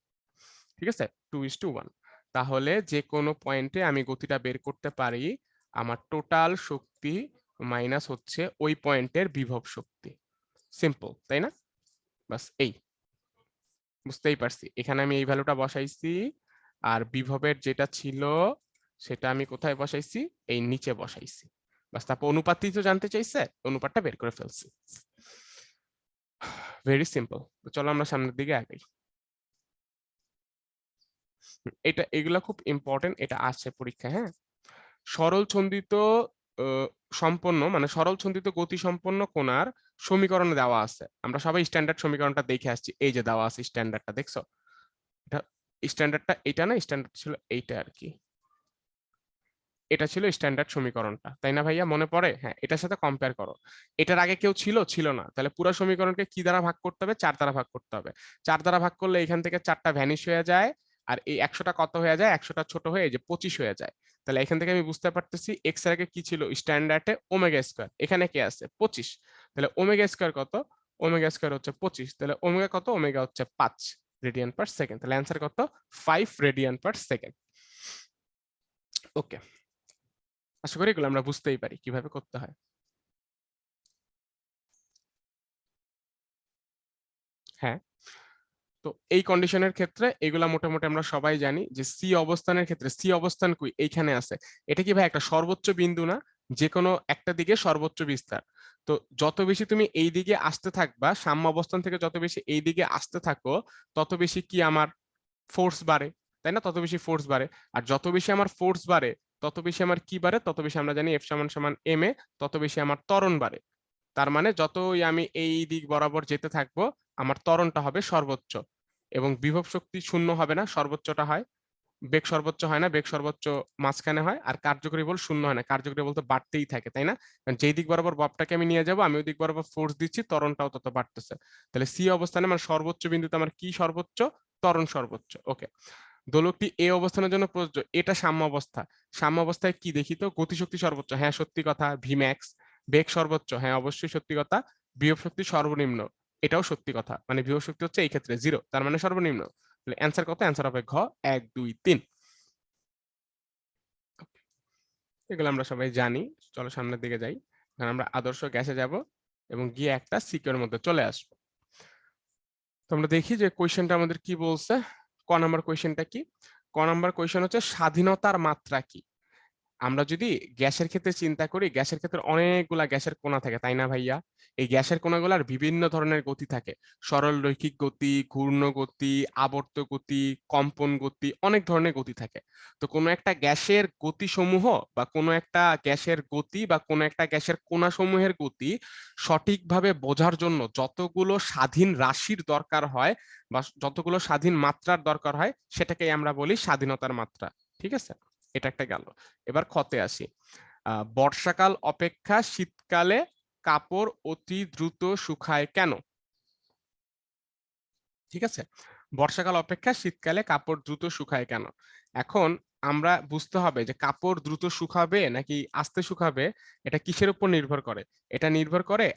ঠিক আছে 2:1। তাহলে যে কোনো পয়েন্টে আমি গতিটা বের করতে পারি, আমার টোটাল শক্তি মাইনাস হচ্ছে ওই পয়েন্টের বিভব শক্তি, সিম্পল তাই না, বাস এই বুঝতেই পারছি, এখানে আমি এই ভ্যালুটা বসাইছি, আর বিভবের যেটা ছিল সেটা আমি কোথায় বসাইছি, এই নিচে বসাইছি, বাস তারপর অনুপাতই তো জানতে চাইছে, অনুপাতটা বের করে ফেলছি, ভেরি সিম্পল। চলো আমরা সামনের দিকে আগাই। এটা এগুলা খুব ইম্পর্টেন্ট, এটা আছে পরীক্ষা, হ্যাঁ, সরল ছন্দিত সম্পন্ন মানে সরল ছন্দিত গতি সম্পন্ন কোণার সমীকরণ দেওয়া আছে, আমরা সবাই স্ট্যান্ডার্ড সমীকরণটা দেখে আসছি, এই যে দেওয়া আছে স্ট্যান্ডার্ডটা দেখছো, এটা স্ট্যান্ডার্ডটা এটা না, স্ট্যান্ডার্ড ছিল এইটা আর কি, এটা ছিল স্ট্যান্ডার্ড সমীকরণটা, তাই না ভাইয়া, মনে পড়ে, হ্যাঁ, এটার সাথে কম্পেয়ার করো, এটার আগে কেউ ছিল, ছিল না, তাহলে পুরো সমীকরণকে কি দ্বারা ভাগ করতে হবে, 4 দ্বারা ভাগ করতে হবে, 4 দ্বারা ভাগ করলে এখান থেকে 4টা ভ্যানিশ হয়ে যায়, আর এই 100টা কত হয়ে যায়, 100টা ছোট হয়ে এই যে 25 হয়ে যায়। তাহলে এখান থেকে আমি বুঝতে পারতেছি এক্স এর আগে কি ছিল, স্ট্যান্ডার্ডে ওমেগা স্কয়ার, এখানে কি আছে 25, তাহলে ওমেগা স্কয়ার কত, ওমেগা স্কয়ার হচ্ছে 25, তাহলে ওমেগা কত, ওমেগা হচ্ছে 5 রেডিয়ান পার সেকেন্ড, তাহলে অ্যান্সার কত 5 রেডিয়ান পার সেকেন্ড। ওকে, আশা করি এগুলো আমরা বুঝতেই পারি কিভাবে করতে হয়। হ্যাঁ, তো এই কন্ডিশনের ক্ষেত্রে এগুলা মোটামুটি আমরা সবাই জানি যে সি অবস্থানের ক্ষেত্রে, সি অবস্থান কই, এইখানে আছে, এটা কি ভাই একটা সর্বোচ্চ বিন্দু না, যে কোনো একটা দিকে সর্বোচ্চ বিস্তার। তো যত বেশি তুমি এই দিকে আসতে থাকবা, সাম্য অবস্থান থেকে যত বেশি এই দিকে আসতে থাকো, তত বেশি কি আমার ফোর্স বাড়ে, তাই না, তত বেশি ফোর্স বাড়ে। আর যত বেশি আমার ফোর্স বাড়ে তত বেশি আমার কি বাড়ে, তত বেশি আমরা জানি এফ সমান সমান এম এ, তত বেশি আমার ত্বরণ বাড়ে। তার মানে যতই আমি এই দিক বরাবর যেতে থাকবো আমার ত্বরণটা হবে সর্বোচ্চ, এবং বিভব শক্তি শূন্য হবে না, সর্বোচ্চটা হয়, বেগ সর্বোচ্চ হয় না, বেগ সর্বোচ্চ মাঝখানে হয়, আর কার্যকরী বল শূন্য হয় না, কার্যকরী বল তো বাড়তেই থাকে, তাই না, কারণ যেই দিক বরাবর ববটাকে আমি নিয়ে যাবো, আমি ওই দিক বরাবর ফোর্স দিচ্ছি, ত্বরণটাও তত বাড়তেছে। তাহলে সি অবস্থানে আমার সর্বোচ্চ বিন্দুতে আমার কি সর্বোচ্চ, ত্বরণ সর্বোচ্চ। ওকে, দোলকটি এ অবস্থানের জন্য প্রযোজ্য, এটা সাম্য অবস্থা, সাম্য অবস্থায় কি দেখি তো, গতিশক্তি সর্বোচ্চ, হ্যাঁ সত্যি কথা, ভি ম্যাক্স, বেগ সর্বোচ্চ, হ্যাঁ অবশ্যই সত্যি কথা, বিভব শক্তি সর্বনিম্ন, এটাও সত্যি কথা, মানে বিভব শক্তি হচ্ছে এই ক্ষেত্রে 0, তার মানে সর্বনিম্ন। তাহলে অ্যান্সার কত, অ্যান্সার হবে ঘ 1 2 3। এগুলো আমরা সবাই জানি। চলো সামনের দিকে যাই, কারণ আমরা আদর্শ গ্যাসে যাব এবং গিয়ে একটা সিকিউর মধ্যে চলে আসবো। তো আমরা দেখি যে কোয়েশ্চেনটা আমাদের কি বলছে। ক নাম্বার কোয়েশ্চেনটা কি, ক নাম্বার কোয়েশ্চেন হচ্ছে স্বাধীনতার মাত্রা কি। আমরা যদি গ্যাসের ক্ষেত্রে চিন্তা করি, গ্যাসের ক্ষেত্রে অনেকগুলা গ্যাসের কোণা থাকে, তাই না ভাইয়া, এই গ্যাসের কোণাগুলার বিভিন্ন ধরনের গতি থাকে, সরল রৈখিক গতি, ঘূর্ণ গতি, আবর্ত গতি, কম্পন গতি, অনেক ধরনের গতি থাকে। তো কোনো একটা গ্যাসের গতিসমূহ বা কোনো একটা গ্যাসের গতি বা কোনো একটা গ্যাসের কোণাসমূহের গতি সঠিকভাবে বোঝার জন্য যতগুলো স্বাধীন রাশির দরকার হয় বা যতগুলো স্বাধীন মাত্রার দরকার হয়, সেটাকেই আমরা বলি স্বাধীনতার মাত্রা। ঠিক আছে, এটা একটা গেল। এবার খতে আসি, বর্ষাকাল অপেক্ষা শীতকালে কাপড় অতি দ্রুত শুকায় কেন। ঠিক আছে, বর্ষাকাল অপেক্ষা শীতকালে কাপড় দ্রুত শুকায় কেন। এখন আমরা বুঝতে হবে যে কাপড় দ্রুত শুকাবে নাকি আস্তে শুকাবে, এটা কিসের উপর নির্ভর করে, এটা নির্ভর করে,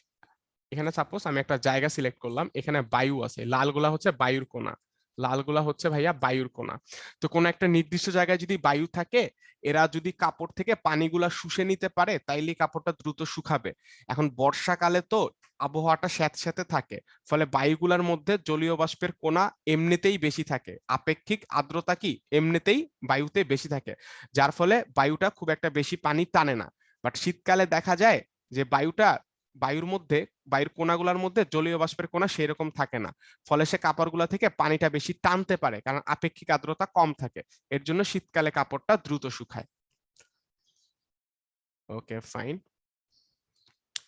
এখানে সাপোজ আমি একটা জায়গা সিলেক্ট করলাম, এখানে বায়ু আছে, লালগুলা হচ্ছে বায়ুর কোণা, লালগুলা হচ্ছে ভাইয়া বায়ুর কোণা। তো কোন একটা নির্দিষ্ট জায়গায় যদি বায়ু থাকে, এরা যদি কাপড় থেকে পানিগুলা শুষে নিতে পারে তাইলে কাপড়টা দ্রুত শুকাবে। এখন বর্ষাকালে তো আবহাওয়াটা স্যাঁতস্যাঁতে থাকে, ফলে বায়ুগুলার মধ্যে জলীয় বাষ্পের কণা এমনিতেই বেশি থাকে, আপেক্ষিক আর্দ্রতা কি এমনিতেই বায়ুতে বেশি থাকে, যার ফলে বায়ুটা খুব একটা বেশি পানি টানে না। বাট শীতকালে দেখা যায় যে বায়ুর মধ্যে, বায়ুর কোণাগুলোর মধ্যে জলীয় বাষ্পের কোণা সেই রকম থাকে না, ফলে সে কাপড়গুলো থেকে পানিটা বেশি টানতে পারে, কারণ আপেক্ষিক আর্দ্রতা কম থাকে, এর জন্য শীতকালে কাপড়টা দ্রুত শুকায়। ওকে ফাইন,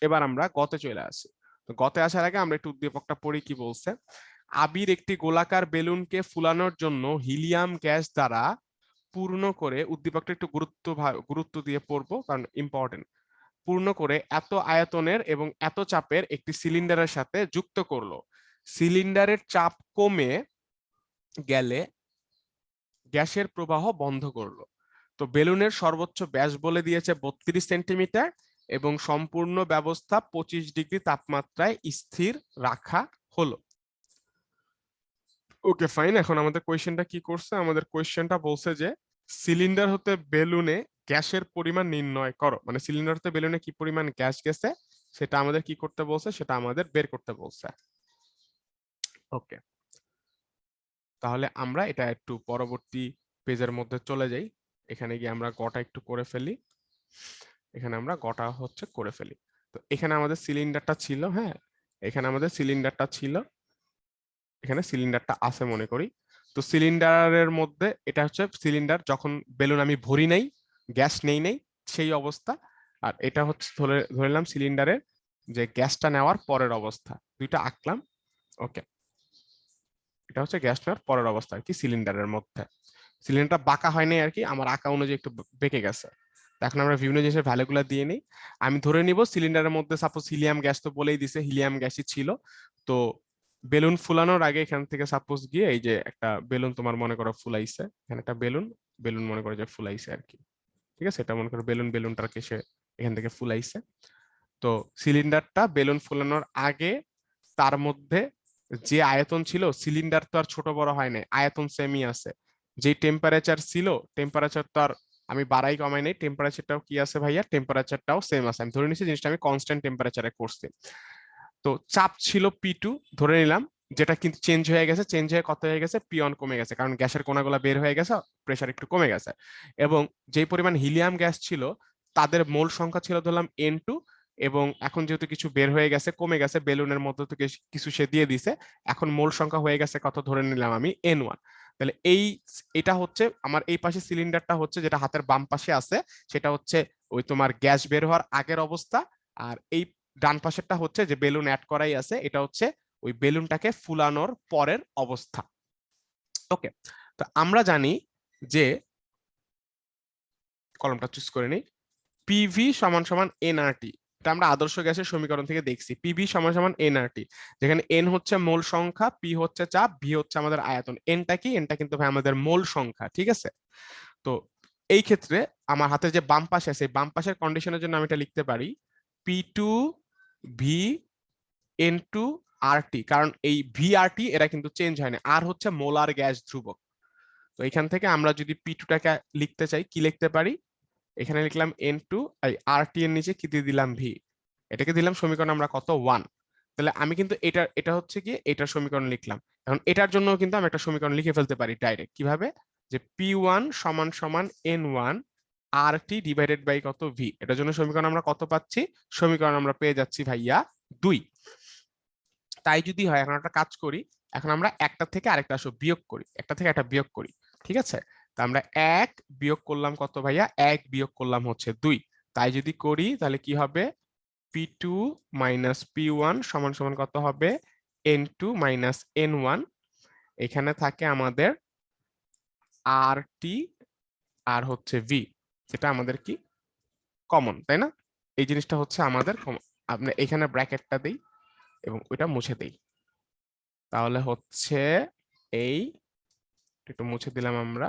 এবার আমরা গতে চলে আসি। তো গতে আসার আগে আমরা একটু উদ্দীপকটা পড়ি কি বলছে। আবির একটি গোলাকার বেলুনকে ফুলানোর জন্য হিলিয়াম গ্যাস দ্বারা পূর্ণ করে, উদ্দীপকটা একটু গুরুত্ব দিয়ে পড়বো কারণ ইম্পর্টেন্ট, পূর্ণ করে এত আয়তনের এবং এত চাপের একটি সিলিন্ডারের সাথে যুক্ত করলো। সিলিন্ডারের চাপ কমে গেলে গ্যাসের প্রবাহ বন্ধ করলো। তো বেলুনের সর্বোচ্চ ব্যাস বলে দিয়েছে 32 সেন্টিমিটার এবং সম্পূর্ণ ব্যবস্থা 25 ডিগ্রি তাপমাত্রায় স্থির রাখা হলো। ওকে ফাইন, এখন আমাদের কোয়েশ্চেনটা কি করছে, আমাদের কোয়েশ্চেনটা বলছে যে সিলিন্ডার হতে বেলুনে গ্যাসের পরিমাণ নির্ণয় করো, মানে সিলিন্ডার হতে বেলুনে কি পরিমাণ গ্যাস গেছে সেটা আমাদের কি করতে বলছে, সেটা আমাদের বের করতে বলছে। ওকে, তাহলে আমরা এটা একটু পরবর্তী পেজের মধ্যে চলে যাই, এখানে গিয়ে আমরা গটা একটু করে ফেলি, এখানে আমরা গটা হচ্ছে করে ফেলি। তো এখানে আমাদের সিলিন্ডারটা ছিল, হ্যাঁ এখানে আমাদের সিলিন্ডারটা ছিল, এখানে সিলিন্ডারটা আছে মনে করি। তো সিলিন্ডারের মধ্যে এটা হচ্ছে সিলিন্ডার, যখন বেলুন আমি ভরি নাই, গ্যাস নেই নেই সেই অবস্থা, আর এটা হচ্ছে ধরলাম সিলিন্ডারের যে গ্যাসটা নেওয়ার পরের অবস্থা, দুইটা আঁকলাম। ওকে, এটা হচ্ছে গ্যাস নেওয়ার পরের অবস্থা আর কি সিলিন্ডারের মধ্যে, সিলিন্ডারটা বাঁকা হয়নি আর কি, আমার আঁকা অনুযায়ী একটু বেঁকে গেছে। এখন আমরা বিভিন্ন জিনিসের ভ্যালুগুলো দিয়ে নিই, আমি ধরে নিব সিলিন্ডারের মধ্যে সাপোজ হিলিয়াম গ্যাস তো বলেই দিছে হিলিয়াম গ্যাসই ছিল, তো বেলুন ফুলানোর আগে এখান থেকে সাপোজ গিয়ে এই যে একটা বেলুন তোমার মনে করো ফুলাইছে, এখানে একটা বেলুন বেলুন মনে করো যে ফুলাইছে আর কি, ঠিক আছে, এটা মনে করো বেলুনটাকে সে এখান থেকে ফুলাইছে। তো সিলিন্ডারটা বেলুন ফুলানোর আগে তার মধ্যে যে আয়তন ছিল, সিলিন্ডার তো আর ছোট বড় হয় না, আয়তন সেমই আছে। যে টেম্পারেচার ছিল, টেম্পারেচার তো আর আমি বাড়াই কমাই নাই, টেম্পারেচারটাও কি আছে ভাইয়া, টেম্পারেচারটাও সেম আছে। আমি ধরে নিচ্ছি জিনিসটা আমি কনস্ট্যান্ট টেম্পারেচারে করছি। তো চাপ ছিল P2 ধরে নিলাম, যেটা কিন্তু চেঞ্জ হয়ে গেছে, চেঞ্জ হয়ে কত হয়ে গেছে, P1 কমে গেছে, কারণ গ্যাসের কণাগুলো বের হয়ে গেছে, প্রেসার একটু কমে গেছে। এবং যেই পরিমাণ হিলিয়াম গ্যাস ছিল তাদের মোল সংখ্যা ছিল ধরলাম N2, এবং এখন যেহেতু কিছু বের হয়ে গেছে, কমে গেছে, বেলুনের মধ্যে থেকে কিছু সে দিয়ে দিছে, এখন মোল সংখ্যা হয়ে গেছে কত, ধরে নিলাম আমি N1। তাহলে এটা হচ্ছে আমার এই পাশে সিলিন্ডারটা হচ্ছে যেটা হাতের বাম পাশে আছে, সেটা হচ্ছে ওই তোমার গ্যাস বের হওয়ার আগের অবস্থা। আর এই ডান পাশেরটা হচ্ছে যে বেলুন অ্যাড করাই আছে, এটা হচ্ছে ওই বেলুনটাকে ফুলানোর পরের অবস্থা। ওকে, তো আমরা জানি যে কলমটা চুজ করে নিই, পিভি সমান সমান এনআরটি, এটা আমরা আদর্শ গ্যাসের সমীকরণ থেকে দেখছি। পিভি সমান সমান এনআরটি, যেখানে এন হচ্ছে মোল সংখ্যা, পি হচ্ছে চাপ, ভি হচ্ছে আমাদের আয়তন। এনটা কি, এনটা কিন্তু ভাই আমাদের মোল সংখ্যা, ঠিক আছে। তো এই ক্ষেত্রে আমার হাতে যে বাম পাশে আছে, বাম পাশের কন্ডিশনের জন্য আমি এটা লিখতে পারি P2 ভি N2 RT, কারণ এই VRT এরা কিন্তু চেঞ্জ হয় না, আর হচ্ছে মোলার গ্যাস ধ্রুবক। তো এখান থেকে আমরা যদি P2 টাকে লিখতে চাই, কি লিখতে পারি, এখানে লিখলাম N2, RT এর নিচে কি দিয়ে দিলাম, ভি, এটাকে দিলাম সমীকরণ আমরা কত, 1। তাহলে আমি কিন্তু এটা হচ্ছে কি এটার সমীকরণ লিখলাম। এখন এটার জন্য কিন্তু আমি একটা সমীকরণ লিখে ফেলতে পারি ডাইরেক্ট, কিভাবে, যে P1 সমান সমান N1 RT ডিভাইডেড বাই কত, ভি। এটার জন্য সমীকরণ আমরা কত পাচ্ছি, সমীকরণ আমরা পেয়ে যাচ্ছি ভাইয়া 2। তাই যদি হয়, এখন একটা কাজ করি, এখন আমরা একটা থেকে আরেকটা বিয়োগ করি, একটা থেকে একটা বিয়োগ করি, ঠিক আছে। তা আমরা 1 বিয়োগ করলাম কত ভাইয়া, 1 বিয়োগ করলাম হচ্ছে 2। তাই যদি করি তাহলে কি হবে, P2 মাইনাস P1 সমান সমান কত হবে, N2 মাইনাস N1। এখানে থাকে আমাদের RT আর হচ্ছে V, এটা আমাদের কি কমন, তাই না। এই জিনিসটা হচ্ছে আমাদের common। আপনি এখানে ব্র্যাকেটটা দেই এবং ওইটা মুছে দেই, তাহলে হচ্ছে এই, একটু মুছে দিলাম আমরা,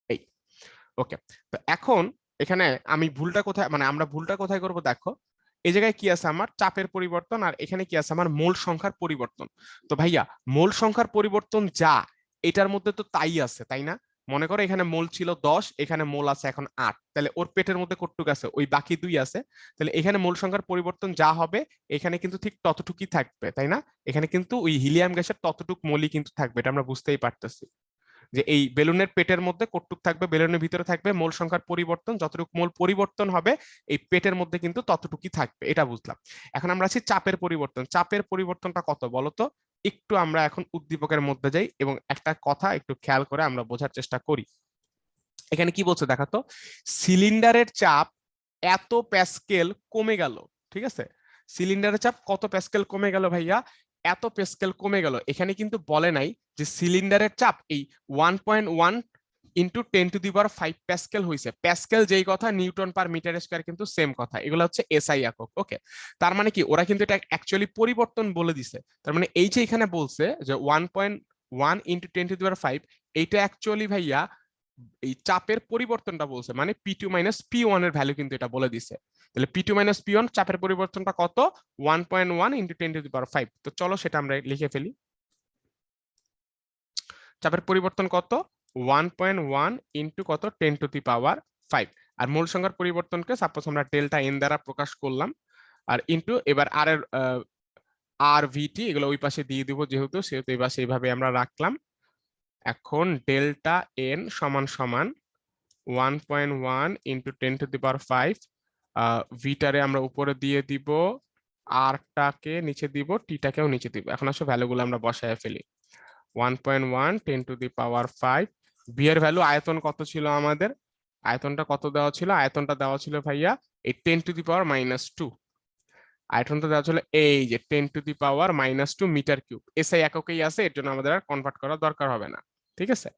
এই। ওকে, তো এখন এখানে আমি ভুলটা কোথায়, মানে আমরা ভুলটা কোথায় করব, দেখো এই জায়গায় কি আছে, আমার চাপের পরিবর্তন, আর এখানে কি আছে, আমার মোল সংখ্যার পরিবর্তন। তো ভাইয়া মোল সংখ্যার পরিবর্তন যা, এটার মধ্যে তো তাই আছে, তাই না। মনে করো এখানে মোল ছিল 10, এখানে মোল আছে এখন 8, তাহলে ওর পেটের মধ্যে কতটুকু আছে, ওই বাকি 2 আছে। তাহলে এখানে মোল সংখ্যার পরিবর্তন যা হবে, এখানে কিন্তু ঠিক ততটুকুই থাকবে, তাই না। এখানে কিন্তু ওই হিলিয়াম গ্যাসের ততটুক মোলই কিন্তু থাকবে, এটা আমরা বুঝতেই পারতেছি যে এই বেলুনের পেটের মধ্যে কতটুক থাকবে, বেলুনের ভিতরে থাকবে মোল সংখ্যার পরিবর্তন, যতটুকু মোল পরিবর্তন হবে এই পেটের মধ্যে কিন্তু ততটুকুই থাকবে, এটা বুঝলাম। এখন আমরা আছি চাপের পরিবর্তন, চাপের পরিবর্তনটা কত বলতো, একটু আমরা এখন উদ্দীপকের মধ্যে যাই এবং একটা কথা একটু খেয়াল করে আমরা বোঝার চেষ্টা করি। এখানে কি বলছে দেখাতো, সিলিন্ডারের চাপ এত প্যাসকেল কমে গেল, ঠিক আছে। সিলিন্ডারের চাপ কত প্যাসকেল কমে গেল ভাইয়া, এত প্যাসকেল কমে গেল। এখানে কিন্তু বলে নাই যে সিলিন্ডারের চাপ এই 1.1 ইন্টু 10⁵ প্যাসকেল হয়েছে। প্যাসকেল যেই কথা, নিউটন পার মিটার স্কয়ার কিন্তু সেম কথা, এগুলো হচ্ছে এসআই একক। ওকে, তার মানে কি ওরা কিন্তু এটা অ্যাকচুয়ালি পরিবর্তন বলে দিছে। তার মানে এই যে এখানে বলছে যে 1.1 ইন্টু 10⁵, এইটা অ্যাকচুয়ালি ভাইয়া এই চাপের পরিবর্তনটা বলছে, মানে P2 মাইনাস P1 এর ভ্যালু কিন্তু এটা বলে দিছে। তাহলে P2 মাইনাস P1 চাপের পরিবর্তনটা কত, 1.1 ইন্টু 10⁵। তো চলো সেটা আমরা লিখে ফেলি। চাপের পরিবর্তন কত, 1.1 ইন্টু কত, 10⁵। আর মূল সংখ্যার পরিবর্তনকে সাপোজ আমরা ডেল্টা এন দ্বারা প্রকাশ করলাম, আর ইন্টু এবার আর এর আর ভিটি এগুলো ওই পাশে দিয়ে দিব, যেহেতু সেহেতু এবার সেইভাবে আমরা রাখলাম। এখন ডেল্টা এন সমান সমান 1.1 ইন্টু 10⁵, ভিটারে আমরা উপরে দিয়ে দিব, আরটাকে নিচে দিব, টিটাকেও নিচে দিব। এখন আসলে ভ্যালুগুলো আমরা বসায় ফেলি। 1.1 10⁵, ভি এর ভ্যালু, আয়তন কত ছিল আমাদের, আয়তনটা কত দেওয়া ছিল, আয়তনটা দেওয়া ছিল ভাইয়া এই 10⁻²। আয়তনটা দেওয়া ছিল এই যে 10⁻² মিটার কিউব। এসআই এককেই আছে, এর জন্য আমাদের আর কনভার্ট করার দরকার হবে না, ঠিক আছে।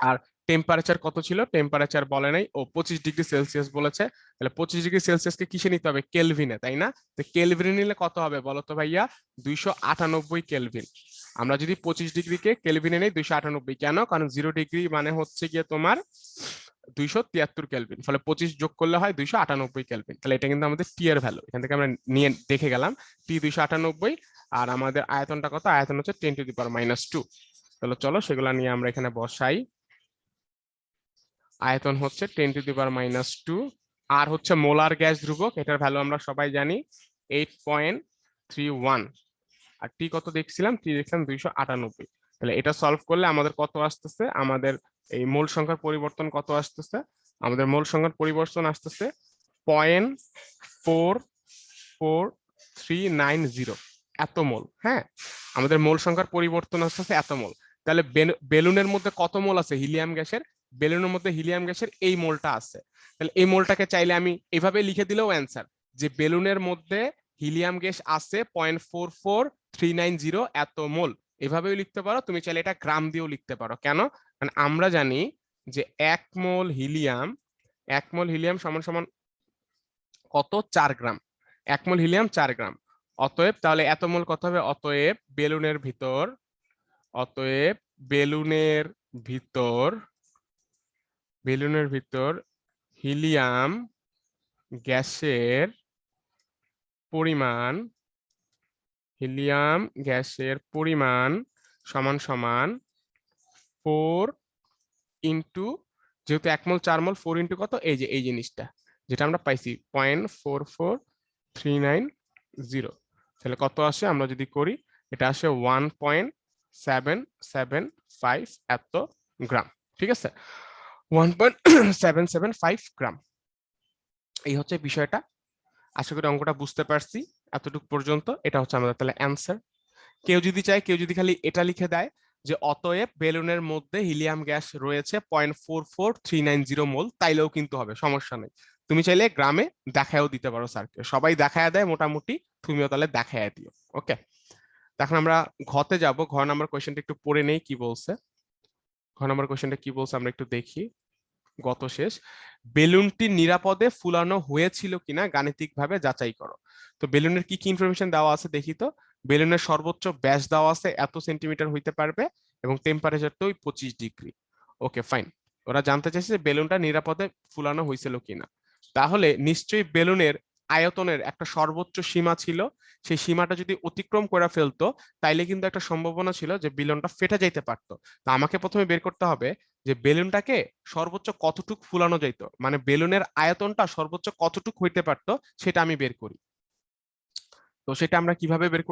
আর টেম্পারেচার কত ছিল, টেম্পারেচার বলে নাই, ও 25°C বলেছে। তাহলে 25°C কিসে নিতে হবে, কেলভিনে, তাই না? তো কেলভিনে নিলে কত হবে বলো তো ভাইয়া, 298 কেলভিন। আমরা যদি 25°কে কেলভিনে নেই 298, কেন? কারণ 0° মানে হচ্ছে গিয়ে তোমার 273 কেলভিন, ফলে 25 যোগ করলে হয় 298 কেলভিন। তাহলে এটা কিন্তু আমাদের টি এর ভ্যালু, এখান থেকে আমরা নিয়ে দেখে গেলাম টি 298, আর আমাদের আয়তনটা কত, আয়তন হচ্ছে 10⁻²। তাহলে চলো সেগুলা নিয়ে আমরা এখানে বসাই। আয়তন হচ্ছে 10⁻², আর হচ্ছে মোলার গ্যাস ধ্রুবক, এটার ভ্যালু আমরা সবাই জানি 8.31, আর টি কত দেখছিলাম, টি দেখছিলাম 298। তাহলে এটা সলভ করলে আমাদের কত আসতেছে, আমাদের এই মোল সংখ্যার পরিবর্তন কত আসতেছে, আমাদের মোল সংখ্যার পরিবর্তন আসতেছে 0.44390 এত মোল। হ্যাঁ, আমাদের মোল সংখ্যার পরিবর্তন আসতেছে এত মোল। তাহলে বেলুনের মধ্যে কত মোল আছে হিলিয়াম গ্যাসের, বেলুনের মধ্যে হিলিয়াম গ্যাসের এই মোলটা আছে। তাহলে এই মোলটাকে চাইলে আমি এইভাবে লিখে দিলেও অ্যান্সার, যে বেলুনের মধ্যে হিলিয়াম গ্যাস আছে 0.44390 এত মোল, এভাবেও লিখতে পারো। তুমি চাইলে এটা গ্রাম দিয়েও লিখতে পারো। কেন? কারণ আমরা জানি যে 1 মোল হিলিয়াম সমান সমান কত, 4 গ্রাম। 1 মোল হিলিয়াম 4 গ্রাম। অতএব তাহলে এত মোল কত হবে, অতএব বেলুনের ভিতর হিলিয়াম গ্যাসের পরিমাণ সমান সমান 4 ইন্টু, যেহেতু 1 মোল 4 মোল, 4 ইন্টু কত, এই যে এই জিনিসটা যেটা আমরা পাইছি 0.44390। তাহলে কত আসে, আমরা যদি করি এটা আসে 1.775 এত গ্রাম। ঠিক আছে, 1.775 গ্রাম। এই হচ্ছে বিষয়টা। আশা করি অঙ্কটা বুঝতে পারছি এতটুকু পর্যন্ত। এটা হচ্ছে আমাদের তাহলে অ্যান্সার। কেউ যদি খালি এটা লিখে দেয় যে অতএব বেলুনের মধ্যে হিলিয়াম গ্যাস রয়েছে 0.44390 মোল, তাইলেও কিন্তু হবে, সমস্যা নেই। তুমি চাইলে গ্রামে দেখায়ও দিতে পারো স্যারকে, সবাই দেখায় দেয় মোটামুটি, তুমিও তাহলে দেখায় দিও। ওকে, এখন আমরা ঘতে যাব। ঘ নাম্বার কোয়েশ্চেনটা একটু পড়ে নেই কি বলছে। আমরা একটু দেখি। গত শেষ, বেলুনটি নিরাপদে ফুলানো হয়েছিল কিনা গাণিতিকভাবে যাচাই করো। তো বেলুনের কি কি ইনফরমেশন দেওয়া আছে দেখি তো। বেলুনের সর্বোচ্চ ব্যাস দেওয়া আছে এত সেন্টিমিটার হইতে পারবে, এবং টেম্পারেচারটা ওই 25°। ওকে ফাইন, ওরা জানতে চাইছে যে বেলুনটা নিরাপদে ফুলানো হয়েছিল কিনা। তাহলে নিশ্চয়ই বেলুনের আয়তনের একটা সর্বোচ্চ সীমা ছিল, সেই সীমাটা যদি অতিক্রম করে ফেলতো তাইলে কিন্তু একটা সম্ভাবনা ছিল যে বেলুনটা ফেটে যাইতে পারতো। তো আমাকে প্রথমে বের করতে হবে যে বেলুনটাকে সর্বোচ্চ কতটুক ফুলানো যাইত, মানে বেলুনের আয়তনটা সর্বোচ্চ কতটুক হইতে পারতো সেটা আমি বের করি। তো সেটা আমরা কিভাবে বের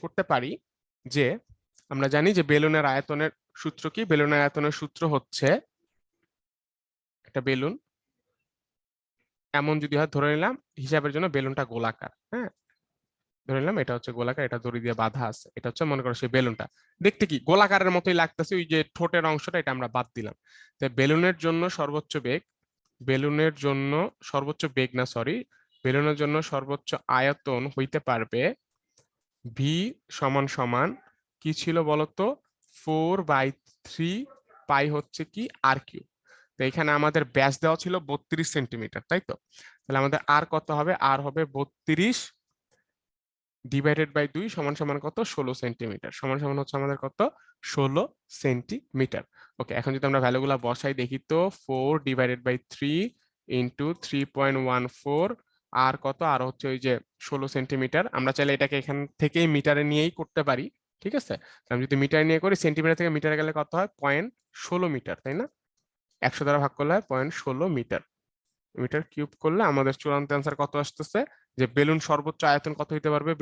করতে পারি, যে আমরা জানি যে বেলুনের আয়তনের সূত্র কি। বেলুনের আয়তনের সূত্র হচ্ছে, একটা বেলুন এমন যদি হয়, ধরে নিলাম হিসাবের জন্য বেলুনটা গোলাকার। হ্যাঁ, ধরে নিলাম এটা হচ্ছে গোলাকার, এটা দড়ি দিয়ে বাঁধা আছে, এটা হচ্ছে মনে করো সেই বেলুনটা দেখতে কি গোলাকারের মতোই লাগতেছে, ওই যে ঠোঁটের অংশটা এটা আমরা বাদ দিলাম। তাই বেলুনের জন্য সর্বোচ্চ আয়তন হইতে পারবে ভি সমান সমান কি ছিল বলতো, 4/3 পাই হচ্ছে কি আর কিউ। তো এখানে আমাদের ব্যাস দেওয়া ছিল 32 সেন্টিমিটার, তাই তো? তাহলে আমাদের আর কত হবে, আর হবে 32 ডিভাইডেড বাই 2 সমান সমান কত, 16 সেন্টিমিটার। সমান সমান হচ্ছে আমাদের কত, 16 সেন্টিমিটার। ওকে, এখন যদি আমরা ভ্যালুগুলা বসাই দেখি তো, 4/3 ইন্টু 3.14, আর কত, আর হচ্ছে ওই যে 16 সেন্টিমিটার। আমরা চাইলে এটাকে এখান থেকেই মিটারে নিয়েই করতে পারি। ঠিক আছে, আমি যদি মিটারে নিয়ে করি, সেন্টিমিটার থেকে মিটারে গেলে কত হয়, 0.16 মিটার, তাই না? 100 দ্বারা ভাগ করলে হয় 0.16 মিটার। মিটার কিউব করলে আমাদের চূড়ান্ত অ্যান্সার কত আসতেছে, যে বেলুন সর্বোচ্চ আয়তন কত হতে পারবে,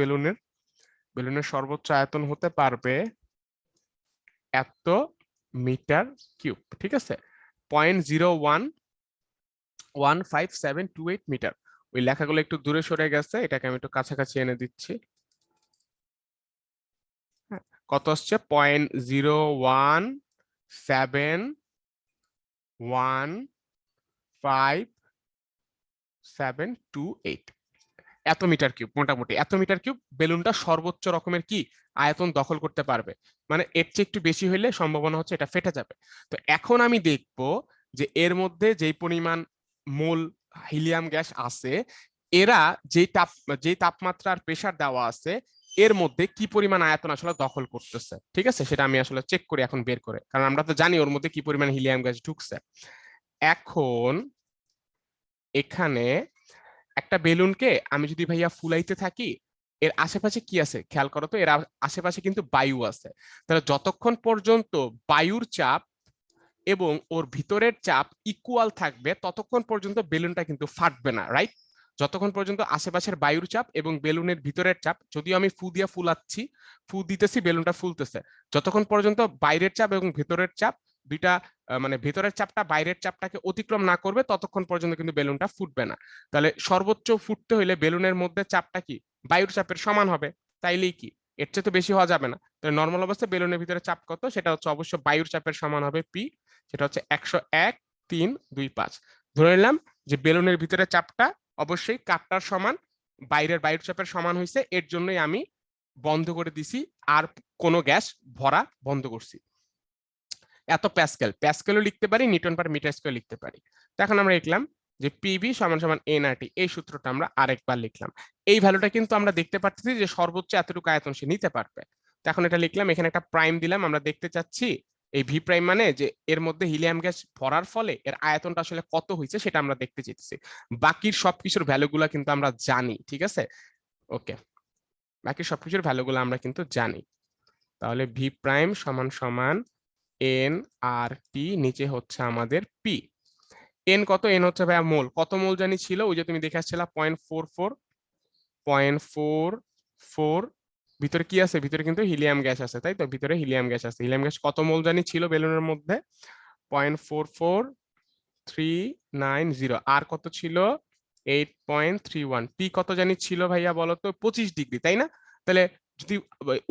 বেলুনের সর্বোচ্চ আয়তন হতে পারবে এত মিটার কিউব। ঠিক আছে, 0.011578 মিটার। ওই লেখাগুলো একটু দূরে সরে গেছে, এটাকে আমি একটু কাছাকাছি এনে দিচ্ছি। কত আসছে, 0.0171578। এত মিটার কিউব, মোটামুটি এত মিটার কিউব বেলুনটা সর্বোচ্চ রকমের কি আয়তন দখল করতে পারবে। মানে এর চেয়ে একটু বেশি হইলে সম্ভাবনা হচ্ছে এটা ফেটে যাবে। তো এখন আমি দেখব যে এর মধ্যে যেই পরিমাণ মোল হিলিয়াম গ্যাস আছে, এরা যেই তাপমাত্রা আর প্রেসার দেওয়া আছে এর মধ্যে কি পরিমাণ আয়তন আসলে দখল করতেছে। ঠিক আছে, সেটা আমি আসলে চেক করি এখন বের করে, কারণ আমরা তো জানি ওর মধ্যে কি পরিমাণ হিলিয়াম গ্যাস ঢুকছে। এখন এখানে একটা বেলুনকে আমি যদি ভাইয়া ফুলাইতে থাকি, এর আশেপাশে কি আছে খেয়াল করো তো, এর আশেপাশে কিন্তু বায়ু আছে। তাহলে যতক্ষণ পর্যন্ত বায়ুর চাপ এবং ওর ভিতরের চাপ ইকুয়াল থাকবে ততক্ষণ পর্যন্ত বেলুনটা কিন্তু ফাটবে না, রাইট? যতক্ষণ পর্যন্ত আশেপাশের বায়ুর চাপ এবং বেলুনের ভিতরের চাপ, যদিও আমি ফু দিয়ে ফুলাচ্ছি, ফু দিতেছি বেলুনটা ফুলতেছে, যতক্ষণ পর্যন্ত বাইরের চাপ এবং ভিতরের চাপ দুইটা মানে ভিতরের চাপটা বাইরের চাপটাকে অতিক্রম না করবে ততক্ষণ পর্যন্ত কিন্তু বেলুনটা ফুটবে না। তাহলে সর্বোচ্চ ফুটতে হইলে বেলুনের মধ্যে চাপটা কি বায়ুর চাপের সমান হবে, তাইলেই কি এর চেয়ে তো বেশি হওয়া যাবে না। তাহলে নর্মাল অবস্থায় বেলুনের ভিতরে চাপ কত, সেটা হচ্ছে অবশ্য বায়ুর চাপের সমান হবে পি, সেটা হচ্ছে 101.325। ধরে নিলাম যে বেলুনের ভিতরে চাপটা অবশ্যই কাপটার সমান বায়ুর চাপের সমান হয়েছে, এর জন্যই আমি বন্ধ করে দিছি আর কোনো গ্যাস ভরা বন্ধ করছি। এত প্যাসকেল, প্যাসকেলও লিখতে পারি, নিউটন পার মিটার স্কয়ার লিখতে পারি। তো এখন আমরা লিখলাম যে পিবি সমান সমান এনআরটি, এই সূত্রটা আমরা আরেকবার লিখলাম। এই ভ্যালুটা কিন্তু আমরা দেখতে পাচ্ছি যে সর্বোচ্চ এতটুকু আয়তন সে নিতে পারবে। তো এখন এটা লিখলাম, এখানে একটা প্রাইম দিলাম, আমরা দেখতে চাচ্ছি এই ভি প্রাইম মানে যে এর মধ্যে হিলিয়াম গ্যাস ভরার ফলে এর আয়তনটা আসলে কত হয়েছে সেটা আমরা দেখতে চাইতেছি। বাকির সবকিছুর ভ্যালুগুলা কিন্তু আমরা জানি, ঠিক আছে? ওকে, বাকি সবকিছুর ভ্যালুগুলো আমরা কিন্তু জানি। তাহলে ভি প্রাইম সমান সমান এন আর টি, নিচে হচ্ছে আমাদের পি। এন কত? এন হচ্ছে ভাইয়া মোল। কত মোল জানি ছিল, ওই যে তুমি দেখে আসছিলা 0.44, ভিতরে কি আছে? ভিতরে কিন্তু হিলিয়াম গ্যাস আছে, তাই তো? ভিতরে হিলিয়াম গ্যাস আছে। হিলিয়াম গ্যাস কত মোল জানি ছিল বেলুনের মধ্যে? 0.44390। আর কত ছিল? 8.31। পি কত জানি ছিল ভাইয়া বলো তো? 25 ডিগ্রি, তাই না? তাহলে যদি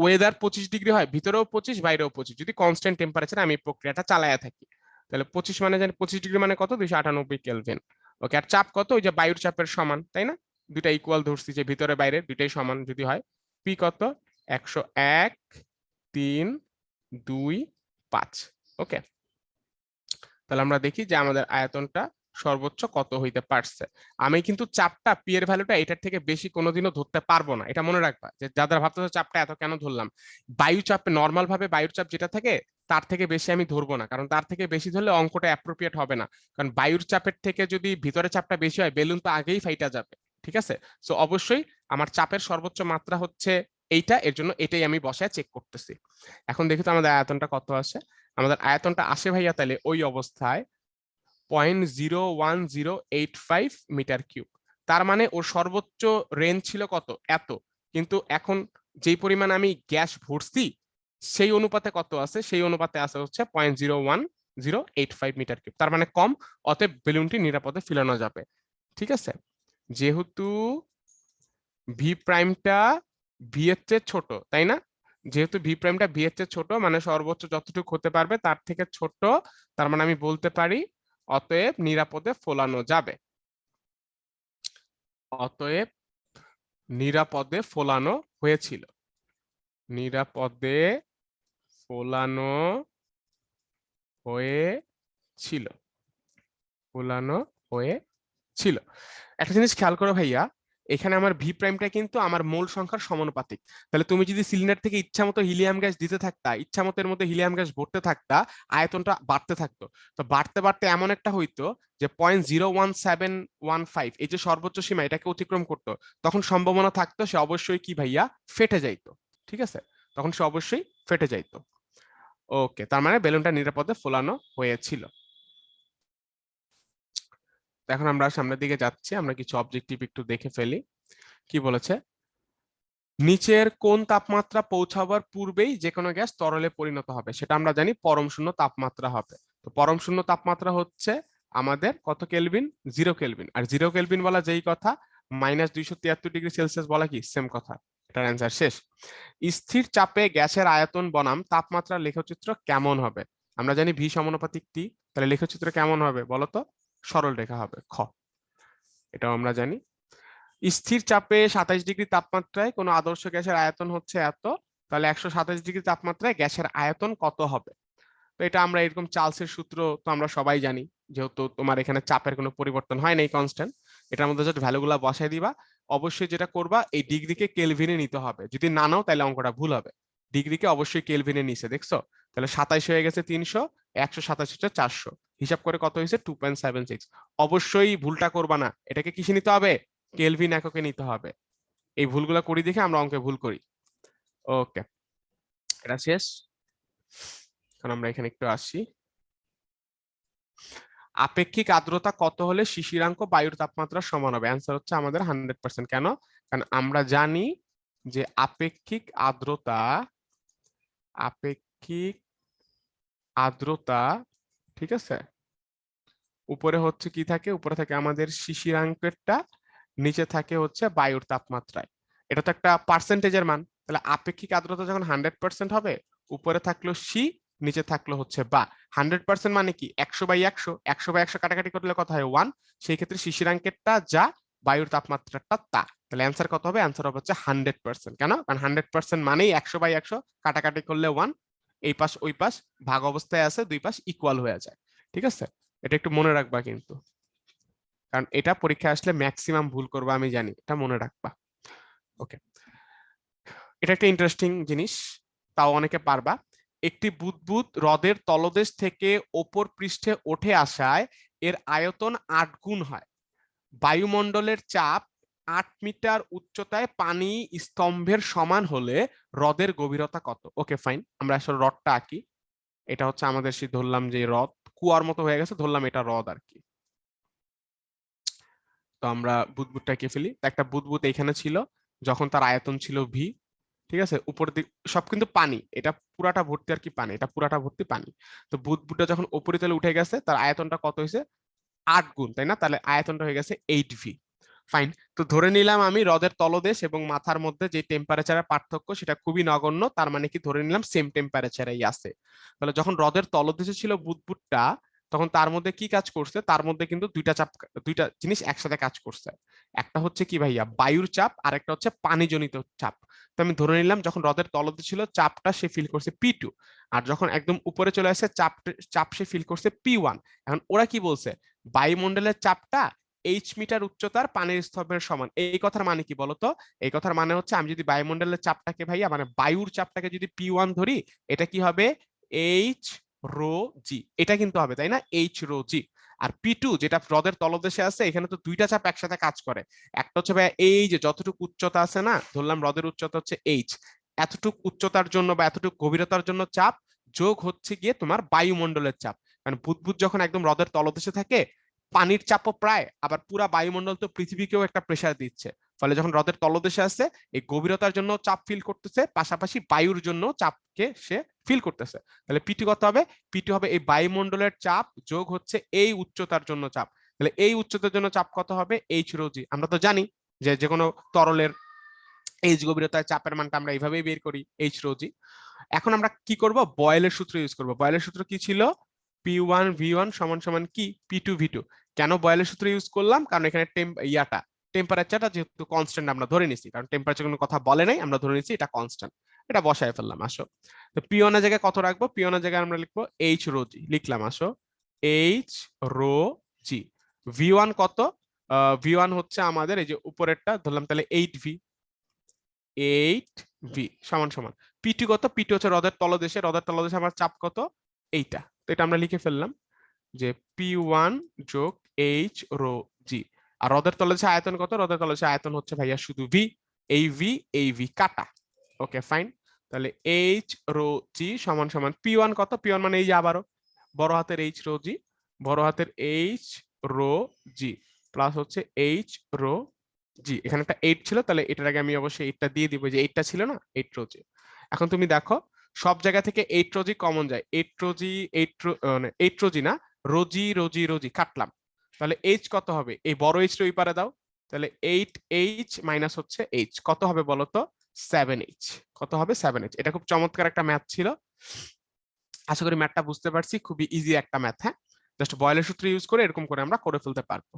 ওয়েদার 25 ডিগ্রি হয়, ভিতরেও 25 বাইরেও 25, যদি কনস্ট্যান্ট টেম্পারেচারে আমি প্রক্রিয়াটা চালায়া থাকি, তাহলে 25 মানে জানি 25 ডিগ্রি মানে কত? 298 কেলভিন। ওকে, আর চাপ কত? ওই যে বায়ুর চাপের সমান, তাই না? দুইটা ইকুয়াল ধরছি, যে ভিতরে বাইরে দুইটাই সমান যদি হয়। পি কত? 101.325। ওকে, তাহলে আমরা দেখি যে আমাদের আয়তনটা সর্বোচ্চ কত হইতে পারছে। আমি কিন্তু চাপটা পি এর ভ্যালুটা এটার থেকে বেশি কোনোদিনও ধরতে পারবো না, এটা মনে রাখবা। যে যাদের ভাবতেছো চাপটা এত কেন ধরলাম, বায়ু চাপে নর্মাল ভাবে বায়ুর চাপ যেটা থাকে তার থেকে বেশি আমি ধরবো না, কারণ তার থেকে বেশি ধরলে অঙ্কটা অ্যাপ্রোপ্রিয়েট হবে না। কারণ বায়ুর চাপের থেকে যদি ভিতরে চাপটা বেশি হয় বেলুন তো আগেই ফাইটা যাবে, ঠিক আছে? সো অবশ্যই আমার চাপের সর্বোচ্চ মাত্রা হচ্ছে এইটা, এর জন্য এটাই আমি বসায় চেক করতেছি। এখন দেখি তো আমাদের আয়তনটা কত আসে। আমাদের আয়তনটা আসে ভাইয়া তাহলে ওই অবস্থায় 0.01085 মিটার কিউব। তার মানে ওর সর্বোচ্চ রেঞ্জ ছিল কত? এত। কিন্তু এখন যেই পরিমাণ আমি গ্যাস ভরছি সেই অনুপাতে কত আছে? সেই অনুপাতে আছে হচ্ছে 0.01085 মিটার কিউব, তার মানে কম। অতএব বেলুনটি নিরাপদে ফেলানো যাবে, ঠিক আছে? যেহেতু ভি প্রাইমটা ভি এর চেয়ে ছোট, তাই না? যেহেতু ভি প্রাইমটা ভি এর চেয়ে ছোট মানে সর্বোচ্চ যতটুকু হতে পারবে তার থেকে ছোট, তার মানে আমি বলতে পারি অতএব নিরাপদে ফোলানো যাবে। অতএব নিরাপদে ফোলানো হয়েছিল, নিরাপদে ফোলানো হয়েছিল, ফোলানো হয়েছিল। একটা জিনিস খেয়াল করো ভাইয়া, এখানে আমার ভি প্রাইমটা কিন্তু আমার মোল সংখ্যার সমানুপাতিক। তাহলে তুমি যদি সিলিন্ডার থেকে ইচ্ছা মতো হিলিয়াম গ্যাস দিতে থাকতা, ইচ্ছা মতো এর মধ্যে হিলিয়াম গ্যাস ভরতে থাকতা, আয়তনটা বাড়তে থাকতো। তো বাড়তে বাড়তে এমন একটা হইতো যে 0.01715, এই যে সর্বোচ্চ সীমা, এটাকে অতিক্রম করতো, তখন সম্ভাবনা থাকতো সে অবশ্যই কি ভাইয়া ফেটে যাইতো, ঠিক আছে? তখন সে অবশ্যই ফেটে যাইতো। ওকে, তার মানে বেলুনটা নিরাপদে ফোলানো হয়েছিল। এখন আমরা সামনের দিকে যাচ্ছি, আমরা কিছু অবজেক্টিভ একটু দেখে ফেলি। কি বলেছে? নিচের কোন তাপমাত্রা পৌঁছাবার পূর্বেই যে কোনো গ্যাস তরলে পরিণত হবে? সেটা আমরা জানি পরম শূন্য তাপমাত্রা হবে। তো পরম শূন্য তাপমাত্রা হচ্ছে আমাদের কত কেলভিন? 0 কেলভিন। আর 0 কেলভিন বলা যেই কথা, -273 ডিগ্রি সেলসিয়াস বলা কি সেম কথা। এটার অ্যান্সার শেষ। স্থির চাপে গ্যাসের আয়তন বনাম তাপমাত্রার লেখচিত্র কেমন হবে? আমরা জানি ভি সমানুপাতিক টি, তাহলে লেখচিত্র কেমন হবে বলতো? সরল রেখা হবে, খ। এটাও আমরা জানি। স্থির চাপে 27 ডিগ্রি তাপমাত্রায় কোনো আদর্শ গ্যাসের আয়তন হচ্ছে এত, তাহলে 127 ডিগ্রি তাপমাত্রায় গ্যাসের আয়তন কত হবে? তো এটা আমরা এরকম চার্লসের সূত্র তো আমরা সবাই জানি, যেহেতু তোমার এখানে চাপের কোনো পরিবর্তন হয় নাই, কনস্ট্যান্ট, এটার মধ্যে জাস্ট ভ্যালুগুলো বসাই দিবা। অবশ্যই যেটা করবা, এই ডিগ্রিকে কেলভিনে নিতে হবে, যদি না নাও তাহলে অঙ্কটা ভুল হবে। ডিগ্রিকে অবশ্যই কেলভিনে নিছে, দেখছো? তাহলে 27 হয়ে গেছে 300, 127 হচ্ছে 400, হিসাব করে কত হয়েছে 2.76। অবশ্যই ভুলটা করবা না, এটাকে কিসে নিতে হবে? কেলভিন এককে নিতে হবে। এই ভুলগুলো করি দেখে আমরা অঙ্কে ভুল করি। ওকে, এটা শেষ। এখন আমরা এখানে একটু আসি। আপেক্ষিক আর্দ্রতা কত হলে শিশিরাঙ্ক বায়ুর তাপমাত্রার সমান হবে? অ্যান্সার হচ্ছে আমাদের 100%। কেন? কারণ আমরা জানি যে আপেক্ষিক আর্দ্রতা, ঠিক আছে, উপরে হচ্ছে কি থাকে, উপরে থাকে আমাদের শিশিরাঙ্কেরটা, নিচে থাকে হচ্ছে বায়ুর তাপমাত্রায়। এটা তো একটা পার্সেন্টেজের মান, তাহলে আপেক্ষিক আর্দ্রতা যখন 100% হবে, উপরে থাকলো সি, নিচে থাকলো হচ্ছে বা। 100% মানে কি? 100/100, 100/100 কাটাকাটি করলে কত হয়? 1। সেই ক্ষেত্রে শিশিরাঙ্কেরটা যা, বায়ুর তাপমাত্রাটা তা। তাহলে অ্যান্সার কত হবে? অ্যান্সার হবে হচ্ছে 100%। কেন? কারণ 100% মানেই 100/100, কাটাকাটি করলে 1, এই পাশ ওই পাশ ভাগ অবস্থায় আছে, দুই পাশ ইকুয়াল হয়ে যায়। ঠিক আছে, এটা একটু মনে রাখবা কিন্তু, কারণ এটা পরীক্ষায় আসলে ম্যাক্সিমাম ভুল করবা, আমি জানি, এটা মনে রাখবা। ওকে, এটা একটা ইন্টারেস্টিং জিনিস, তাও অনেকে পারবা। একটি বুদবুদ হ্রদের তলদেশ থেকে ওপর পৃষ্ঠে উঠে আসায় এর আয়তন 8 গুণ হয়। বায়ুমণ্ডলের চাপ 8 মিটার উচ্চতায় পানি স্তম্ভের সমান হলে হ্রদের গভীরতা কত? ওকে ফাইন, আমরা আসলে হ্রদটা আঁকি। এটা হচ্ছে আমাদের সেই ধরলাম যে হ্রদ কুয়ার মতো হয়ে গেছে, ধরলাম এটা হ্রদ আর কি। তো আমরা বুদবুদটা এঁকে ফেলি। একটা বুদবুদ এখানে ছিল, যখন তার আয়তন ছিল ভি, ঠিক আছে, উপর দিক সব কিন্তু পানি, এটা পুরাটা ভর্তি আর কি পানি, এটা পুরাটা ভর্তি পানি। তো বুদবুদটা যখন উপরিতলে উঠে গেছে, তার আয়তনটা কত হয়েছে? 8 গুণ, তাই না? তাহলে আয়তনটা হয়ে গেছে 8 ভি। ফাইন, তো ধরে নিলাম আমি হ্রদের তলদেশ এবং মাথার মধ্যে যে টেম্পারেচারের পার্থক্য সেটা খুবই নগণ্য, তার মানে কি ধরে নিলাম সেম টেম্পারেচারেই আছে। তাহলে যখন হ্রদের তলদেশে ছিল বুদবুদটা, তখন তার মধ্যে কি কাজ করছে? তার মধ্যে কিন্তু দুইটা জিনিস একসাথে কাজ করছে। একটা হচ্ছে কি ভাইয়া? বায়ুর চাপ, আর একটা হচ্ছে পানিজনিত চাপ। তো আমি ধরে নিলাম যখন হ্রদের তলদেশে ছিল চাপটা সে ফিল করছে P2, আর যখন একদম উপরে চলে আসে চাপ সে ফিল করছে P1। এখন ওরা কি বলছে? বায়ুমণ্ডলের চাপটা মিটার উচ্চতার পানির স্তম্ভের সমান। এই কথার মানে কি বলতো? এই কথার মানে হচ্ছে আমি যদি বায়ুমণ্ডলের চাপটাকে ভাইয়া, মানে বায়ুর চাপটাকে যদি P1 ধরি, এটা কি হবে? এইচ রো জি, এটা কিন্তু হবে, তাই না? এইচ রো জি। আর P2 যেটা হ্রদের তলদেশে আছে, এখানে তো দুইটা চাপ একসাথে কাজ করে। একটা হচ্ছে ভাইয়া এই যে যতটুকু উচ্চতা আছে না, ধরলাম হ্রদের উচ্চতা হচ্ছে এইচ, এতটুকু উচ্চতার জন্য বা এতটুকু গভীরতার জন্য চাপ, যোগ হচ্ছে গিয়ে তোমার বায়ুমণ্ডলের চাপ। কারণ বুদবুদ যখন একদম হ্রদের তলদেশে থাকে, পানির চাপও প্রায়, আবার পুরা বায়ুমণ্ডল তো পৃথিবীকেও একটা প্রেসার দিচ্ছে। ফলে যখন হ্রদের তলদেশে আছে, এই গভীরতার জন্য চাপ ফিল করতেছে, পাশাপাশি বায়ুর জন্য চাপকে সে ফিল করতেছে। তাহলে পিটি কত হবে? পিটি হবে এই বায়ুমণ্ডলের চাপ যোগ হচ্ছে এই উচ্চতার জন্য চাপ। তাহলে এই উচ্চতার জন্য চাপ কত হবে? এইচ রো জি। আমরা তো জানি যে যে কোনো তরলের এইচ গভীরতায় চাপের মানটা আমরা এইভাবেই বের করি, এইচ রো জি। এখন আমরা কি করব? বয়েলের সূত্র ইউজ করব। বয়েলের সূত্র কি ছিল? P1V1 সমান সমান কি? P2V2। কেন বয়েলের সূত্র ইউজ করলাম? কারণ এখানে টেম্পারেচারটা যেহেতু কনস্ট্যান্ট আমরা ধরে নিছি, কারণ টেম্পারেচার কোনো কথা বলে নাই, আমরা ধরে নিছি এটা কনস্ট্যান্ট। এটা বসায় ফেললাম, আসো। তো P1 এর জায়গায় কত রাখবো? P1 এর জায়গায় আমরা লিখবো এইচ রো জি, লিখলাম, আসো, এইচ রো জি। V1 কত? V1 হচ্ছে আমাদের এই যে উপরেরটা ধরলাম, তাহলে 8V, 8V সমান সমান P2 কত? P2 হচ্ছে হ্রদের তলদেশে, হ্রদের তলদেশে আমার চাপ কত? এইটা। তো এটা আমরা লিখে ফেললাম যে P1 যোগ এইচ রো জি। আর হ্রদের তলদেশে আয়তন কত? হ্রদের তলদেশে আয়তন হচ্ছে ভাইয়া শুধু ভি, এই ভি কাটা। ওকে ফাইন, তাহলে এইচ রো জি সমান সমান P1 কত? P1 মানে এই যে আবারও বড় হাতের এইচ রো জি, বড় হাতের এইচ রো জি, প্লাস হচ্ছে এইচ রো জি। এখানে একটা 8 ছিল, তাহলে এটার আগে আমি অবশ্যই 8টা দিয়ে দিব, যে 8টা ছিল না, 8 রো জি। এখন তুমি দেখো সব জায়গা থেকে 8 রো জি কমন যায়, 8 রো জি, 8 রো জি না, রোজি রোজি রোজি কাটলাম। তাহলে এইচ কত হবে? এই বড় এইচ ওই পারে দাও, তাহলে 8H মাইনাস হচ্ছে এইচ কত হবে বলো তো? 7H। কত হবে? 7H। এটা খুব চমৎকার একটা ম্যাথ ছিল, আশা করি ম্যাথটা বুঝতে পারছি, খুবই ইজি একটা ম্যাথ। হ্যাঁ, জাস্ট বয়েলের সূত্র ইউজ করে এরকম করে আমরা করে ফেলতে পারবো।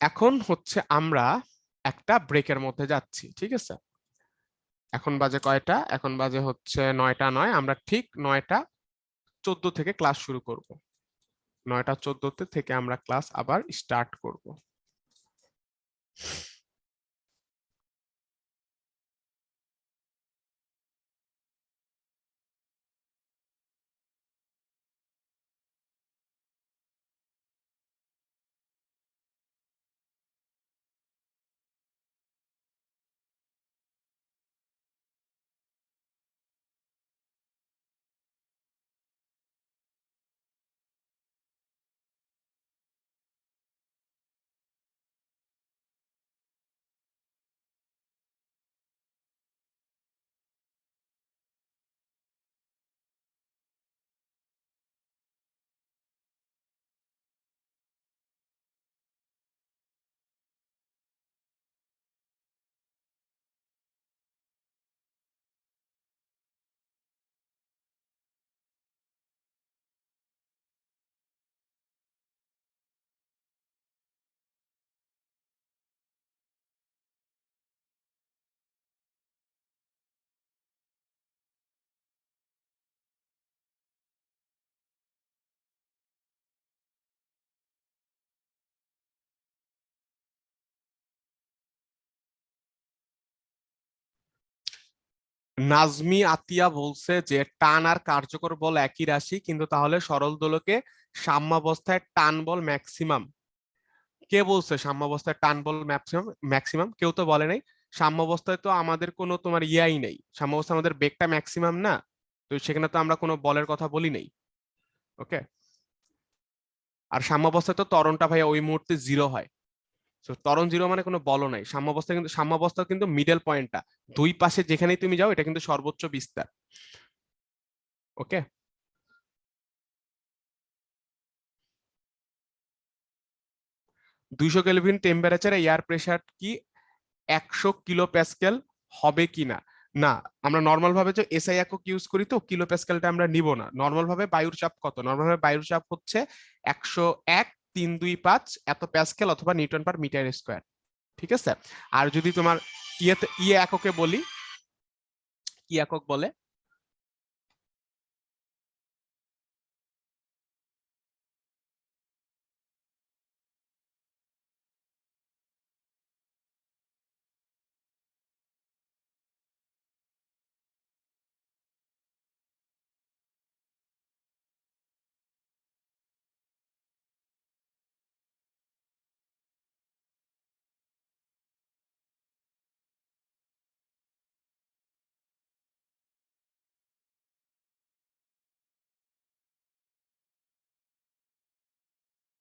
এখন হচ্ছে আমরা একটা ব্রেকের মধ্যে যাচ্ছি, ঠিক আছে? এখন বাজে কয়টা? এখন বাজে হচ্ছে 9টা 9। আমরা ঠিক 9টা 14 থেকে ক্লাস শুরু করব। 9টা 14 থেকে আমরা ক্লাস আবার স্টার্ট করব। নাজমি আতিয়া বলছে যে টান আর কার্যকর বল একই রাশি, কিন্তু তাহলে সরল দোলকে সাম্যাবস্থায় টান বল ম্যাক্সিমাম। কে বলছে সাম্যাবস্থায় টান বল ম্যাক্সিমাম? ম্যাক্সিমাম কেউ তো বলে নাই। সাম্যাবস্থায় তো আমাদের কোনো তোমার ইয়াই নেই, সাম্যাবস্থায় আমাদের বেগটা ম্যাক্সিমাম না, তো সেখানে তো আমরা কোনো বলের কথা বলি নাই। ওকে, আর সাম্যাবস্থায় তো ত্বরণটা ভাইয়া ওই মুহূর্তে জিরো হয়। তো ত্বরণ জিরো মানে কোনো বলও নাই। সাম্যাবস্থা কিন্তু মিডল পয়েন্টটা, দুই পাশে যেখানেই তুমি যাও এটা কিন্তু সর্বোচ্চ বিস্তার। ওকে, 200 কেলভিন টেম্পারেচারে এয়ার প্রেসার কি 100 কিলো প্যাসকেল হবে কিনা? না, আমরা নর্মাল ভাবে যে এসআই একক ইউজ করি তো কিলো প্যাসকেলটা আমরা নিব না। নর্মাল ভাবে বায়ুর চাপ কত? নর্মাল ভাবে বায়ুর চাপ হচ্ছে 101.325 এত প্যাসকেল অথবা নিউটন পার মিটার স্কোয়ার, ঠিক আছে? আর যদি তোমার ইয়ে এককে বলি, কি একক বলে?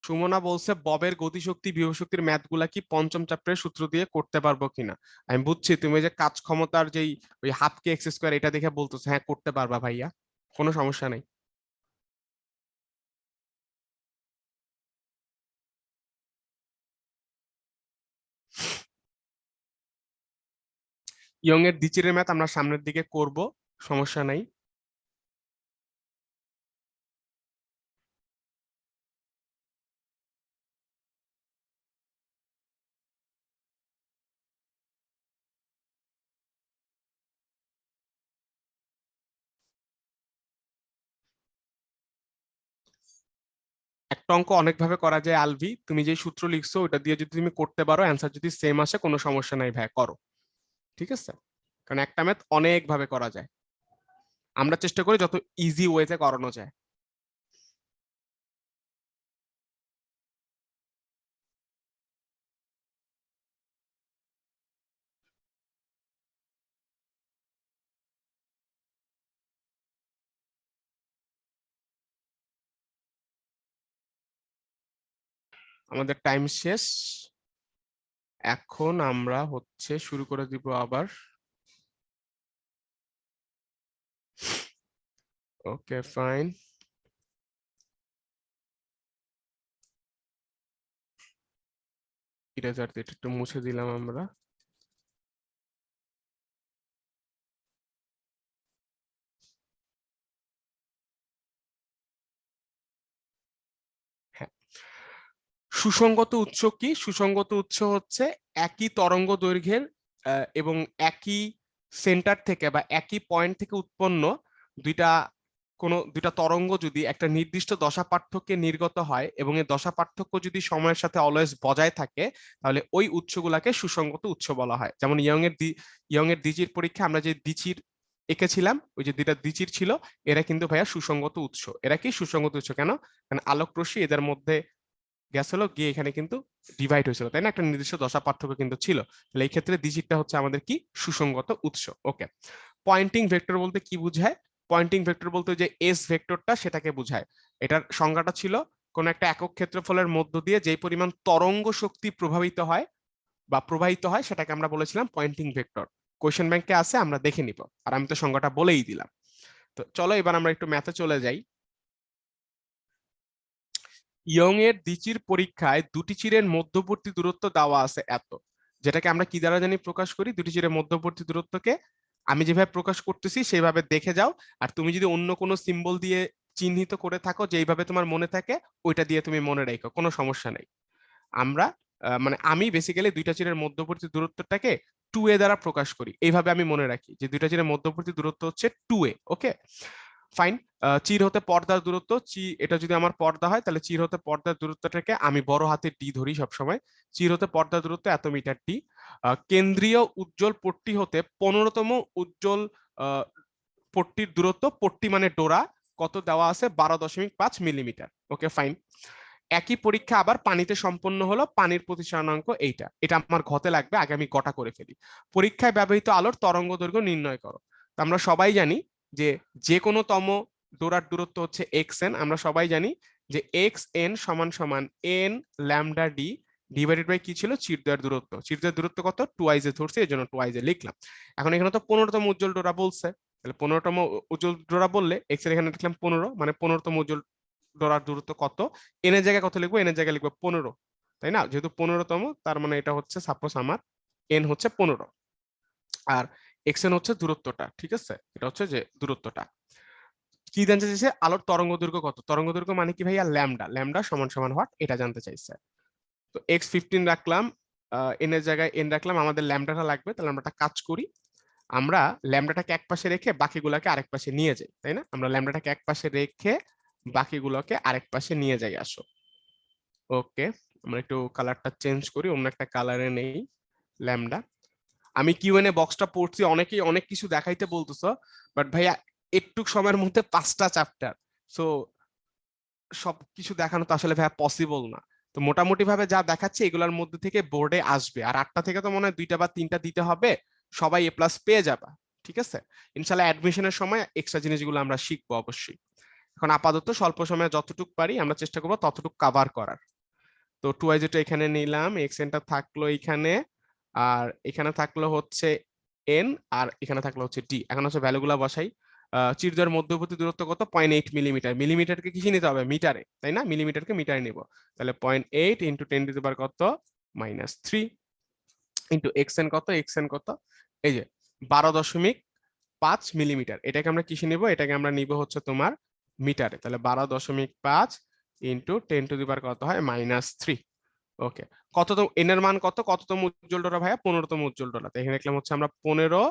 সুমনা বলছে ববের গতিশক্তি বিভব শক্তির ম্যাথ গুলা কি পঞ্চম চ্যাপ্টারের সূত্র দিয়ে করতে পারবো কিনা? আমি বুঝছি তুমি ওই যে কাজ ক্ষমতার যেই ওই হাফ কে এক্স স্কোয়ার এটা দেখে বলতেছো, হ্যাঁ করতে পারবা ভাইয়া, কোনো সমস্যা নেই। ইয়ং এর দ্বিচিরের ম্যাথ আমরা সামনের দিকে করব, সমস্যা নাই। একটা অঙ্ক অনেক ভাবে করা যায় আলভি, তুমি যে সূত্র লিখছো ওটা দিয়ে যদি তুমি করতে পারো, অ্যান্সার যদি সেম আসে কোনো সমস্যা নাই ভাই, করো, ঠিক আছে? কারণ একটা ম্যাথ অনেক ভাবে করা যায়, আমরা চেষ্টা করি যত ইজি ওয়েতে করানো যায়। আমাদের টাইম শেষ, এখন আমরা হচ্ছে শুরু করে দিব আবার। ওকে ফাইন, ইরেজার দিয়ে এটা একটু মুছে দিলাম আমরা। হ্যাঁ, সুসংগত উৎস কি? সুসংগত উৎস হচ্ছে একই তরঙ্গ দৈর্ঘ্যের এবং একই সেন্টার থেকে বা একই পয়েন্ট থেকে উৎপন্ন দুইটা তরঙ্গ যদি একটা নির্দিষ্ট দশা পার্থক্যে নির্গত হয় এবং এই দশা পার্থক্য যদি সময়ের সাথে অলওয়েজ বজায় থাকে, তাহলে ওই উৎসগুলাকে সুসংগত উৎস বলা হয়। যেমন ইয়ং এর দ্বিচির পরীক্ষা আমরা যে দ্বিচির এঁকেছিলাম, ওই যে দুইটা দ্বিচির ছিল, এরা কিন্তু ভাইয়া সুসংগত উৎস। এরা কি সুসংগত উৎস কেন? কারণ আলোক রশ্মি এদের মধ্যে গেছিল, গিয়ে এখানে কিন্তু ডিভাইড হয়েছিল, তাই না? একটা নির্দিষ্ট দশা পার্থক্য কিন্তু ছিল। তাহলে এই ক্ষেত্রে দ্বিচিরটা হচ্ছে আমাদের কি? সুসংগত উৎস। ওকে, পয়েন্টিং ভেক্টর বলতে কি বোঝায়? পয়েন্টিং ভেক্টর বলতে যে এস ভেক্টরটা সেটাকে বোঝায়। এটার সংজ্ঞাটা ছিল কোন একটা একক ক্ষেত্রফলের মধ্য দিয়ে যে পরিমাণ তরঙ্গ শক্তি প্রভাবিত হয় বা প্রবাহিত হয় সেটাকে আমরা বলেছিলাম পয়েন্টিং ভেক্টর। কোয়েশ্চেন ব্যাংকে আছে, আমরা দেখে নিব। আর আমি তো সংজ্ঞাটা বলেই দিলাম। তো চলো এবার আমরা একটু ম্যাথে চলে যাই। ইয়ং এর দ্বিচির পরীক্ষায় দুটি চিরের মধ্যবর্তী দূরত্ব দেওয়া আছে এত, যেটাকে আমরা কি দ্বারা জানি প্রকাশ করি? দুটি চিরের মধ্যবর্তী দূরত্বকে আমি যেভাবে প্রকাশ করতেছি সেইভাবে দেখে যাও, আর তুমি যদি অন্য কোনো সিম্বল দিয়ে চিহ্নিত করে থাকো যেইভাবে তোমার মনে থাকে, ওইটা দিয়ে তুমি মনে রাখো, কোনো সমস্যা নেই। আমরা মানে আমি বেসিক্যালি দুইটা চিরের মধ্যবর্তী দূরত্বটাকে 2a দ্বারা প্রকাশ করি। এইভাবে আমি মনে রাখি যে দুইটা চিরের মধ্যবর্তী দূরত্ব হচ্ছে 2a। Okay fine. চির হতে পর্দার দূরত্ব, এটা যদি আমার পর্দা হয় তাহলে চির হতে পর্দার দূরত্বটাকে আমি বড় হাতে ডি ধরি সবসময়। চির হতে পর্দার দূরত্ব এত মিটার ডি। কেন্দ্রীয় উজ্জ্বল পট্টি হতে 15তম উজ্জ্বল পট্টির দূরত্ব, পট্টি মানে ডোরা, কত দেওয়া আছে? 12.5 মিলিমিটার। Okay fine. একই পরীক্ষা আবার পানিতে সম্পন্ন হলো, পানির প্রতিসরণাঙ্ক এইটা। এটা আমার ঘতে লাগবে, আগে আমি গটা করে ফেলি। পরীক্ষায় ব্যবহৃত আলোর তরঙ্গ দৈর্ঘ্য নির্ণয় করো। তো আমরা সবাই জানি যে যে কোনো তম ডোরার দূরত্ব হচ্ছে এক্স এন। আমরা সবাই জানি যে এক্স এন সমান সমান n lambda d divided by কি ছিল? চিরদ্বয়ের দূরত্ব। চিরদ্বয়ের দূরত্ব কত? 2i ধরছি, এই জন্য 2i লিখলাম। এখন এখানে তো 15তম উজ্জ্বল ডোরা বলছে, তাহলে 15তম উজ্জ্বল ডোরা বললে এক্স এর এখানে লিখলাম 15, মানে 15তম উজ্জ্বল ডোরার দূরত্ব কত? এন এর জায়গায় কত লিখবো? এন এর জায়গায় লিখবো 15, তাই না? যেহেতু 15তম, তার মানে এটা হচ্ছে সাপোজ আমার এন হচ্ছে 15 আর এক্স এন হচ্ছে দূরত্বটা। ঠিক আছে, এটা হচ্ছে যে দূরত্বটা। কি জানতে চাইছে? আলোর তরঙ্গ দৈর্ঘ্য কত? তরঙ্গ দৈর্ঘ্য মানে কি ভাইয়া? ল্যামডা। ল্যামডা সমান সমান হোয়াট? এটা জানতে চাইছে। তো এক্স 15 রাখলাম, এন এর জায়গায় এন রাখলাম, আমাদের ল্যামডাটা লাগবে। তাহলে আমরা একটা কাজ করি, আমরা ল্যামডাটাকে এক পাশে রেখে বাকিগুলোকে আরেক পাশে নিয়ে যাই, তাই না? আমরা ল্যামডাটাকে এক পাশে রেখে বাকিগুলোকে আরেক পাশে নিয়ে যাই। আসো, ওকে, আমরা একটু কালারটা চেঞ্জ করি, অন্য একটা কালারে নেই ল্যামডা। আমি কিউএনএ বক্সটা পড়ছি, অনেকেই অনেক কিছু দেখাইতে বলতেছো, বাট ভাইয়া একটু সময়ের মধ্যে 5টা চ্যাপ্টার, সো সব কিছু দেখানো তো আসলে ভাইয়া পসিবল না। তো মোটামুটি ভাবে যা দেখাচ্ছে এগুলোর মধ্যে থেকে বোর্ডে আসবে, আর 8টা থেকে তো মনে হয় 2টা বা 3টা দিতে হবে, সবাই এ প্লাস পেয়ে যাবা। ঠিক আছে, ইনশাল্লাহ অ্যাডমিশনের সময় এক্সট্রা জিনিসগুলো আমরা শিখবো অবশ্যই। এখন আপাতত স্বল্প সময়ে যতটুকু পারি আমরা চেষ্টা করবো ততটুকু কভার করার। তো 2i যেটা এখানে নিলাম, এক্স এনটা থাকলো এখানে, আর এখানে থাকলো হচ্ছে এন, আর এখানে থাকলো হচ্ছে ডি। এখন হচ্ছে ভ্যালুগুলা বসাই। চিরদ্বয়ের মধ্যবর্তী দূরত্ব কত? 0.8 মিলিমিটার। মিলিমিটারকে কিসে নিতে হবে? মিটারে, তাই না? মিলিমিটারকে মিটারে নিব। তাহলে 0.8 ইন্টু 10 টু দি পাওয়ার কত? -3 ইন্টু এক্স এন কত? এক্স এন কত? এই যে 12.5 মিলিমিটার। এটাকে আমরা কিসে নিব? এটাকে আমরা নিব হচ্ছে তোমার মিটারে। তাহলে 12.5 ইন্টু 10 টু দি পাওয়ার কত হয়? -3। ওকে, কততম এন এর মান কত? কততম উজ্জ্বল ডোরা ভাইয়া? 15তম উজ্জ্বল ডোরা। তো এখানে লিখলাম হচ্ছে আমরা 15,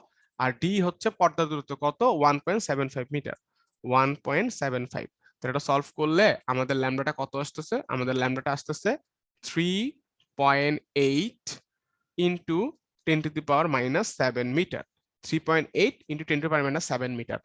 আর ডি হচ্ছে পর্দা দূরত্ব কত? 1.75 মিটার। 1.75। তো এটা সলভ করলে আমাদের ল্যামডাটা কত আসতেছে? আমাদের ল্যামডাটা আসতেছে 3.8 into 10 to the power -7 meter. 3.8 into 10 to power -7 meter.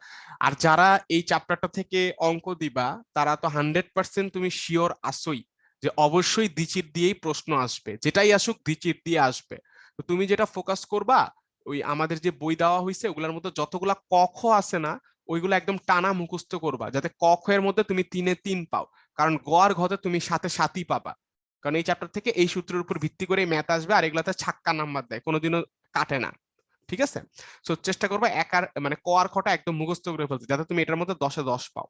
আর যারা এই চ্যাপ্টারটা থেকে অঙ্ক দিবা তারা তো 100% তুমি শিওর আসোই যে অবশ্যই দ্বিচির দিয়েই প্রশ্ন আসবে, যেটাই আসুক দ্বিচির দিয়ে আসবে। তো তুমি যেটা ফোকাস করবা, ওই আমাদের যে বই দেওয়া হয়েছে ওগুলোর মধ্যে যতগুলা ক খ আছে না, ওইগুলো একদম টানা মুখস্থ করবা, যাতে ক খ এর মধ্যে তুমি 3-এ 3 পাও। কারণ গ আর ঘতে তুমি 7-এ 7ই পাবা, কারণ এই চ্যাপ্টার থেকে এই সূত্রের উপর ভিত্তি করে ম্যাথ আসবে, আর এগুলাতে ছাক্কা নাম্বার দেয়, কোনোদিনও কাটে না। ঠিক আছে, সো চেষ্টা করবা একার মানে ক আর খটা একদম মুখস্থ করে ফেলতে, যাতে তুমি এটার মধ্যে 10-এ 10 পাও।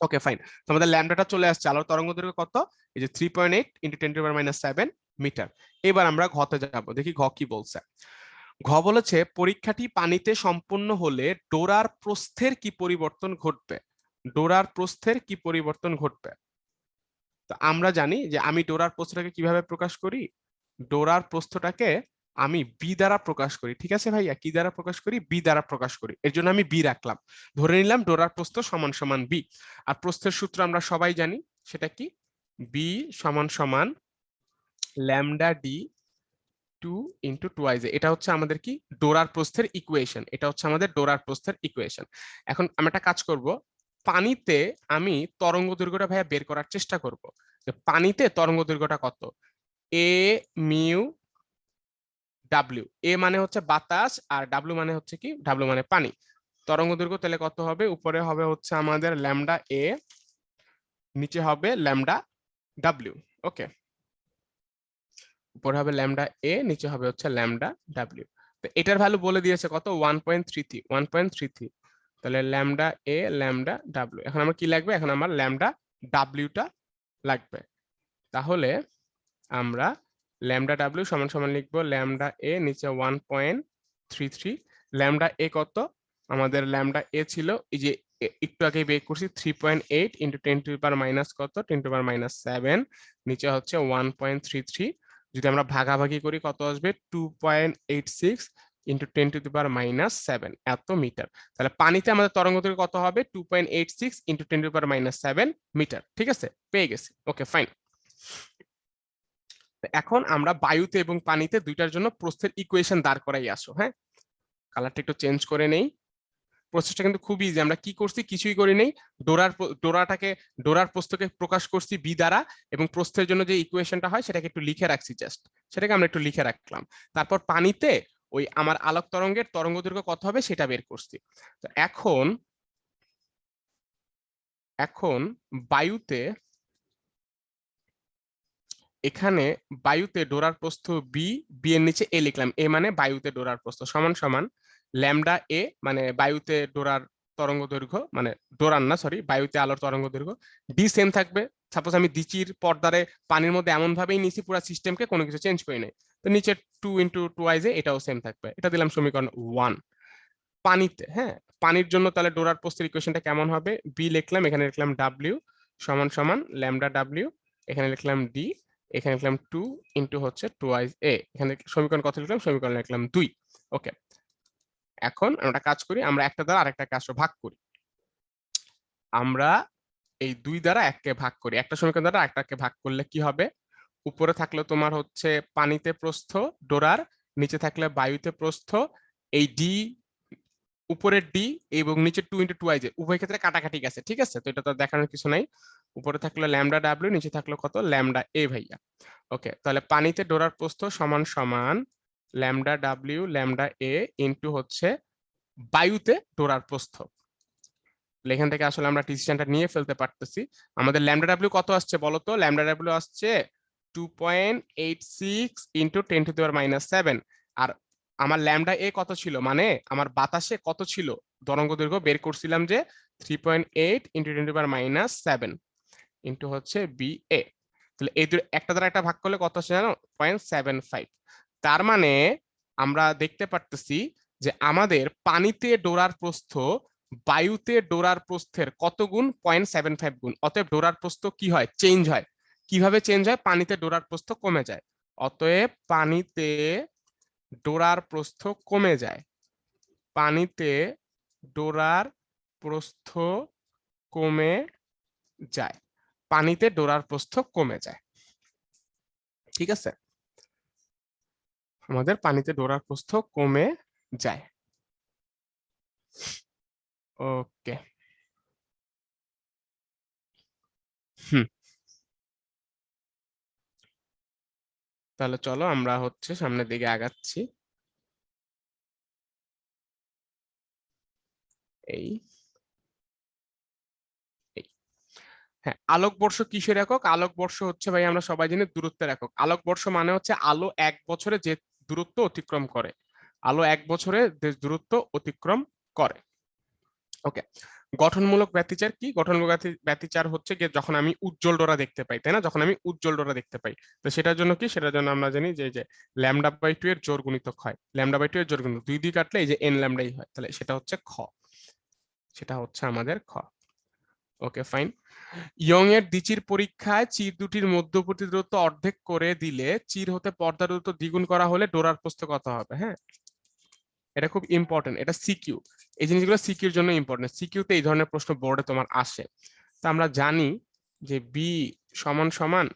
ওকে ফাইন, তোমাদের ল্যামডাটা চলে আসছে। আলোর তরঙ্গ দৈর্ঘ্য কত? এই যে 3.8 into 10 to the power -7 metre. এবার আমরা ঘতে যাব, দেখি ঘ কি বলছে। ঘ বলেছে পরীক্ষাটি পানিতে সম্পন্ন হলে ডোরার প্রস্থের কি পরিবর্তন ঘটবে? ডোরার প্রস্থের কি পরিবর্তন ঘটবে? তো আমরা জানি যে আমি ডোরার প্রস্থটাকে কিভাবে প্রকাশ করি, ডোরার প্রস্থটাকে আমি বি দ্বারা প্রকাশ করি। ঠিক আছে ভাইয়া, কি দ্বারা প্রকাশ করি? বি দ্বারা প্রকাশ করি। এর জন্য আমি বি রাখলাম, ধরে নিলাম ডোরার প্রস্থ সমান সমান বি। আর প্রস্থের সূত্র আমরা সবাই জানি, সেটা কি? বি সমান সমান ল্যামডা ডি 2 ইন্টু 2i। এটা হচ্ছে আমাদের কি? ডোরার প্রস্থের ইকুয়েশন। এটা হচ্ছে আমাদের ডোরার প্রস্থের ইকুয়েশন। এখন আমি একটা কাজ করব, পানিতে আমি তরঙ্গ দৈর্ঘ্যটা ভাইয়া বের করার চেষ্টা করব। পানিতে তরঙ্গ দৈর্ঘ্যটা কত? এ মিউ ডাব্লিউ। এ মানে হচ্ছে বাতাস, আর ডাব্লিউ মানে হচ্ছে কি? ডাব্লিউ মানে পানি। তরঙ্গ দৈর্ঘ্য তাহলে কত হবে? উপরে হবে হচ্ছে আমাদের ল্যামডা এ, নিচে হবে ল্যামডা ডাব্লিউ। ওকে, উপরে হবে ল্যামডা এ, নিচে হবে হচ্ছে ল্যামডা ডাব্লিউ। তো এটার ভ্যালু বলে দিয়েছে কত? 1.33। তাহলে ল্যামডা এ ল্যামডা ডাব্লিউ। এখন আমার কি লাগবে? এখন আমার ল্যামডা ডাব্লিউটা লাগবে। তাহলে আমরা ল্যামডা ডাব্লিউ সমান সমান লিখবো ল্যামডা এ নিচে 1.33। ল্যামডা এ কত? আমাদের ল্যামডা এ ছিল এই যে একটু আগে বের করছি 3.8 into 10 to the power minus কত? 10 টু দি পাওয়ার মাইনাস 7। নিচে হচ্ছে 1.33। যদি আমরা ভাগাভাগি করি কত আসবে? 2.86 into 10 to the power minus 7 এত মিটার। তাহলে পানিতে আমাদের তরঙ্গ দৈর্ঘ্য কত হবে? 2.86 into 10 to the power minus 7 metre. ঠিক আছে, পেয়ে গেছি। Okay fine. এখন আমরা বায়ুতে এবং পানিতে দুইটার জন্য প্রস্থের ইকুয়েশন দাঁড় করাই আসো। হ্যাঁ, কালারটা একটু চেঞ্জ করে নেই। প্রসেসটা কিন্তু খুব ইজি। আমরা কি করছি? কিছুই করি নেই। ডোরার প্রস্থকে প্রকাশ করছি বি দ্বারা, এবং প্রস্থের জন্য যে ইকুয়েশনটা হয় সেটাকে একটু লিখে রাখছি জাস্ট। সেটাকে আমরা একটু লিখে রাখলাম। তারপর পানিতে ওই আমার আলোক তরঙ্গের তরঙ্গ দৈর্ঘ্য কত হবে সেটা বের করছি। তো এখন বায়ুতে, এখানে বায়ুতে ডোরার প্রস্থ বি, বি এর নিচে এ লিখলাম। এ মানে বায়ুতে ডোরার প্রস্থ সমান সমান ল্যামডা এ মানে বায়ুতে ডোরার তরঙ্গ দৈর্ঘ্য, মানে ডোরার না সরি, বায়ুতে আলোর তরঙ্গ দৈর্ঘ্য। ডি সেম থাকবে। সাপোজ আমি দিচির পর্দারে পানির মধ্যে এমন ভাবেই নিছি পুরো সিস্টেমকে, কোনো কিছু চেঞ্জ করি নাই। তো নিচে 2 ইন্টু 2i এটাও সেম থাকবে। এটা দিলাম সমীকরণ 1। পানিতে, হ্যাঁ, পানির জন্য তাহলে ডোরার প্রস্থের ইকুয়েশনটা কেমন হবে? বি লিখলাম, এখানে লিখলাম ডাব্লিউ সমান সমান ল্যামডা ডাব্লিউ, এখানে লিখলাম ডি, এখানে লিখলাম 2 ইন্টু হচ্ছে 2i a। এখানে সমীকরণ কত লিখলাম? সমীকরণ লিখলাম 2। ওকে, এখন আমরা কাজ করি, আমরা একটা দ্বারা আরেকটা কাজ ভাগ করি। আমরা এই 2 দ্বারা এককে ভাগ করি। একটা সমীকরণ দ্বারা একটাকে ভাগ করলে কি হবে? উপরে থাকলে তোমার হচ্ছে পানিতে প্রস্থ ডোরার, নিচে থাকলে বায়ুতে প্রস্থ। এই ডি, উপরের ডি এবং নিচে 2 ইন্টু 2i উভয় ক্ষেত্রে কাটাকাটি গেছে। ঠিক আছে, তো এটা তো দেখানোর কিছু নাই। উপরে থাকলো ল্যামডা ডাব্লিউ, নিচে থাকলো কত? ল্যামডা এ ভাইয়া। ওকে, তাহলে পানিতে ডোরার প্রস্থ সমান সমান ল্যামডা ডাব্লিউ ল্যামডা এ ইন্টু হচ্ছে বায়ুতে ডোরার প্রস্থ। এখান থেকে আসলে আমরা ডিসিশনটা নিয়ে ফেলতে পারতেছি। আমাদের ল্যামডা ডাব্লিউ কত আসছে বলো তো? ল্যামডা ডাব্লিউ আসছে 2.86 into 10 to the power minus 7। আর আমার ল্যামডা এ কত ছিল? মানে আমার বাতাসে কত ছিল তরঙ্গ দৈর্ঘ্য? বের করছিলাম যে 3.8 into 10 to the power minus 7 into হচ্ছে বি এ। তাহলে এই একটা দ্বারা একটা ভাগ করলে কত আসছে জানো? 0.75। তার মানে আমরা দেখতে পারতেছি যে আমাদের পানিতে ডোরার প্রস্থ বায়ুতে ডোরার প্রস্থের কত গুণ? 0.75 গুণ। অতএব ডোরার প্রস্থ কি হয়? চেঞ্জ হয়। কিভাবে চেঞ্জ হয়? পানিতে ডোরার প্রস্থ কমে যায়। অতএব পানিতে ডোরার প্রস্থ কমে যায়। পানিতে ডোরার প্রস্থ কমে যায়। পানিতে ডোরার প্রস্থ কমে যায়। ঠিক আছে, আমাদের পানিতে ডোরার প্রস্থ কমে যায়। ওকে, হুম, তাহলে চলো আমরা হচ্ছে সামনের দিকে আগাচ্ছি। এই হ্যাঁ, আলোকবর্ষ কিসের একক? আলোকবর্ষ হচ্ছে ভাই আমরা সবাই জানি দূরত্বের একক। আলোকবর্ষ মানে হচ্ছে আলো 1 বছরে যে দূরত্ব অতিক্রম করে। আলো 1 বছরে যে দূরত্ব অতিক্রম করে। ওকে, গঠনমূলক ব্যতিচার কি? গঠনমূলক ব্যতিচার হচ্ছে গিয়ে যখন আমি উজ্জ্বল ডোরা দেখতে পাই, তাই না? যখন আমি উজ্জ্বল ডোরা দেখতে পাই, তো সেটার জন্য কি? সেটার জন্য আমরা জানি যে ল্যামডা বাই 2 এর জোড় গুণিতক হয়। ল্যামডা বাই 2 এর জোড় গুণিতক 2 দিয়ে কাটলে এই যে এন ল্যামডাই হয়। তাহলে সেটা হচ্ছে খ, সেটা হচ্ছে আমাদের খ। Okay fine. ইয়ং এর দ্বিচির পরীক্ষায় চির দুটির মধ্যবর্তী দূরত্ব অর্ধেক করে দিলে চির হতে পর্দার দূরত্ব দ্বিগুণ করা হলে ডোরার প্রস্থ কত হবে? হ্যাঁ, এটা খুব ইম্পর্টেন্ট, এটা সিকিউ। এই জিনিসগুলো সিকিউর জন্য ইম্পর্টেন্ট, সিকিউতে এই ধরনের প্রশ্ন বোর্ডে তোমার আসে। তো আমরা জানি যে বি সমান সমান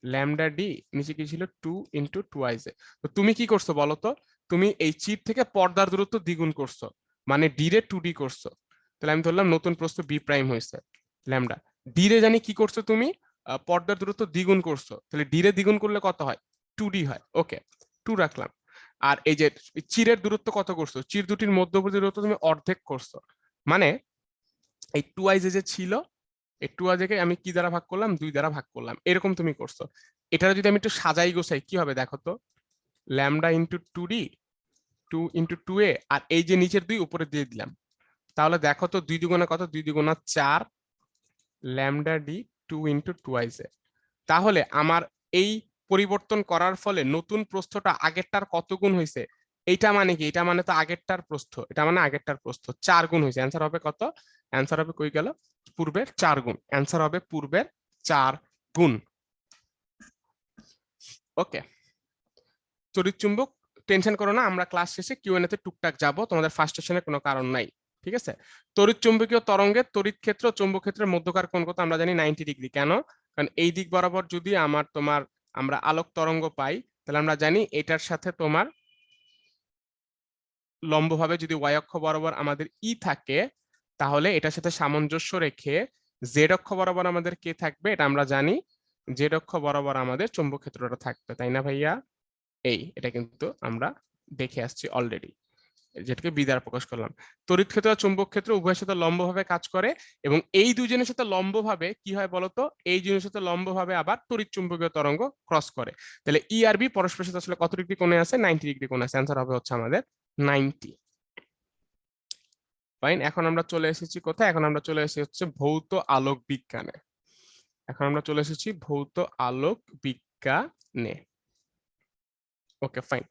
ল্যামডা ডি, নিচে কি ছিল 2 ইন্টু 2i। তো তুমি কি করছো বলো তো, তুমি এই চির থেকে পর্দার দূরত্ব দ্বিগুণ করছো, মানে ডি রে 2d করছো। তাহলে আমি ধরলাম নতুন প্রস্থ বি প্রাইম হয়েছে ল্যামডা। ডি রে জানি কি করছো তুমি, পর্দার দূরত্ব দ্বিগুণ করছো, তাহলে ডি রে দ্বিগুণ করলে কত হয়? 2d হয়। ওকে, 2 রাখলাম। আর এই যে চিরের দূরত্ব কত করছো, চির দুটির মধ্যবর্তী দূরত্ব তুমি অর্ধেক করছো, মানে এই 2i যে ছিল, এই 2i কে আমি কি দ্বারা ভাগ করলাম? 2 দ্বারা ভাগ করলাম, এরকম তুমি করছো। এটা যদি আমি একটু সাজাই গোছাই কি হবে দেখো তো, lambda into 2d, 2 into 2a, আর এই যে নিচের 2 উপরে দিয়ে দিলাম। তাহলে দেখো তো 2 দুগুণা কত? 2 দুগুণা 4 ল্যামডা ডি 2 ইন্টু 2i। তাহলে আমার এই পরিবর্তন করার ফলে নতুন প্রস্থটা আগেরটার কত গুণ হয়েছে? এইটা মানে কি? এটা মানে তো আগেরটার প্রস্থ, এটা মানে আগেরটার প্রস্থ 4 গুণ হয়েছে। অ্যান্সার হবে কত? অ্যান্সার হবে কই গেল? পূর্বের 4 গুণ। অ্যান্সার হবে পূর্বের 4 গুণ। ওকে, তড়িৎচুম্বক টেনশন করো না, আমরা ক্লাস শেষে কিউএনএ তে টুকটাক যাব, তোমাদের ফার্স্ট সেশনে কোনো কারণ নাই, ঠিক আছে? তড়িৎচুম্বকীয় তরঙ্গের তড়িৎ ক্ষেত্র চৌম্বক ক্ষেত্রের মধ্যকার কোণ কত? আমরা জানি 90 ডিগ্রি। কেন? কারণ এই দিক বরাবর যদি আমরা আলোক তরঙ্গ পাই, তাহলে আমরা জানি এটার সাথে তোমার লম্বভাবে যদি ওয়াই অক্ষ বরাবর আমাদের ই থাকে, তাহলে এটার সাথে সামঞ্জস্য রেখে জেড অক্ষ বরাবর আমাদের কে থাকবে? এটা আমরা জানি, জেড অক্ষ বরাবর আমাদের চৌম্বক ক্ষেত্রটা থাকবে, তাই না ভাইয়া? এটা কিন্তু আমরা দেখে আসছি অলরেডি, যেটাকে বি দ্বারা প্রকাশ করলাম। তড়িৎ ক্ষেত্র আর চুম্বক ক্ষেত্র উভয়ের সাথে লম্বভাবে কাজ করে, এবং এই দুজনের সাথে লম্বভাবে কি হয় বলতো? এই দুজনের সাথে লম্বভাবে আবার তড়িৎ চুম্বকীয় তরঙ্গ ক্রস করে। তাহলে ই আর বি পরস্পরের সাথে আসলে কত ডিগ্রি কোণে আছে? 90 ডিগ্রি কোণে আছে। অ্যান্সার হবে হচ্ছে আমাদের 90। ফাইন, এখন আমরা চলে এসেছি কোথায়? এখন আমরা চলে এসেছি হচ্ছে ভৌত আলোক বিজ্ঞানে। এখন আমরা চলে এসেছি ভৌত আলোক বিজ্ঞানে। Okay fine.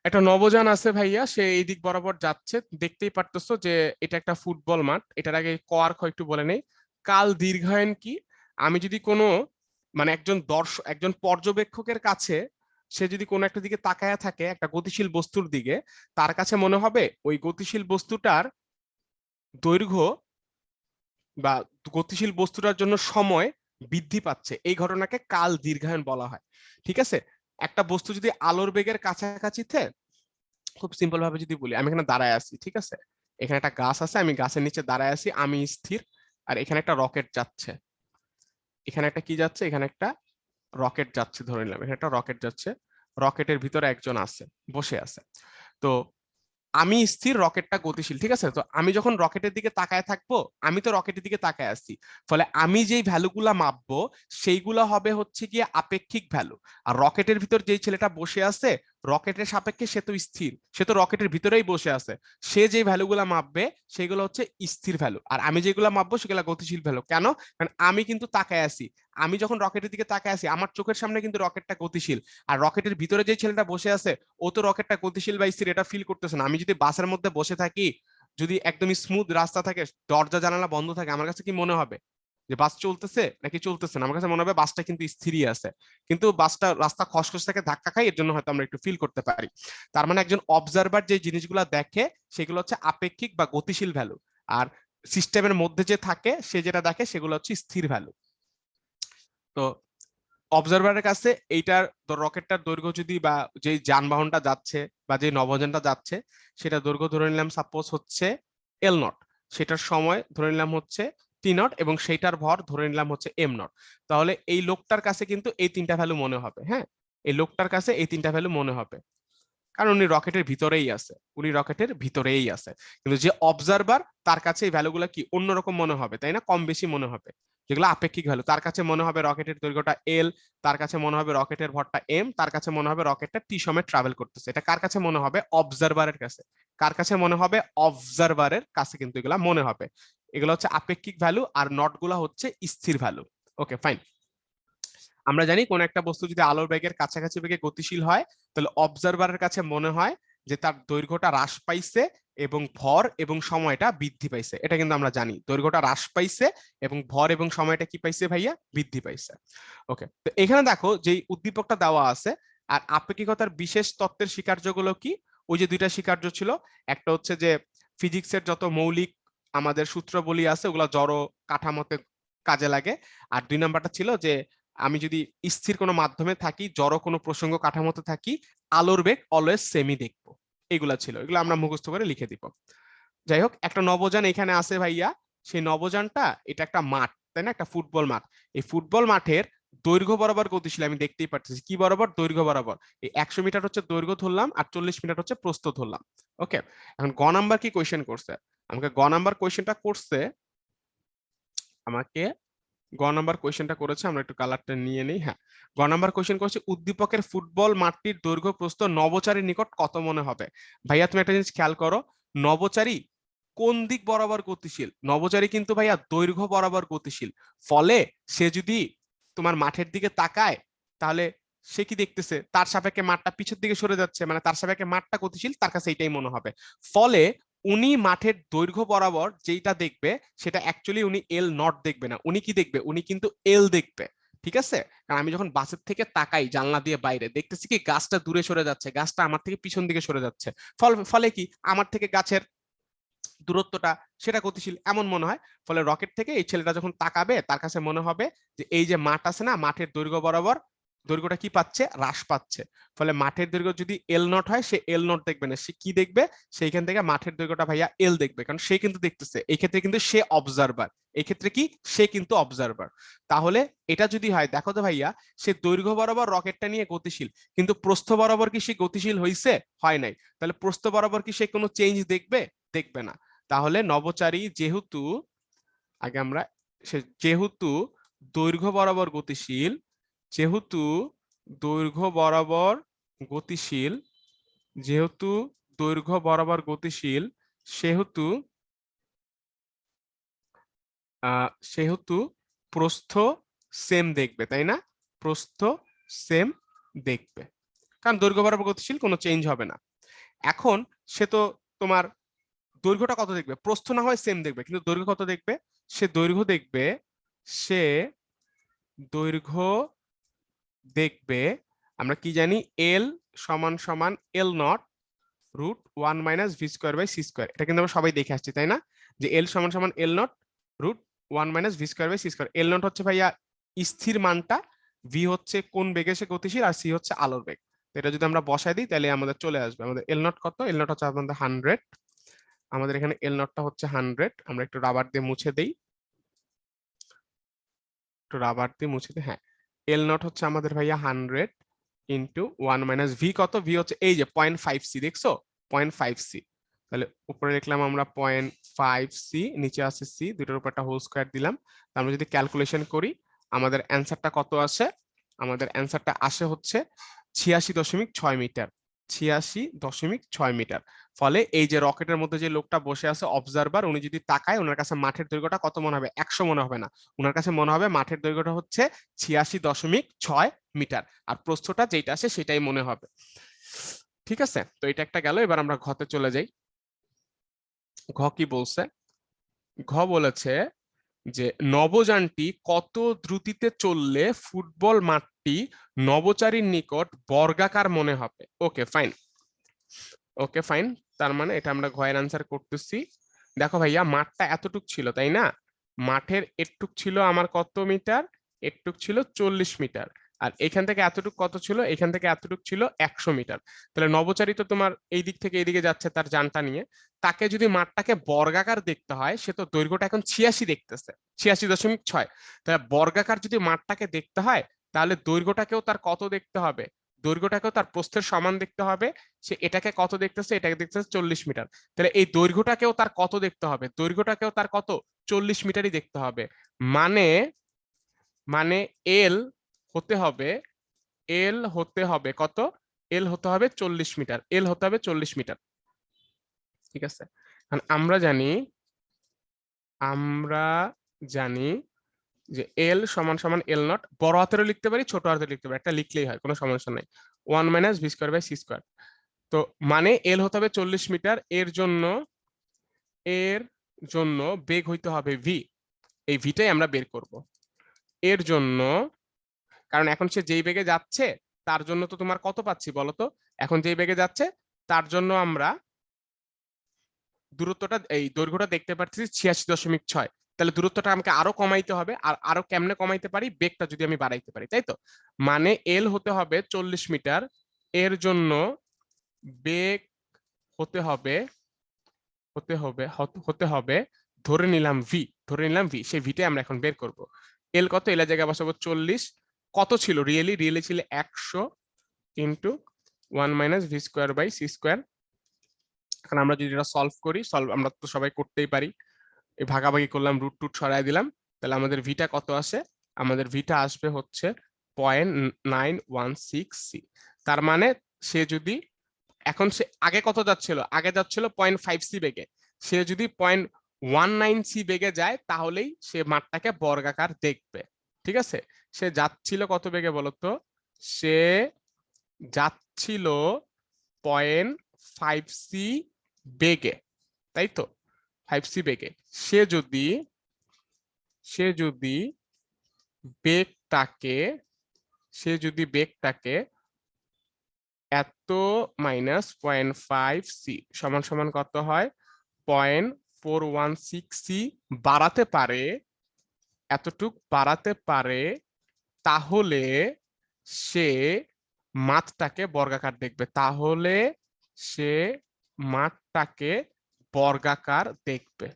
একটা নবযান আছে ভাইয়া, সে এই দিক বরাবর যাচ্ছে, দেখতেই পারতেছো যে এটা একটা ফুটবল মাঠ। এটার আগে ক আর খ একটু বলে নেই। কাল দীর্ঘায়ন কি? আমি যদি কোনো মানে একজন পর্যবেক্ষকের কাছে সে যদি কোনো একটা দিকে তাকায়া থাকে একটা গতিশীল বস্তুর দিকে, তার কাছে মনে হবে ওই গতিশীল বস্তুটার দৈর্ঘ্য বা গতিশীল বস্তুটার জন্য সময় বৃদ্ধি পাচ্ছে। এই ঘটনাকে কাল দীর্ঘায়ন বলা হয়, ঠিক আছে? একটা বস্তু যদি আলোর বেগের কাছাকাছিতে, খুব সিম্পল ভাবে যদি বলি, আমি এখানে দাঁড়ায় আছি, ঠিক আছে? এখানে একটা গাছ আছে, আমি গাছের নিচে দাঁড়ায় আছি, আমি স্থির, আর এখানে একটা রকেট যাচ্ছে। এখানে একটা কি যাচ্ছে? এখানে একটা রকেট যাচ্ছে, ধরে নিলাম এখানে একটা রকেট যাচ্ছে। রকেটের ভিতরে একজন আছে, বসে আছে। তো আমি স্থির, রকেটটা গতিশীল, ঠিক আছে? তো আমি যখন রকেটের দিকে তাকায় থাকবো, আমি তো রকেটের দিকে তাকায় আছি, ফলে আমি যেই ভ্যালুগুলা মাপবো সেইগুলা হবে হচ্ছে গিয়ে আপেক্ষিক ভ্যালু। আর রকেটের ভিতর যেই ছেলেটা বসে আছে, রকেটের সাপেক্ষে সে তো স্থির, সে তো রকেটের ভিতরেই বসে আছে, সে যেই ভ্যালুগুলা মাপবে সেগুলো হচ্ছে স্থির ভ্যালু, আর আমি যেগুলা মাপবো সেগুলো গতিশীল ভ্যালু। কেন? কারণ আমি কিন্তু তাকায় আছি, আমি যখন রকেটের দিকে তাকায় আছি আমার চোখের সামনে কিন্তু রকেটটা গতিশীল, আর রকেটের ভিতরে যে ছেলেটা বসে আছে ও তো রকেটটা গতিশীল বা স্থির এটা ফিল করতেছে না। আমি যদি বাসের মধ্যে বসে থাকি, যদি একদম স্মুথ রাস্তা থাকে, দরজা জানালা বন্ধ থাকে, আমার কাছে কি মনে হবে যে বাস চলতেছে নাকি চলতেছে না? আমার কাছে মনে হবে বাসটা কিন্তু স্থিরই আছে, কিন্তু বাসটা রাস্তা খসখস থেকে ধাক্কা খাই, এর জন্য হয়তো আমরা একটু ফিল করতে পারি। তার মানে একজন অবজারভার যে জিনিসগুলো দেখে সেগুলো হচ্ছে আপেক্ষিক বা গতিশীল ভ্যালু, আর সিস্টেমের মধ্যে যে থাকে সে যেটা দেখে সেগুলো হচ্ছে স্থির ভ্যালু। তো অবজারভারের কাছে এইটার রকেটটার দৈর্ঘ্য যদি বা যে যানবাহনটা যাচ্ছে বা যে নভোযানটা যাচ্ছে সেটা দৈর্ঘ্য ধরে নিলাম সাপোজ হচ্ছে এল নট, সেটার সময় ধরে নিলাম হচ্ছে টি নট, এবং সেইটার ভর ধরে নিলাম হচ্ছে এম নট। তাহলে এই লোকটার কাছে কিন্তু এই তিনটা ভ্যালু মনে হবে। হ্যাঁ, এই লোকটার কাছে এই তিনটা ভ্যালু মনে হবে, কারণ উনি রকেটের ভিতরেই আছে, উনি রকেটের ভিতরেই আছে। কিন্তু যে অবজারভার তার কাছে এই ভ্যালুগুলো কি অন্যরকম মনে হবে, তাই না? কম বেশি মনে হবে, যেগুলো আপেক্ষিক ভ্যালু। তার কাছে মনে হবে রকেটের দৈর্ঘ্যটা এল, তার কাছে মনে হবে রকেটের ভরটা এম, তার কাছে মনে হবে রকেটটা টি সময় ট্রাভেল করতেছে। এটা কার কাছে মনে হবে? অবজারভারের কাছে। কার কাছে মনে হবে? অবজারভারের কাছে কিন্তু এগুলা মনে হবে। এগুলো হচ্ছে আপেক্ষিক ভ্যালু, আর নট গুলা হচ্ছে স্থির ভ্যালু। Okay fine. আমরা জানি কোন একটা বস্তু যদি আলোর বেগের কাছাকাছি বেগে গতিশীল হয়, তাহলে অবজারভারের কাছে মনে হয় যে তার দৈর্ঘ্যটা হ্রাস পাইছে, এবং ভর এবং সময়টা বৃদ্ধি পাইছে, এটা কিন্তু আমরা জানি। দৈর্ঘ্যটা হ্রাস পাইছে এবং ভর এবং সময়টা কি পাইছে ভাইয়া? বৃদ্ধি পাইছে। ওকে, তো এখানে দেখো যে উদ্দীপকটা দেওয়া আছে, আর আপেক্ষিকতার বিশেষ তত্ত্বের স্বীকার্যগুলো কি? ওই যে দুইটা স্বীকার্য ছিল, একটা হচ্ছে যে ফিজিক্সের যত মৌলিক আমাদের সূত্রবলী আছে ওগুলা জড় কাঠামোতে কাজে লাগে, আর 2 নাম্বারটা ছিল যে আমি যদি স্থির কোনো মাধ্যমে থাকি, জড় কোনো প্রসঙ্গ কাঠামোতে থাকি, আলোর বেগ অলওয়েজ সেমই দেখবো। এগুলা ছিল, এগুলো আমরা মুখস্থ করে লিখে দিব। যাই হোক, একটা নবযান এখানে আছে ভাইয়া, সেই নবযানটা এটা একটা মাঠ, তাই না? একটা ফুটবল মাঠ। এই ফুটবল মাঠের দৈর্ঘ্য বরাবর গতিশীল, আমি দেখতেই পাচ্ছি কি বরাবর? দৈর্ঘ্য বরাবর। এই 100 মিটার হচ্ছে দৈর্ঘ্য ধরলাম আর 40 মিটার হচ্ছে প্রস্থ ধরলাম। ওকে, এখন গ নাম্বার কি কোয়েশ্চেন করছে আমাকে? গ নাম্বার কোয়েশ্চেনটা করছে আমাকে, গ নাম্বার কোয়েশ্চেনটা করেছে, আমরা একটু কালারটা নিয়ে নেই। হ্যাঁ, গ নাম্বার কোয়েশ্চেন করছে উদ্দীপকের ফুটবল মাঠটির দৈর্ঘ্য প্রস্থ নবচারীর নিকট কত মনে হবে? ভাইয়া তুমি একটা জিনিস খেয়াল করো, নবচারী কোন দিক বরাবর গতিশীল? নবচারী কিন্তু ভাইয়া দৈর্ঘ্য বরাবর গতিশীল। ফলে সে যদি তোমার মাঠের দিকে তাকায়, তাহলে সে কি দেখতেছে? তার সাপেক্ষে মাঠটা পিছের দিকে সরে যাচ্ছে, মানে তার সাপেক্ষে মাঠটা গতিশীল, তার কাছে এটাই মনে হবে। ফলে উনি মাঠের দৈর্ঘ্য বরাবর যেটা দেখবে সেটা অ্যাকচুয়ালি উনি এল নট দেখবে না, উনি কি দেখবে? উনি কিন্তু এল দেখবে। ঠিক আছে, কারণ আমি যখন বাসের থেকে তাকাই জানলা দিয়ে বাইরে, দেখতেছি কি গাছটা দূরে সরে যাচ্ছে, গাছটা আমার থেকে পিছন দিকে সরে যাচ্ছে। ফলে কি আমার থেকে গাছের দূরত্বটা সেটা গতিশীল এমন মনে হয়। ফলে রকেট থেকে এই ছেলেটা যখন তাকাবে, তার কাছে মনে হবে যে এই যে মাঠ আছে না, মাঠের দৈর্ঘ্য বরাবর দৈর্ঘ্যটা কি পাচ্ছে? হ্রাস পাচ্ছে। ফলে মাঠের দৈর্ঘ্য যদি এল নট হয়, সে এল নট দেখবে না, সে কি দেখবে? সেইখান থেকে মাঠের দৈর্ঘ্যটা ভাইয়া এল দেখবে, কারণ সে কিন্তু দেখতেছে। এই ক্ষেত্রে কিন্তু সে অবজারভার, এই ক্ষেত্রে কি সে কিন্তু অবজারভার। তাহলে এটা যদি হয়, দেখো তো ভাইয়া, সে দৈর্ঘ্য বরাবর রকেটটা নিয়ে গতিশীল, কিন্তু প্রস্থ বরাবর কি সে গতিশীল হয়েছে? হয় নাই। তাহলে প্রস্থ বরাবর কি সে কোনো চেঞ্জ দেখবে? দেখবে না। তাহলে নবচারী যেহেতু, আগে আমরা যেহেতু দৈর্ঘ্য বরাবর গতিশীল, যেহেতু দৈর্ঘ্য বরাবর গতিশীল, যেহেতু দৈর্ঘ্য বরাবর গতিশীল, সেহেতু সেহেতু প্রস্থ সেম দেখবে, তাই না? প্রস্থ সেম দেখবে, কারণ দৈর্ঘ্য বরাবর গতিশীল, কোনো চেঞ্জ হবে না। এখন সে তো তোমার দৈর্ঘ্যটা কত দেখবে? প্রস্থ না হয় সেম দেখবে, কিন্তু দৈর্ঘ্য কত দেখবে? সে দৈর্ঘ্য দেখবে, সে দৈর্ঘ্য দেখবে, আমরা কি জানি? এল সমান সমান L naught root 1 minus V square by C square. এটা কিন্তু আমরা সবাই দেখে আসছি, তাই না? যে এল সমান সমান L naught root 1 minus V square by C square. L naught হচ্ছে ভাইয়া স্থির মানটা, ভি হচ্ছে কোন বেগে সে গতিশীল, আর সি হচ্ছে আলোর বেগ। এটা যদি আমরা বসাই দিই তাহলে আমাদের চলে আসবে, আমাদের এল নট কত? এল নট হচ্ছে আমাদের 100। আমাদের এখানে এল নটটা হচ্ছে 100। আমরা একটু রাবার দিয়ে মুছে দেই, একটু রাবার দিয়ে মুছে দিই। হ্যাঁ, এল নট হচ্ছে আমাদের ভাইয়া 100 ইন্টু 1 মাইনাস ভি কত? ভি হচ্ছে এই যে 0.5 সি, দেখছো? 0.5 সি। তাহলে উপরে লিখলাম আমরা 0.5 সি, নিচে আছে সি, দুটোর উপর একটা হোল স্কোয়ার দিলাম। আমরা যদি ক্যালকুলেশন করি, আমাদের অ্যান্সারটা কত আসে? আমাদের অ্যান্সারটা আসে হচ্ছে 86.6 মিটার। 86.6 মিটার। ফলে এই যে রকেটের মধ্যে যে লোকটা বসে আছে অবজারভার, উনি যদি তাকায়, ওনার কাছে মাঠের দৈর্ঘ্যটা কত মনে হবে? 100 মনে হবে না, ওনার কাছে মনে হবে মাঠের দৈর্ঘ্যটা হচ্ছে 86.6 মিটার, আর প্রস্থটা যেটা আছে সেটাই মনে হবে। ঠিক আছে, তো এটা একটা গেল। এবার আমরা ঘতে চলে যাই। ঘ কি বলছে? ঘ বলেছে যে নবযানটি কত দ্রুতিতে চললে ফুটবল মাঠটি নবচারীর নিকট বর্গাকার মনে হবে? Okay fine, okay fine. তার মানে এটা আমরা ঘয়ের আনসার করতেছি। দেখো ভাইয়া, মাঠটা এতটুক ছিল, তাই না? মাঠের এটুক ছিল আমার কত মিটার? এটুক ছিল 40 মিটার। আর এখান থেকে এতটুক কত ছিল? এখান থেকে এতটুক ছিল 100 মিটার। তাহলে নবচারী তো তোমার এই দিক থেকে এইদিকে যাচ্ছে তার যানটা নিয়ে, তাকে যদি মাঠটাকে বর্গাকার দেখতে হয়, সে তো দৈর্ঘ্যটা এখন 86 দেখতেছে, 86.6। তাহলে বর্গাকার যদি মাঠটাকে দেখতে হয়, তাহলে দৈর্ঘ্যটাকেও তার কত দেখতে হবে? দৈর্ঘ্যটাকেও তার প্রস্থের সমান দেখতে হবে। সে এটাকে কত দেখতেছে? এটাকে দেখতেছে 40 মিটার। তাহলে এই দৈর্ঘ্যটাকেও তার কত দেখতে হবে? দৈর্ঘ্যটাকেও তার কত? 40 মিটারই দেখতে হবে। মানে মানে এল হতে হবে, এল হতে হবে কত? এল হতে হবে 40 মিটার, এল হতে হবে 40 মিটার। ঠিক আছে, কারণ আমরা জানি যে এল সমান সমান এল নট, বড় হাতেরও লিখতে পারি ছোট হাতেরও লিখতে পারি, একটা লিখলেই হয়, কোনো সমস্যা নাই। 1 minus V square by C square. তো মানে এল হতে হবে 40 মিটার, এর জন্য বেগ হইতে হবে ভি। এই ভিটাই আমরা বের করব এর জন্য, কারণ এখন সে যেই বেগে যাচ্ছে তার জন্য তো তোমার কত পাচ্ছি বলো তো, এখন যেই বেগে যাচ্ছে তার জন্য আমরা দূরত্বটা এই দৈর্ঘ্যটা দেখতে পাচ্ছি 86.6, তাহলে দূরত্বটা আমাকে আরো কমাইতে হবে, আর আরো কেমনে কমাইতে পারি, বেগটা যদি আমি বাড়াইতে পারি, তাই তো। মানে এল হতে হবে 40 মিটার, এর জন্য বেগ হতে হবে ধরে নিলাম ভি, সেই ভিটে আমরা এখন বের করব। এল কত, এল এর জায়গায় বসাবো 40, কত ছিল রিয়েলি ছিল 100 into 1 minus V square by C square. এখন আমরা যদি এটা সলভ করি, আমরা তো সবাই করতেই পারি, এই ভাগাভাগি করলাম, রুট টুট সরাই দিলাম, তাহলে আমাদের ভিটা কত আসে, আমাদের ভিটা আসবে হচ্ছে 0.916 তার মানে সে যদি এখন সে আগে কত যাচ্ছিল, আগে যাচ্ছিল 0.5 বেগে, সে যদি 0.19 বেগে যায় তাহলেই সে মাঠটাকে বর্গাকার দেখবে। ঠিক আছে, সে যাচ্ছিল কত বেগে বলতো, সে যাচ্ছিল 0.5 বেগে, তাই তো 5 বেগে। সে যদি বেগটাকে এত মাইনাস 0.5 সমান সমান কত হয়, 0.416 বাড়াতে পারে, এতটুক বাড়াতে পারে, তাহলে সে মাঠটাকে বর্গাকার দেখবে, সে মাঠটাকে বর্গাকার দেখবে,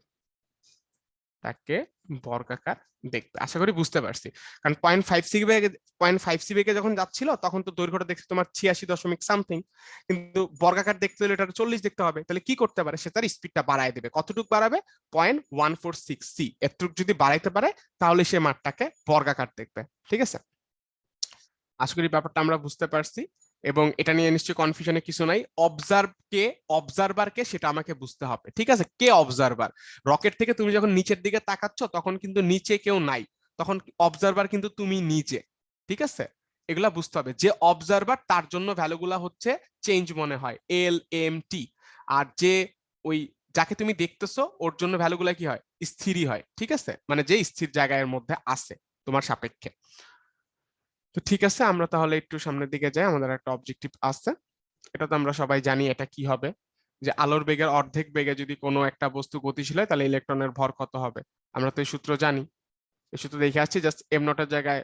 আশা করি বুঝতে পারছি। কারণ 0.5 বেগে যখন যাচ্ছিল তখন তো দৈর্ঘ্যটা দেখছি তোমার 86.সামথিং, কিন্তু বর্গাকার দেখতে হলে এটা 40 দেখতে হবে, তাহলে কি করতে পারে, সে তার স্পিডটা বাড়ায় দেবে, কতটুকু বাড়াবে, 0.146 এতটুকু যদি বাড়াইতে পারে তাহলে সে মাঠটাকে বর্গাকার দেখবে। ঠিক আছে, আশা করি ব্যাপারটা আমরা বুঝতে পারছি, এবং এটা নিয়ে নিশ্চয়ই কনফিউশনে কিছু নাই। অবজারভারকে সেটা আমাকে বুঝতে হবে। ঠিক আছে, কে অবজারভার, রকেট থেকে তুমি যখন নিচের দিকে তাকাচ্ছ তখন কিন্তু নিচে কেউ নাই, তখন অবজারভার কিন্তু তুমি নিজে। ঠিক আছে, এগুলা বুঝতে হবে, যে অবজারভার তার জন্য ভ্যালুগুলা হচ্ছে চেঞ্জ মনে হয় এল এম টি, আর যে ওই যাকে তুমি দেখতেছো ওর জন্য ভ্যালুগুলা কি হয়, স্থিরই হয়। ঠিক আছে, মানে যে স্থির জায়গার মধ্যে আছে তোমার সাপেক্ষে। তো ঠিক আছে, আমরা তাহলে একটু সামনের দিকে যাই, আমাদের একটা অবজেক্টিভ আছে, এটা তো আমরা সবাই জানি এটা কি হবে, যে আলোর বেগের অর্ধেক বেগে যদি কোনো একটা বস্তু গতিশীল হয় তাহলে ইলেকট্রনের ভর কত হবে। আমরা তো এই সূত্র জানি, এই সূত্র দেখে আসছি, জাস্ট এম নটের জায়গায়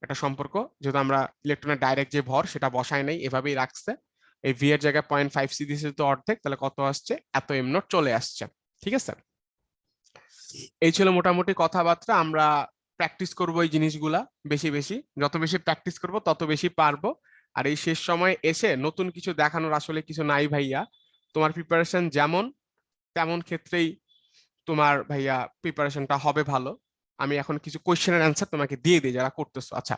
একটা সম্পর্ক, যেহেতু আমরা ইলেকট্রনের ডাইরেক্ট যে ভর সেটা বসাই নাই, এভাবেই রাখছে, এই ভি এর জায়গায় 0.5 দিয়েছে তো অর্ধেক, তাহলে কত আসছে, এত এম নট চলে আসছে। ঠিক আছে, এই ছিল মোটামুটি কথাবার্তা। আমরা প্র্যাকটিস করব এই জিনিসগুলা বেশি বেশি, যত বেশি প্র্যাকটিস করব তত বেশি পারবো। আর এই শেষ সময় এসে নতুন কিছু দেখানোর আসলে কিছু নাই ভাইয়া, তোমার প্রিপারেশন যেমন তেমন ক্ষেত্রেই তোমার ভাইয়া প্রিপারেশনটা হবে ভালো। আমি এখন কিছু কোশ্চেনের অ্যান্সার তোমাকে দিয়ে দিই যারা করতেছো। আচ্ছা,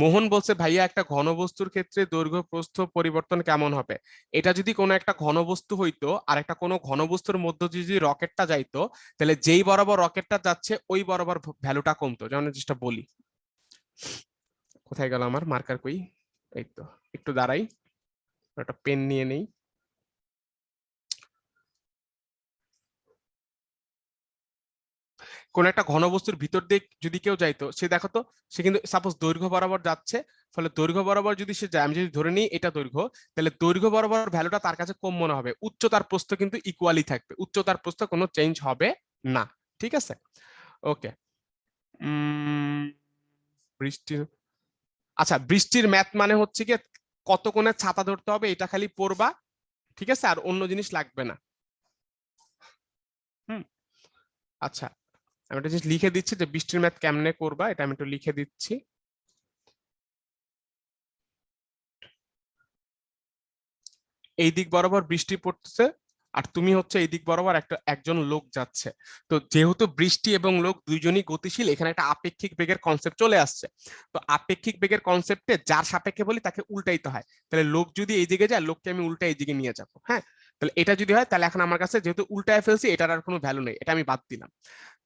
মোহন বলছে ভাইয়া একটা ঘনবস্তুর ক্ষেত্রে দৈর্ঘ্য প্রস্থ পরিবর্তন কেমন হবে। এটা যদি কোনো একটা ঘনবস্তু হইতো আর একটা কোনো ঘনবস্তুর মধ্যে যদি রকেটটা যাইতো, তাহলে যেই বরাবর রকেটটা যাচ্ছে ওই বরাবর ভ্যালুটা কমতো। যেমন যেটা বলি, কোথায় গেল আমার মার্কার, কই, এই তো, একটু দাঁড়াই, একটা পেন নিয়ে নেই। কোন একটা ঘনবস্তুর ভিতর দিয়ে যদি কেউ যাইতো, সে দেখো তো, সে কিন্তু সাপোজ দৈর্ঘ্য বরাবর যাচ্ছে, ফলে দৈর্ঘ্য বরাবর যদি সে যায়, আমি যদি ধরে নিই এটা দৈর্ঘ্য, তাহলে দৈর্ঘ্য বরাবর ভ্যালুটা তার কাছে কম মনে হবে, উচ্চতার প্রস্থ কিন্তু ইকুয়ালি থাকবে, উচ্চতার প্রস্থ কোনো চেঞ্জ হবে না। ঠিক আছে, ওকে। বৃষ্টির, আচ্ছা বৃষ্টির ম্যাথ মানে হচ্ছে কি, কত কোণে ছাতা ধরতে হবে এটা খালি পড়বা, ঠিক আছে, আর অন্য জিনিস লাগবে না। হুম, আচ্ছা, আমি একটা জিনিস লিখে দিচ্ছি যে বৃষ্টির ম্যাথ কেমনে করবা, এটা আমি একটু লিখে দিচ্ছি। এই দিক বরাবর বৃষ্টি পড়তেছে, আর তুমি হচ্ছে এই দিক বরাবর একজন লোক যাচ্ছে। তো যেহেতু বৃষ্টি এবং লোক দুইজনই গতিশীল, এখানে একটা আপেক্ষিক বেগের কনসেপ্ট চলে আসছে। তো আপেক্ষিক বেগের কনসেপ্টে যার সাপেক্ষে বলি তাকে উল্টাইতে হয়, তাহলে লোক যদি এই দিকে যায় লোককে আমি উল্টা এই দিকে নিয়ে যাবো। হ্যাঁ, তাহলে এটা যদি হয় তাহলে এখন আমার কাছে যেহেতু উল্টায় ফেলছি এটার আর কোনো ভ্যালু নেই, এটা আমি বাদ দিলাম।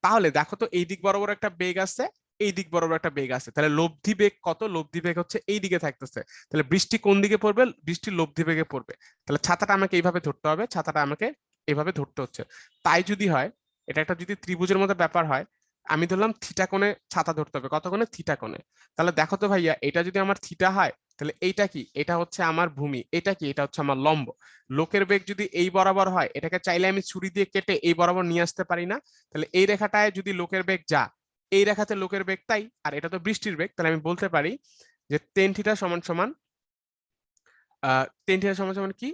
তাহলে দেখো তো এই দিক বরাবর একটা বেগ আছে, এই দিক বরাবর একটা বেগ আছে, তাহলে লব্ধি বেগ কত? লব্ধি বেগ হচ্ছে এই দিকে থাকতেছে, তাহলে বৃষ্টি কোন দিকে পড়বে? বৃষ্টি লব্ধি বেগে পড়বে, তাহলে ছাতাটা আমাকে এইভাবে ধরতে হবে, ছাতাটা আমাকে এইভাবে ধরতে হচ্ছে। তাই যদি হয়, এটা একটা যদি ত্রিভুজের মতো ব্যাপার হয়, আমি ধরলাম থিটা কোণে ছাতা ধরতে হবে, কত কোণে? থিটা কোণে। তাহলে দেখো তো ভাইয়া, এটা যদি আমার থিটা হয়, তাহলে এইটা কি? এটা হচ্ছে আমার ভূমি, এটা কি? এটা হচ্ছে আমার লম্ব। লোকের বেগ যদি এই বরাবর হয়, এটাকে চাইলে আমি ছুরি দিয়ে কেটে এই বরাবর নিয়ে আসতে পারি না? তাহলে এই রেখাটায় যদি লোকের বেগ যা, এই রেখাতে লোকের বেগ তাই, আর এটা তো বৃষ্টির বেগ, তাহলে আমি বলতে পারি যে টেন থিটা সমান সমান টেন থিটা সমান সমান কি?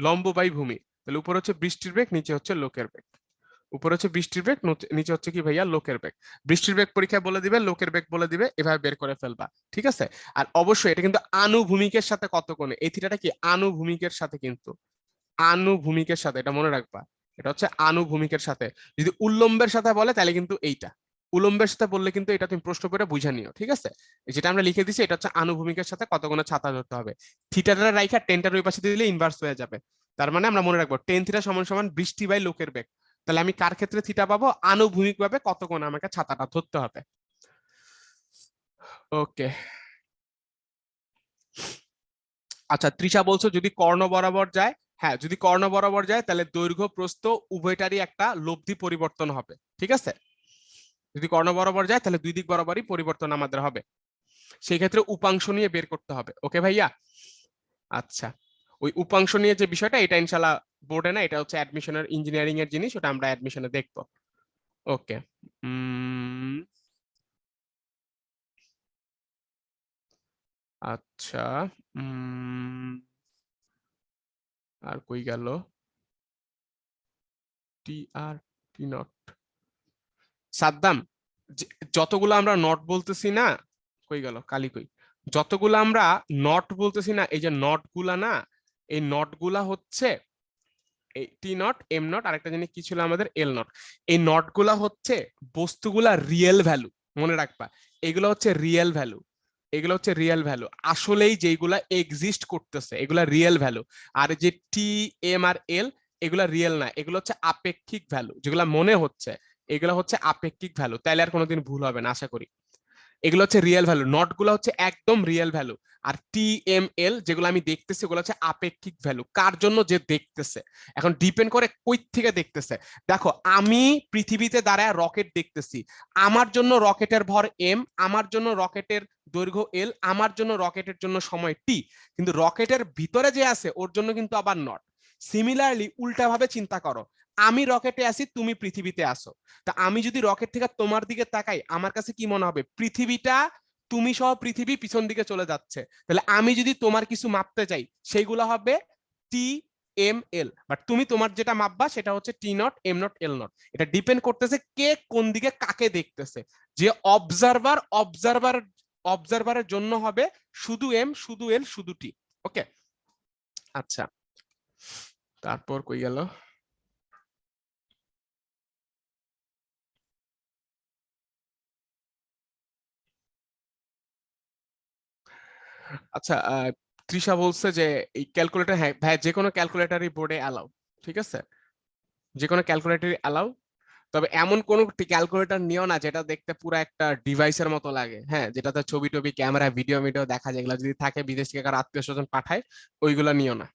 লম্ব বাই ভূমি। তাহলে উপরে হচ্ছে বৃষ্টির বেগ, নিচে হচ্ছে লোকের বেগ। উপরে হচ্ছে বৃষ্টির বেগ, নিচে হচ্ছে কি ভাইয়া? লোকের বেগ। বৃষ্টির বেগ পরীক্ষায় বলে দিবে, লোকের বেগ বলে দিবে, এভাবে বের করে ফেলবা, ঠিক আছে? আর অবশ্যই এটা কিন্তু আনুভূমিকের সাথে কত কোণে, এই থিটাটা কি? আনুভূমিকের সাথে, কিন্তু আনুভূমিকের সাথে, এটা মনে রাখবা, এটা হচ্ছে আনুভূমিকের সাথে। যদি উল্লম্বের সাথে বলে তাহলে কিন্তু এইটা, উল্লম্বের সাথে বললে কিন্তু এটা তুমি প্রশ্ন করে বুঝা নিও, ঠিক আছে? যেটা আমরা লিখে দিছি এটা হচ্ছে আনুভূমিকের সাথে কত কোণে ছাতা ধরতে হবে। থিটাটা রাইখা টেনটার ওই পাশে দিলে ইনভার্স হয়ে যাবে। তার মানে আমরা মনে রাখবো টেন থিটা সমান সমান বৃষ্টি বাই লোকের বেগ। তাহলে আমি কার ক্ষেত্রে থিটা পাবো? আনুভূমিক ভাবে কত কোণে আমাকে ছাতাটা ধরতে হবে। ওকে, আচ্ছা তৃষা বলছো যদি কর্ণ বরাবর যায়, হ্যাঁ যদি কর্ণ বরাবর যায় তাহলে দৈর্ঘ্য প্রস্থ উভয়টারই একটা লব্ধি পরিবর্তন হবে, ঠিক আছে? যদি কর্ণ বরাবর যায় তাহলে দুই দিক বরাবরই পরিবর্তন আমাদের হবে, সেই ক্ষেত্রে উপাংশ নিয়ে বের করতে হবে। ওকে ভাইয়া? আচ্ছা, ওই উপাংশ নিয়ে যে বিষয়টা, এটা ইনশাল্লাহ বোর্ডে না, এটা হচ্ছে অ্যাডমিশনের ইঞ্জিনিয়ারিং এর জিনিস, ওটা আমরা অ্যাডমিশনে দেখবো। ওকে, আচ্ছা, আর কই গেল? টি আর টি নট, সাদ্দাম, যতগুলো আমরা নট বলতেছি না, কই গেল কালি কই, যতগুলো আমরা নট বলতেছি না, এই যে নট গুলা না, এই নট গুলা হচ্ছে এই টি নট, এম নট, আরেকটা জিনিস কি ছিল আমাদের? এল নট। এই নট গুলা হচ্ছে বস্তুগুলা রিয়েল ভ্যালু, মনে রাখবা, এগুলো হচ্ছে রিয়েল ভ্যালু, এগুলো হচ্ছে রিয়েল ভ্যালু, আসলেই যেগুলা এক্সিস্ট করতেছে এগুলা রিয়েল ভ্যালু। আর যে টি, এম আর এল, এগুলা রিয়েল না, এগুলো হচ্ছে আপেক্ষিক ভ্যালু, যেগুলা মনে হচ্ছে এগুলো হচ্ছে আপেক্ষিক ভ্যালু। তাইলে আর কোনোদিন ভুল হবে না আশা করি। এগুলো হচ্ছে রিয়েল ভ্যালু, নট গুলো হচ্ছে একদম রিয়েল ভ্যালু। আর টি, এম, এল যেগুলো আমি দেখতেছি ওগুলো হচ্ছে আপেক্ষিক ভ্যালু, কার জন্য? যে দেখতেছে। এখন ডিপেন্ড করে কই থেকে দেখতেছে। দেখো আমি পৃথিবীতে দাঁড়ায় রকেট দেখতেছি, আমার জন্য রকেটের ভর এম, আমার জন্য রকেটের দৈর্ঘ্য এল, আমার জন্য রকেটের জন্য সময় টি, কিন্তু রকেটের ভিতরে যে আছে ওর জন্য কিন্তু আবার নট। সিমিলারলি উল্টা ভাবে চিন্তা করো, আমি রকেটে আছি, তুমি পৃথিবীতে আসো, তা আমি যদি রকেট থেকে তোমার দিকে তাকাই, আমার কাছে কি মনে হবে? পৃথিবীটা, তুমি সহ পৃথিবী পিছন দিকে চলে যাচ্ছে। তাহলে আমি যদি তোমার কিছু মাপতে চাই, সেইগুলো হবে টি, এম, এল, বাট তুমি তোমার যেটা মাপবা সেটা হচ্ছে T naught, M naught, L naught. এটা ডিপেন্ড করতেছে কে কোন দিকে কাকে দেখতেছে। যে অবজারভার, অবজারভারের জন্য হবে শুধু এম, শুধু এল, শুধু টি। ওকে, আচ্ছা, তারপর কই গেল? আচ্ছা, তৃষা বলছে যে এই ক্যালকুলেটর, হ্যাঁ ভাই যে কোনো ক্যালকুলেটরই বোর্ডে অ্যালাউ, ঠিক আছে? যে কোনো ক্যালকুলেটরই অ্যালাউ, তবে এমন কোন ক্যালকুলেটর নিও না যেটা দেখতে পুরো একটা ডিভাইসের মতো লাগে, হ্যাঁ, যেটাতে ছবি টবি, ক্যামেরা, ভিডিও মিডিও দেখা যায়, এগুলো যদি থাকে, বিদেশ থেকে কারো আত্মীয় স্বজন পাঠায়, ওইগুলো নিও না।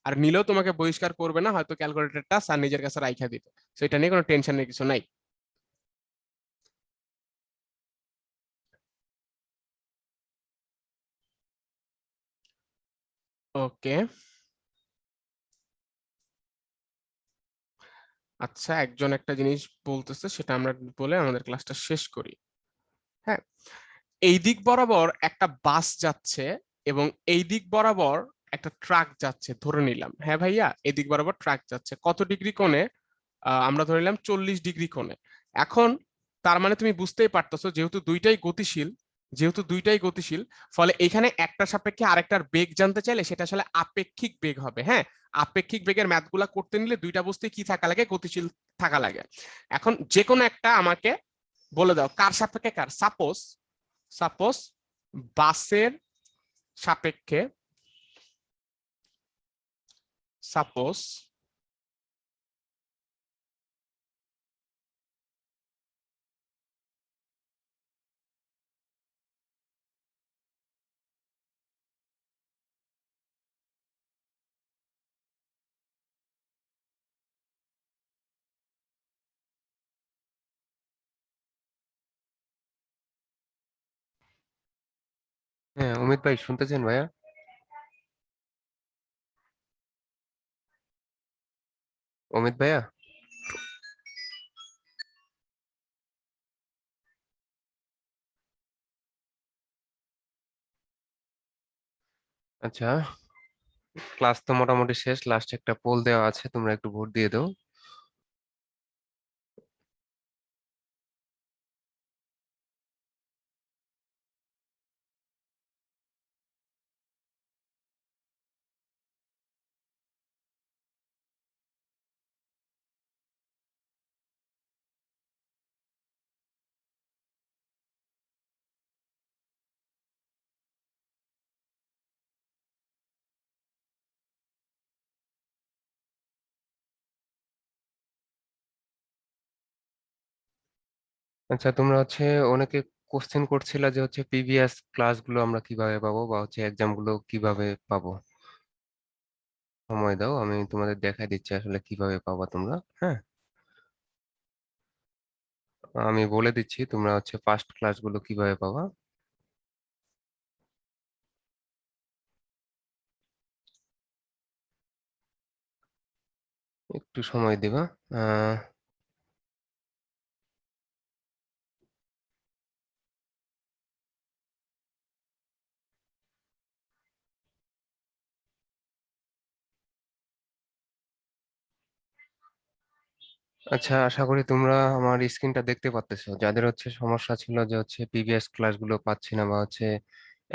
আর নিলেও তোমাকে বহিষ্কার করবে না, হয়তো ক্যালকুলেটরটা স্যার নিজের কাছে রাইখা দিবে, সেটা নিয়ে কোনো টেনশনের কিছু নাই। ওকে, আচ্ছা, একজন একটা জিনিস বলতেছে, সেটা আমরা বলে আমাদের ক্লাসটা শেষ করি। হ্যাঁ, এই দিক বরাবর একটা বাস যাচ্ছে এবং এই দিক বরাবর একটা ট্রাক যাচ্ছে ধরে নিলাম, হ্যাঁ ভাইয়া, এদিক বরাবর ট্রাক যাচ্ছে কত ডিগ্রি কোণে? আমরা ধরে নিলাম 40 ডিগ্রি কোণে। এখন তার মানে তুমি বুঝতেই পারতেছো, যেহেতু দুইটাই গতিশীল, যেহেতু দুইটাই গতিশীল, ফলে এখানে একটা সাপেক্ষে আরেকটার বেগ জানতে চাইলে সেটা আসলে আপেক্ষিক বেগ হবে। হ্যাঁ, আপেক্ষিক বেগের ম্যাথ গুলা করতে নিলে দুইটা বস্তুই কি থাকা লাগে? গতিশীল থাকা লাগে। এখন যে কোনো একটা আমাকে বলে দাও কার সাপেক্ষে কার। সাপোজ, সাপোজ বাসের সাপেক্ষে, সাপোজ হ্যাঁ, অমিত ভাই শুনতেছেন ভাইয়া? অমিত ভাইয়া? আচ্ছা, ক্লাস তো মোটামুটি শেষ, লাস্ট একটা পোল দেওয়া আছে, তোমরা একটু ভোট দিয়ে দাও। আচ্ছা, তোমরা অনেকে কোশ্চেন করছিলা যে প্রিভিয়াস ক্লাসগুলো আমরা কিভাবে পাবো বা এক্সাম গুলো কিভাবে পাবো। সময় দাও, আমি তোমাদের দেখাই দিচ্ছি আসলে কিভাবে পাবা তোমরা। হ্যাঁ, আমি বলে দিচ্ছি তোমরা ফার্স্ট ক্লাসগুলো কিভাবে পাবা। একটু সময় দিবা। আহ আচ্ছা, আশা করি তোমরা আমার স্ক্রিনটা দেখতে পাচ্তেছো। যাদের সমস্যা ছিল যে প্রিভিয়াস ক্লাসগুলো পাচ্ছি না বা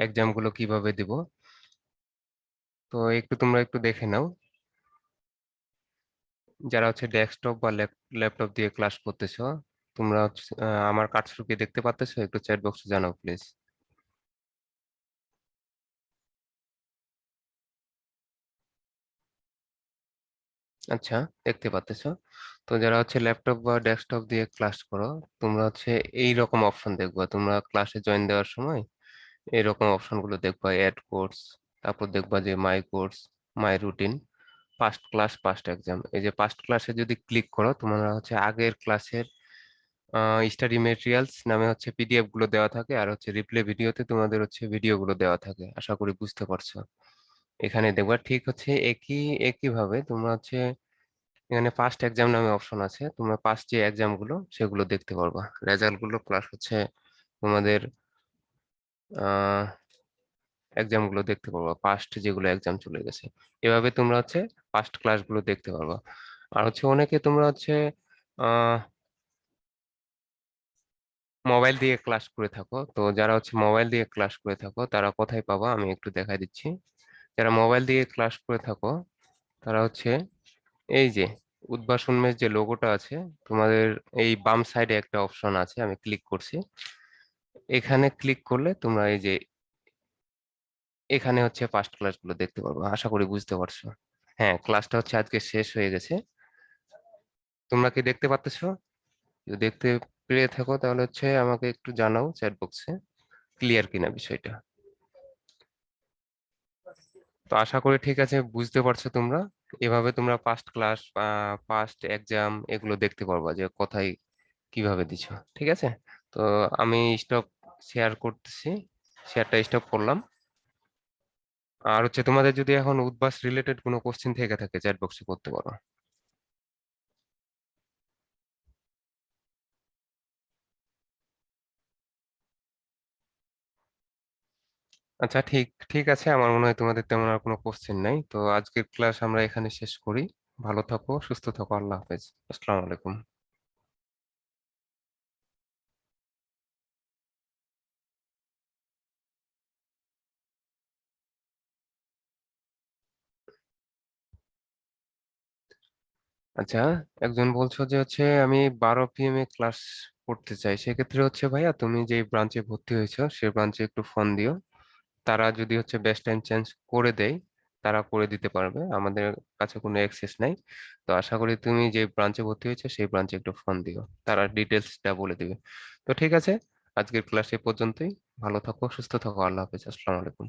এক্সাম গুলো কিভাবে দিব, তো একটু তোমরা একটু দেখে নাও। যারা ডেস্কটপ বা ল্যাপটপ দিয়ে ক্লাস করতেছো, তোমরা আমার কার্সর কি দেখতে পাচ্তেছো? একটু চ্যাট বক্সে জানাও প্লিজ। আচ্ছা, দেখতে পাচ্তেছো। তো যারা ল্যাপটপ বা ডেস্কটপ দিয়ে ক্লাস করো, তোমরা এই রকম অপশন দেখবা। তোমরা ক্লাসে জয়েন দেওয়ার সময় এরকম অপশন গুলো দেখবা, অ্যাড কোর্স, তারপর দেখবা যে মাই কোর্স, মাই routine, past class, past exam. এই যে পাস্ট ক্লাসে যদি ক্লিক করো, তোমরা আগের ক্লাসের স্টাডি মেটেরিয়ালস নামে পিডিএফ গুলো দেওয়া থাকে, আর রিপ্লে ভিডিওতে তোমাদের ভিডিও গুলো দেওয়া থাকে। আশা করি বুঝতে পারছো। এখানে দেখবা ঠিক একই একই ভাবে তোমরা এখানে পাস্ট এক্সাম নামে অপশন আছে, তোমরা পাস্ট যে এক্সাম গুলো সেগুলো দেখতে পারবা, রেজাল্ট গুলো প্লাস তোমাদের আহ এক্সাম গুলো দেখতে পারবা, পাস্ট যেগুলো এক্সাম চলে গেছে। এভাবে তোমরা পাস্ট ক্লাস গুলো দেখতে পারবা। আর অনেকে তোমরা আহ মোবাইল দিয়ে ক্লাস করে থাকো। তো যারা মোবাইল দিয়ে ক্লাস করে থাকো তারা কোথায় পাবা আমি একটু দেখাই দিচ্ছি। যারা মোবাইল দিয়ে ক্লাস করে থাকো তারা এই যে উদ্ভাসন মেশ যে লোগোটা আছে, তোমাদের এই বাম সাইডে একটা অপশন আছে, আমি ক্লিক করছি। এখানে ক্লিক করলে তোমরা এই যে এখানে পাস্ট ক্লাসগুলো দেখতে পারবে। আশা করি বুঝতে পারছো। হ্যাঁ, ক্লাসটা আজকে শেষ হয়ে গেছে। তোমরা কি দেখতে পাচ্তেছো? যদি দেখতে পেরে থাকো তাহলে আমাকে একটু জানাও চ্যাট বক্সে ক্লিয়ার কিনা বিষয়টা। তো আশা করি ঠিক আছে, বুঝতে পারছো তোমরা। এভাবে তোমরা পাস্ট ক্লাস, পাস্ট এক্সাম এগুলো দেখতে পারবা যে কোথায় কিভাবে দিছো। ঠিক আছে, তো আমি স্টপ শেয়ার করতেছি, শেয়ারটা স্টপ করলাম। আর তোমাদের যদি এখন উদ্ভাস রিলেটেড কোনো কোশ্চেন থেকে থাকে চ্যাট বক্সে করতে পারো। আচ্ছা, ঠিক ঠিক আছে, আমার মনে হয় তোমাদের তেমন আর কোনো কোশ্চেন নাই। তো আজকের ক্লাস আমরা এখানে শেষ করি। ভালো থাকো, সুস্থ থাকো, আল্লাহ হাফেজ, আসসালামু আলাইকুম। আচ্ছা, একজন বলছো যে আমি 12 PM এ ক্লাস করতে চাই, সেক্ষেত্রে ভাইয়া তুমি যে ব্রাঞ্চে ভর্তি হয়েছো সে ব্রাঞ্চে একটু ফোন দিও। তারা যদি বেস্ট টাইম চেঞ্জ করে দেয়, তারা করে দিতে পারবে, আমাদের কাছে কোনো অ্যাক্সেস নাই। তো আশা করি তুমি যে ব্রাঞ্চে ভর্তি হয়েছে সেই ব্রাঞ্চে একটু ফোন দিও, তারা ডিটেলসটা বলে দিবে। তো ঠিক আছে, আজকের ক্লাস এ পর্যন্তই। ভালো থাকো, সুস্থ থাকো, আল্লাহ হাফেজ, আসসালামু আলাইকুম।